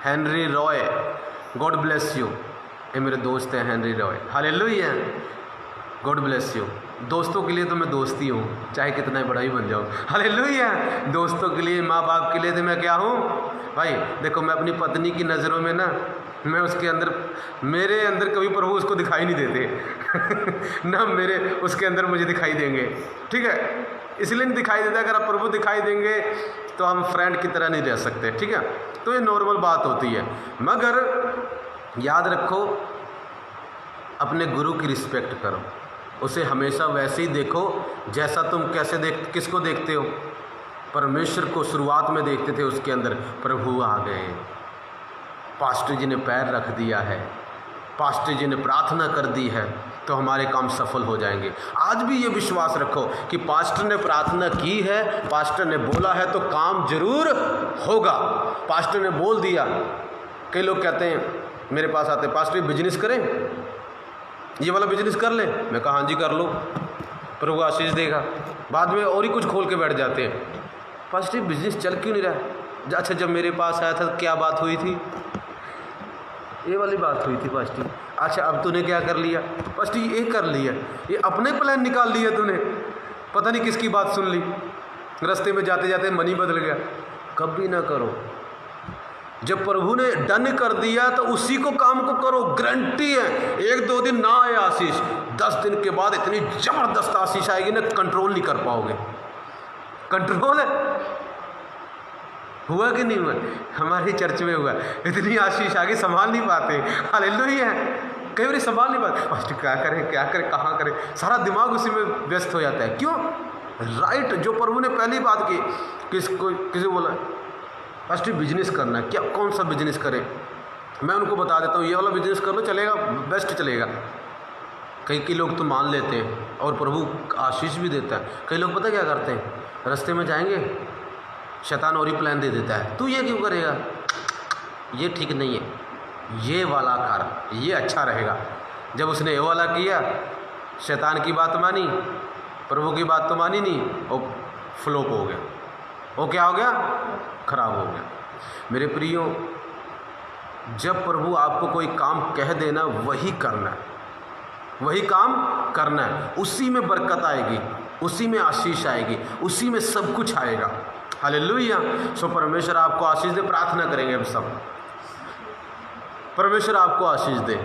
Henry Roy, God bless you. ये मेरे दोस्त हैं Henry Roy. Hallelujah. God bless you. दोस्तों के लिए तो मैं दोस्ती हूँ, चाहे कितना बड़ा ही बन जाऊँ। हालेलुया। दोस्तों के लिए, माँ बाप के लिए तो मैं क्या हूँ भाई। देखो, मैं अपनी पत्नी की नज़रों में ना, मैं उसके अंदर, मेरे अंदर कभी प्रभु उसको दिखाई नहीं देते ना मेरे उसके अंदर मुझे दिखाई देंगे। ठीक है, इसलिए नहीं दिखाई देता। अगर आप प्रभु दिखाई देंगे तो हम फ्रेंड की तरह नहीं रह सकते। ठीक है, तो ये नॉर्मल बात होती है। मगर याद रखो, अपने गुरु की रिस्पेक्ट करो, उसे हमेशा वैसे ही देखो जैसा तुम किसको देखते हो। परमेश्वर को शुरुआत में देखते थे, उसके अंदर प्रभु आ गए, पास्टर जी ने पैर रख दिया है, पास्टर जी ने प्रार्थना कर दी है, तो हमारे काम सफल हो जाएंगे। आज भी ये विश्वास रखो कि पास्टर ने प्रार्थना की है, पास्टर ने बोला है तो काम जरूर होगा। पास्टर ने बोल दिया। कई लोग कहते हैं, मेरे पास आते, पास्टर बिजनेस करें, ये वाला बिजनेस कर ले। मैं कहा हाँ जी कर लो, प्रभु आशीष देगा। बाद में और ही कुछ खोल के बैठ जाते हैं, पास्टर बिजनेस चल क्यों नहीं रहा। अच्छा, जब मेरे पास आया था तो क्या बात हुई थी, ये वाली बात हुई थी पास्टर। अच्छा, अब तूने क्या कर लिया पास्टर, ये कर लिया, ये अपने प्लान निकाल लिया तूने, पता नहीं किसकी बात सुन ली, रास्ते में जाते जाते मन ही बदल गया। कभी ना करो, जब प्रभु ने डन कर दिया तो उसी को काम को करो। गारंटी है, 1-2 दिन ना आए आशीष, 10 दिन के बाद इतनी जबरदस्त आशीष आएगी ना, कंट्रोल नहीं कर पाओगे। कंट्रोल है, हुआ कि नहीं हुआ? हमारी चर्च में हुआ, इतनी आशीष आगे संभाल नहीं पाते। हालेलुया। कई बार संभाल नहीं पाते, पास्टर क्या करें क्या करें कहाँ करें, सारा दिमाग उसी में व्यस्त हो जाता है। क्यों? राइट, जो प्रभु ने पहली बात की, किसी बोला पास्टर बिजनेस करना है, क्या कौन सा बिजनेस करें, मैं उनको बता देता हूँ ये वाला बिजनेस कर लो, चलेगा, बेस्ट चलेगा। कई लोग तो मान लेते हैं और प्रभु आशीष भी देता है। कई लोग पता क्या करते हैं, रास्ते में जाएंगे, शैतान और ही प्लान दे देता है, तू ये क्यों करेगा, ये ठीक नहीं है, ये वाला कर, ये अच्छा रहेगा। जब उसने ये वाला किया, शैतान की बात मानी, प्रभु की बात तो मानी नहीं, और फ्लॉप हो गया। वो क्या हो गया? खराब हो गया। मेरे प्रियो, जब प्रभु आपको कोई काम कह देना, वही करना है, वही काम करना है। उसी में बरकत आएगी, उसी में आशीष आएगी, उसी में सब कुछ आएगा। हालेलुया। सो परमेश्वर आपको आशीष दे। प्रार्थना करेंगे हम सब, परमेश्वर आपको आशीष दे।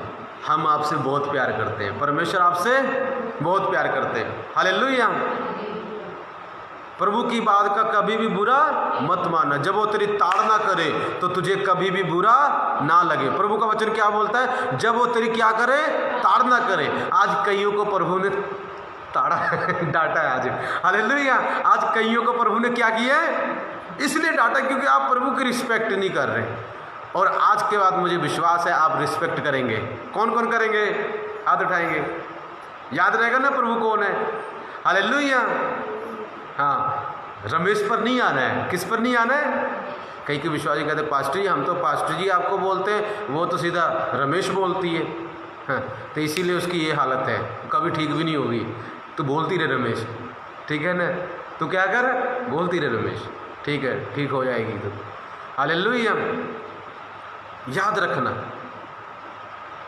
हम आपसे बहुत प्यार करते हैं, परमेश्वर आपसे बहुत प्यार करते हैं। हालेलुया। प्रभु की बात का कभी भी बुरा मत मानना। जब वो तेरी ताड़ना करे तो तुझे कभी भी बुरा ना लगे। प्रभु का वचन क्या बोलता है? जब वो तेरी क्या करे? ताड़ना करे। आज कईयों को प्रभु ने ताड़ा डांटा है आज। हालेलुया। आज कईयों को प्रभु ने क्या किया है? इसलिए डांटा क्योंकि आप प्रभु की रिस्पेक्ट नहीं कर रहे। और आज के बाद मुझे विश्वास है आप रिस्पेक्ट करेंगे। कौन कौन करेंगे? हाथ उठाएंगे। याद रहेगा ना प्रभु कौन है। हालेलुया। हाँ, रमेश पर नहीं आना है। किस पर नहीं आना है? कई के विश्वासी कहते पास्टर जी, हम तो पास्टर जी आपको बोलते हैं, वो तो सीधा रमेश बोलती है। हाँ, तो इसीलिए उसकी ये हालत है, कभी ठीक भी नहीं होगी। तो बोलती रहे रमेश, ठीक है ना? तो क्या कर, बोलती रहे रमेश, ठीक है, ठीक हो जाएगी तो। हालेलुया। याद रखना,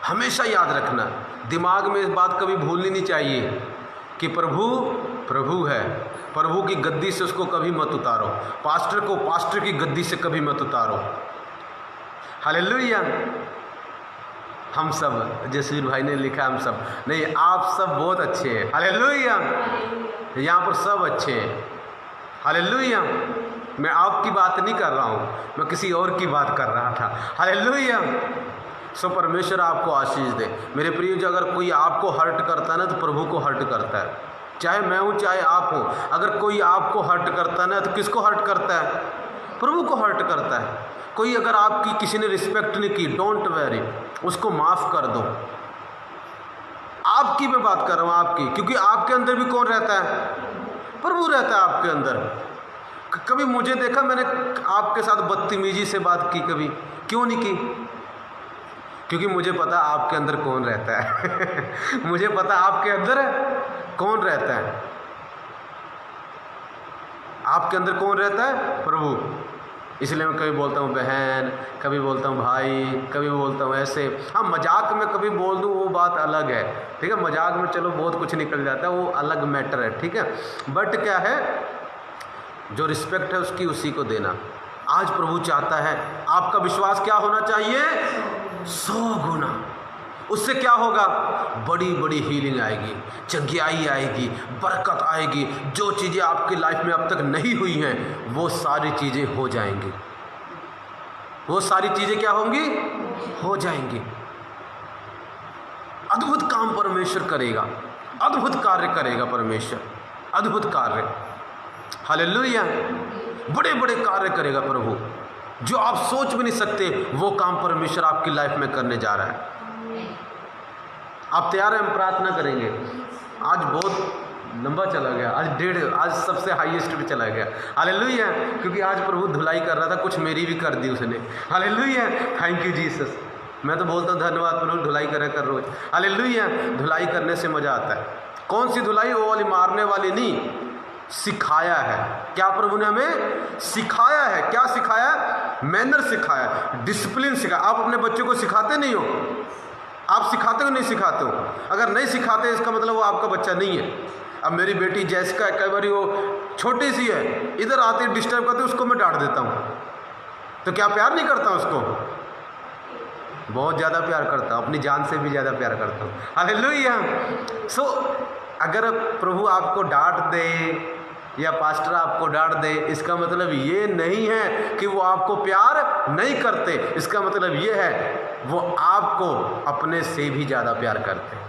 हमेशा याद रखना, दिमाग में इस बात कभी भूलनी नहीं चाहिए कि प्रभु प्रभु है। प्रभु की गद्दी से उसको कभी मत उतारो। पास्टर को पास्टर की गद्दी से कभी मत उतारो। हालेलुया। हम सब, जसवीर भाई ने लिखा, हम सब नहीं, आप सब बहुत अच्छे हैं। हालेलुया। यहाँ पर सब अच्छे हैं। हालेलुया। मैं आपकी बात नहीं कर रहा हूँ, मैं किसी और की बात कर रहा था। हालेलुया। सो परमेश्वर आपको आशीष दे। मेरे प्रिय जो अगर कोई आपको हर्ट करता है ना तो प्रभु को हर्ट करता है, चाहे मैं हूँ चाहे आप हो। अगर कोई आपको हर्ट करता है ना तो किसको हर्ट करता है? प्रभु को हर्ट करता है। कोई अगर आपकी किसी ने रिस्पेक्ट नहीं की, डोंट वैरी, उसको माफ़ कर दो। आपकी मैं बात कर रहा हूँ, आपकी, क्योंकि आपके अंदर भी कौन रहता है? प्रभु रहता है आपके अंदर। कभी मुझे देखा मैंने आपके साथ बदतमीजी से बात की? कभी क्यों नहीं की? क्योंकि मुझे पता आपके अंदर कौन रहता है मुझे पता आपके अंदर कौन रहता है। आपके अंदर कौन रहता है? प्रभु। इसलिए मैं कभी बोलता हूँ बहन, कभी बोलता हूँ भाई, कभी बोलता हूँ ऐसे। हाँ, मजाक में कभी बोल दूँ वो बात अलग है, ठीक है। मजाक में चलो बहुत कुछ निकल जाता है, वो अलग मैटर है, ठीक है। बट क्या है, जो रिस्पेक्ट है उसकी उसी को देना। आज प्रभु चाहता है आपका विश्वास क्या होना चाहिए? 100 गुना। उससे क्या होगा? बड़ी बड़ी हीलिंग आएगी, चंगियाई आएगी, बरकत आएगी। जो चीज़ें आपकी लाइफ में अब तक नहीं हुई हैं वो सारी चीज़ें हो जाएंगी। वो सारी चीज़ें क्या होंगी? हो जाएंगी। अद्भुत काम परमेश्वर करेगा, अद्भुत कार्य करेगा परमेश्वर, अद्भुत कार्य। हालेलुया। बड़े बड़े कार्य करेगा प्रभु, जो आप सोच भी नहीं सकते वो काम परमेश्वर आपकी लाइफ में करने जा रहा है। आप तैयार हैं? हम प्रार्थना करेंगे। आज बहुत लंबा चला गया, आज सबसे हाईएस्ट पे चला गया। हालेलुया। क्योंकि आज प्रभु धुलाई कर रहा था, कुछ मेरी भी कर दी उसने। हालेलुया। Thank you Jesus. मैं तो बोलता हूँ धन्यवाद प्रभु, धुलाई कर रोज। हालेलुया। धुलाई करने से मज़ा आता है। कौन सी धुलाई? वो वाली मारने वाली नहीं, सिखाया है। क्या प्रभु ने हमें सिखाया है? क्या सिखाया? मैनर सिखाया, डिसिप्लिन सिखाया। आप अपने बच्चों को सिखाते नहीं हो? आप सिखाते हो नहीं सिखाते हो? अगर नहीं सिखाते इसका मतलब वो आपका बच्चा नहीं है। अब मेरी बेटी जैसिका कई बार वो छोटी सी है, इधर आती डिस्टर्ब करती, उसको मैं डांट देता हूँ। तो क्या प्यार नहीं करता उसको? बहुत ज़्यादा प्यार करता हूँ, अपनी जान से भी ज़्यादा प्यार करता हूँ। हालेलुया। सो अगर प्रभु आपको डांट दे या पास्टर आपको डांट दे, इसका मतलब ये नहीं है कि वो आपको प्यार नहीं करते। इसका मतलब ये है वो आपको अपने से भी ज़्यादा प्यार करते हैं।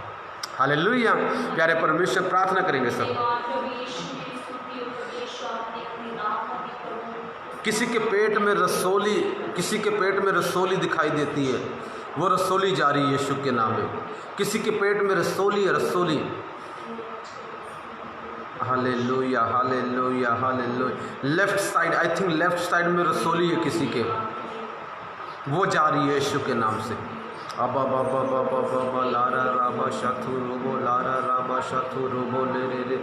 हालेलुया। प्यारे परमेश्वर, प्रार्थना करेंगे सब। किसी के पेट में रसोली दिखाई देती है, वो रसोली जारी यीशु के नाम में। किसी के पेट में रसोली। Hallelujah, hallelujah, hallelujah. Left side, I think left side में रसोली है किसी के, वो जारी है यीशु के नाम से। अबा बाबा बाबा बाबा लारा राबा शाथु रोबो लारा राबा शाथु रोबो ले।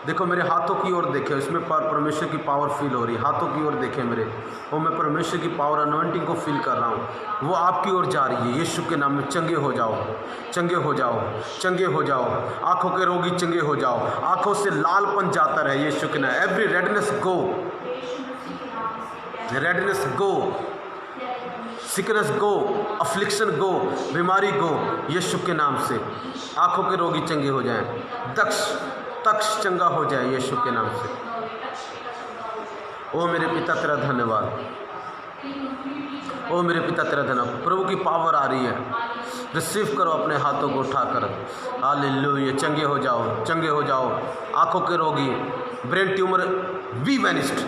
देखो मेरे हाथों की ओर देखे, इसमें परमेश्वर की पावर फील हो रही है। हाथों की ओर देखे मेरे, वो मैं परमेश्वर की पावर अनॉइंटिंग को फील कर रहा हूँ। वो आपकी ओर जा रही है यीशु के नाम में। चंगे हो जाओ, चंगे हो जाओ, चंगे हो जाओ। आंखों के रोगी चंगे हो जाओ। आंखों से लालपन जाता रहे यीशु के नाम। एवरी रेडनेस गो, रेडनेस गो, सिकनेस गो, अफ्लिक्शन गो, बीमारी गो, यीशु के नाम से। आंखों के रोगी चंगे हो जाएं, तक्ष चंगा हो जाए यीशु के नाम से। ओ मेरे पिता तेरा धन्यवाद, ओ मेरे पिता तेरा धन्यवाद। प्रभु की पावर आ रही है, रिसीव करो अपने हाथों को उठाकर। हालेलुया। चंगे हो जाओ, चंगे हो जाओ। आंखों के रोगी, brain tumour we vanished,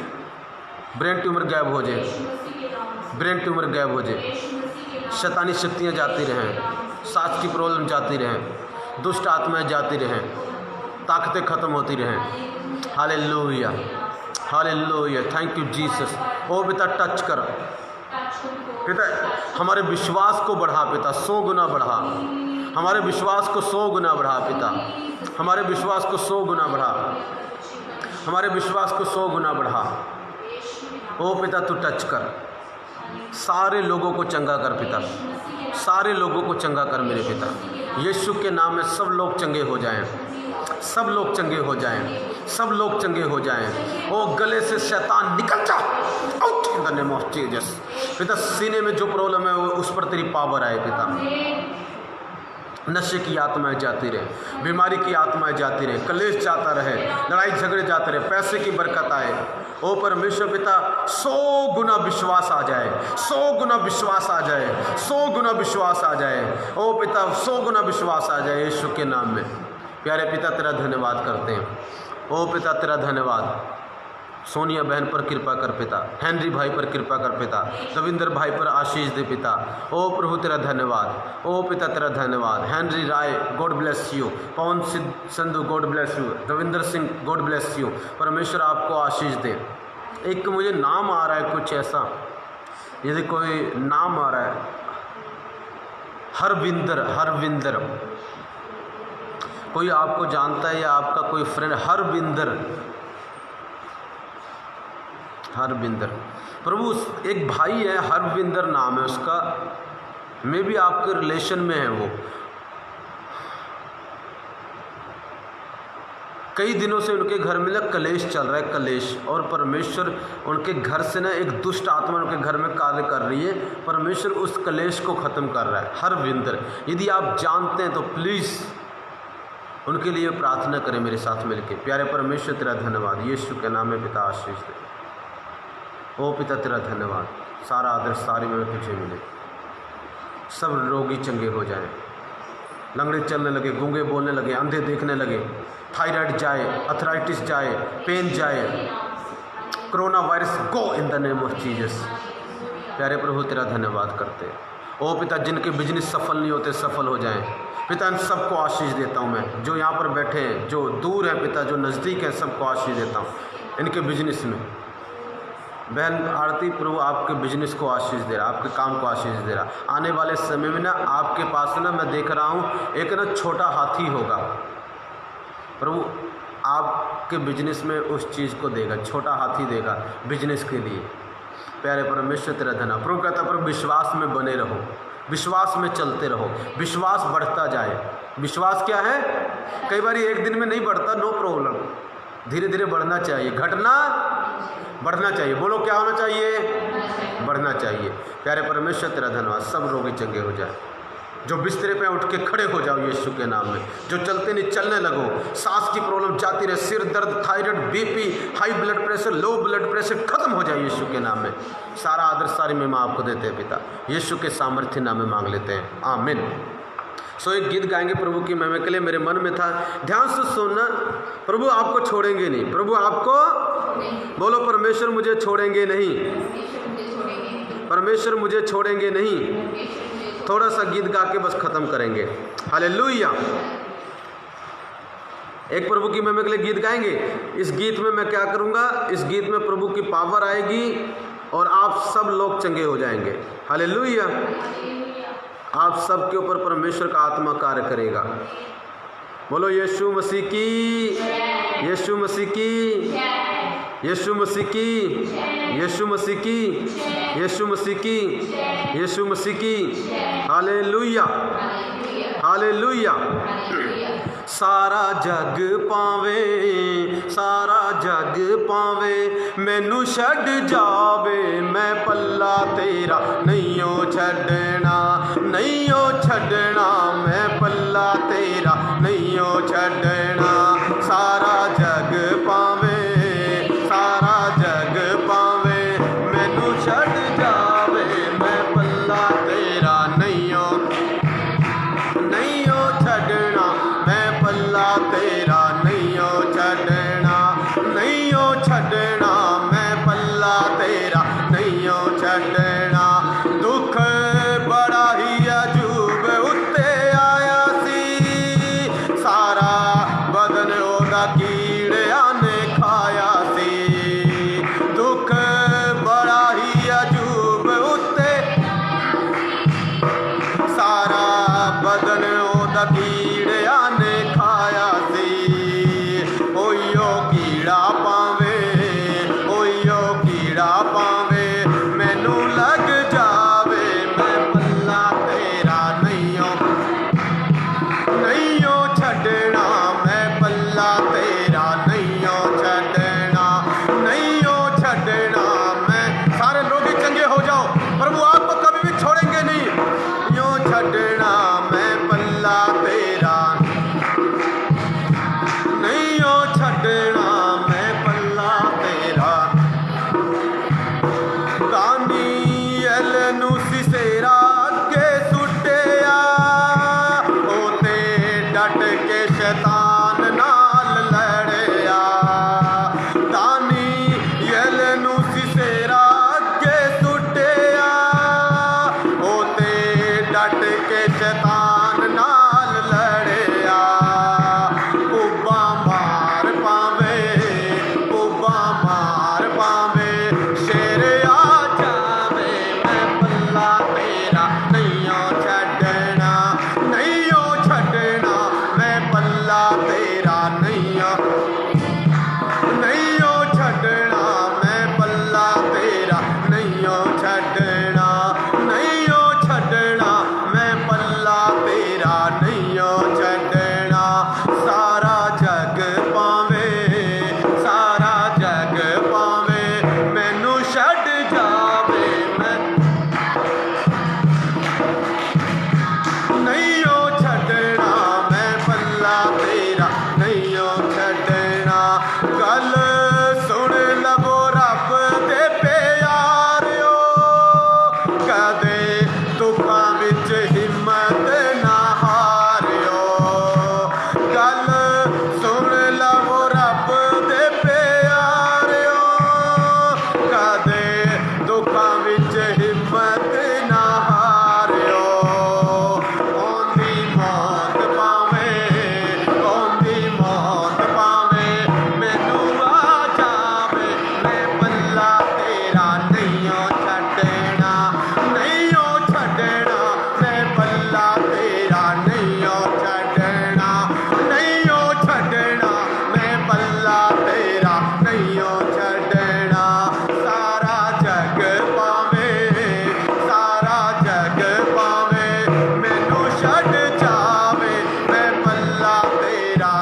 brain tumour गायब हो जाए, ब्रेन ट्यूमर गायब हो जाए। शैतानी शक्तियाँ जाती रहें, सांस की प्रॉब्लम जाती रहें, दुष्ट आत्माएं जाती रहें, ताकतें खत्म होती रहें। Hallelujah, hallelujah. Thank you Jesus. ओ पिता टच कर पिता, हमारे विश्वास को बढ़ा पिता, 100 गुना बढ़ा। हमारे विश्वास को 100 गुना बढ़ा पिता, हमारे विश्वास को 100 गुना बढ़ा, हमारे विश्वास को 100 गुना बढ़ा। ओ पिता तू टच कर, सारे लोगों को चंगा कर पिता, सारे लोगों को चंगा कर मेरे पिता। यीशु के नाम में सब लोग चंगे हो जाएं, सब लोग चंगे हो जाएं, सब लोग चंगे हो जाएं। ओ गले से शैतान निकल जा, out in the name of Jesus. पिता सीने में जो प्रॉब्लम है वो उस पर तेरी पावर आए पिता। नशे की आत्माएं जाती रहे, बीमारी की आत्माएं जाती रहे, कलेश जाता रहे, लड़ाई झगड़े जाते रहे, पैसे की बरकत आए। ओ परमेश्वर पिता 100 गुना विश्वास आ जाए, 100 गुना विश्वास आ जाए, 100 गुना विश्वास आ जाए। ओ पिता 100 गुना विश्वास आ जाए यीशु के नाम में। प्यारे पिता तेरा धन्यवाद करते हैं। ओ पिता तेरा धन्यवाद। सोनिया बहन पर कृपा कर पिता, हेनरी भाई पर कृपा कर पिता, रविंद्र भाई पर आशीष दे पिता। ओ प्रभु तेरा धन्यवाद। ओ पिता तेरा धन्यवाद। Henry Rai God bless you, Pawan Sandhu God bless you, Ravindra Singh God bless you. परमेश्वर आपको आशीष दे। एक मुझे नाम आ रहा है कुछ ऐसा, यदि कोई नाम आ रहा है, हरविंदर, कोई आपको जानता है या आपका कोई फ्रेंड हरविंदर। प्रभु एक भाई है, हरविंदर नाम है उसका, मे भी आपके रिलेशन में है वो। कई दिनों से उनके घर में ना कलेश चल रहा है, कलेश, और परमेश्वर उनके घर से ना एक दुष्ट आत्मा उनके घर में कार्य कर रही है। परमेश्वर उस कलेश को ख़त्म कर रहा है। हरविंदर, यदि आप जानते हैं तो प्लीज़ उनके लिए प्रार्थना करें मेरे साथ मिलकर। प्यारे परमेश्वर तेरा धन्यवाद, यीशु के नाम में पिता आशीष दे। ओ पिता तेरा धन्यवाद, सारा आदर सारी में तुझे मिले। सब रोगी चंगे हो जाए, लंगड़े चलने लगे, गूंगे बोलने लगे, अंधे देखने लगे, थायराइड जाए, अर्थराइटिस जाए, पेन जाए, corona virus go in the name of Jesus. प्यारे प्रभु तेरा धन्यवाद करते। ओ पिता जिनके बिजनेस सफल नहीं होते सफल हो जाएं। पिता इन सबको आशीष देता हूँ मैं, जो यहाँ पर बैठे हैं, जो दूर है पिता, जो नज़दीक है, सबको आशीष देता हूँ इनके बिजनेस में। बहन आरती, प्रभु आपके बिजनेस को आशीष दे रहा, आपके काम को आशीष दे रहा। आने वाले समय में ना आपके पास ना मैं देख रहा हूँ एक ना छोटा हाथी होगा। प्रभु आपके बिजनेस में उस चीज़ को देगा, छोटा हाथी देगा बिजनेस के लिए। प्यारे परमेश्वर तेरा धन्यवाद। प्रभु कहता प्रभु विश्वास में बने रहो, विश्वास में चलते रहो, विश्वास बढ़ता जाए। विश्वास क्या है? कई बार एक दिन में नहीं बढ़ता, नो प्रॉब्लम, धीरे धीरे बढ़ना चाहिए, घटना बढ़ना चाहिए। बोलो क्या होना चाहिए? बढ़ना चाहिए। प्यारे परमेश्वर तेरा धन्यवाद। सब रोगी चंगे हो जाए, जो बिस्तरे पे उठ के खड़े हो जाओ यीशु के नाम में, जो चलते नहीं चलने लगो, सांस की प्रॉब्लम जाती रहे, सिर दर्द, thyroid, BP, high blood pressure, low blood pressure खत्म हो जाए यीशु के नाम में। सारा आदर सारी महिमा आपको देते हैं पिता, यीशु के सामर्थ्य नाम में मांग लेते हैं, आमीन। सो एक गीत गाएंगे प्रभु की महिमा के लिए। मेरे मन में था, ध्यान से सुनना, प्रभु आपको छोड़ेंगे नहीं, प्रभु आपको, बोलो परमेश्वर मुझे छोड़ेंगे नहीं, परमेश्वर मुझे छोड़ेंगे नहीं। थोड़ा सा गीत गा के बस खत्म करेंगे। हालेलुया। एक प्रभु की महिमा के लिए गीत गाएंगे। इस गीत में मैं क्या करूंगा, इस गीत में प्रभु की पावर आएगी और आप सब लोग चंगे हो जाएंगे। हालेलुया। आप सब के ऊपर परमेश्वर का आत्मा कार्य करेगा। बोलो यीशु मसीह की, यीशु मसीह की, यीशु मसीह की, यीशु मसीह की, यीशु मसीह की, यीशु मसीह की। Hallelujah, hallelujah. सारा जग पावे, सारा जग पावे, मैनू छड्ड जावे, मैं पल्ला तेरा नहींओ छड्डना, नहींओ छड्डना, मैं पल्ला तेरा नहींओ छड्डना। सारा जग पावे, सारा जग पावे, मैनू छड्ड जावे, मैं पल्ला तेरा नहींओ, नहींओ छड्डना, मैं पल्ला तेरा नहींओ छड्डना, नहींओ छड्डना, मैं पल्ला तेरा नहींओ छड्डना। दुख बड़ा ही अजूब उत्ते आया सी, सारा बदन ओदा कीड़िया ने खाया सी। दुख बड़ा ही अजूब उत्ते, सारा बदन ओदा कीड़िया ने खाया सी। ओयो कीड़ा पावे, ओयो कीड़ा पावे, मैनू लग जावे, मैं पल्ला तेरा नहींओ, नहींओ छड्डना, मैं पल्ला तेरा नहींओ छड्डना, नहींओ छड्डना। मैं, सारे लोग चंगे हो जाओ, प्रभु आपको कभी भी छोड़ेंगे नहीं। यो छड्डना, मैं पल्ला तेरा नहींओ छड्डना, मैं पल्ला तेरा गल सुन लवो रब दे प्यारिओ, कदे दुखां विच हिम्मत ना हारिओ। गल सुन लवो रब दे प्यारिओ, कदे दुखां विच हिम्मत ना हारिओ। औंदी मौत पावें, औंदी मौत पावें, मैनू आ जावे, मैं पल्ला तेरा नहींओ छड्डना, नहींओ छड्डना, मैं पल्ला तेरा नहींओ छड्डना, नहींओ छड्डना, मैं पल्ला तेरा नहींओ छड्डना। सारा जग पावें, सारा जग पावें, मैनू छड्ड जावे, मैं पल्ला तेरा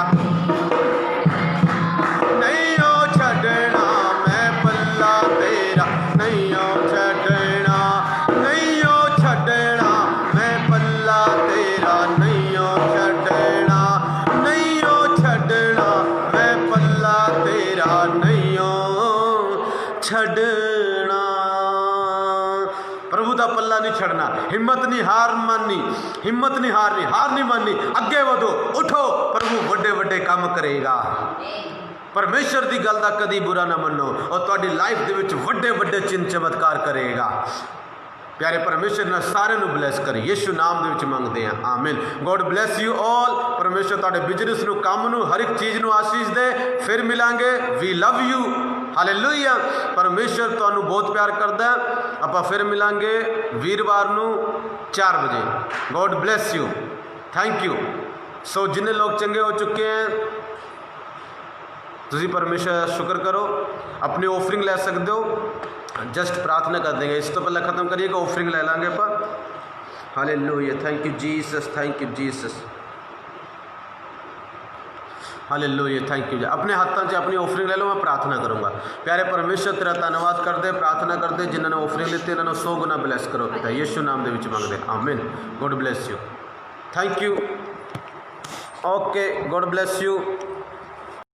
नहींओ छड्डना, मैं पल्ला तेरा नहींओ छड्डना, नहींओ छड्डना, मैं पल्ला तेरा नहींओ छड्डना, नहींओ छड्डना, मैं पल्ला तेरा नहींओ छड्डना। प्रभु दा पल्ला नहीं छड़ना, हिम्मत नहीं हार माननी, हिम्मत नहीं हारनी, हार नहीं माननी, अगे वधो, उठो, प्रभु वड्डे वड्डे काम करेगा। परमेश्वर की गल का कदी बुरा ना मनो और तुहाडी लाइफ दे विच वड्डे वड्डे चिन्ह चमत्कार करेगा। प्यारे परमेश्वर ने सारे नू ब्लैस करे, यीशु नाम दे विच मंगते हैं, आमीन। God bless you all. परमेश्वर तुहाडे बिजनेस नू, काम नू, हर एक चीज़ नू आशीष दे। फिर मिलांगे। We love you, hallelujah. परमेश्वर तुहानू बहुत प्यार करता है। आपां फिर मिलांगे वीरवार नू 4 बजे। God bless you, thank you. So जिन्ने लोग चंगे हो चुके हैं, तुसी परमेश्वर का शुक्र करो। अपनी ऑफरिंग ले सकते हो, जस्ट प्रार्थना कर देंगे। इस तो पहले ख़त्म करिएगा, ऑफरिंग ले लेंगे पर। Hallelujah, thank you Jesus, thank you Jesus, hallelujah, thank you. अपने हाथों से अपनी ऑफरिंग ले लो, मैं प्रार्थना करूँगा। प्यारे परमेश्वर तेरा धन्यवाद कर दे, प्रार्थना कर दे। जिन्होंने ऑफरिंग लेती है उन्होंने 100 गुना ब्लैस करो पिता, यीशु नाम दे विच मंगदे, आमीन। God bless you, thank you, okay, God bless you.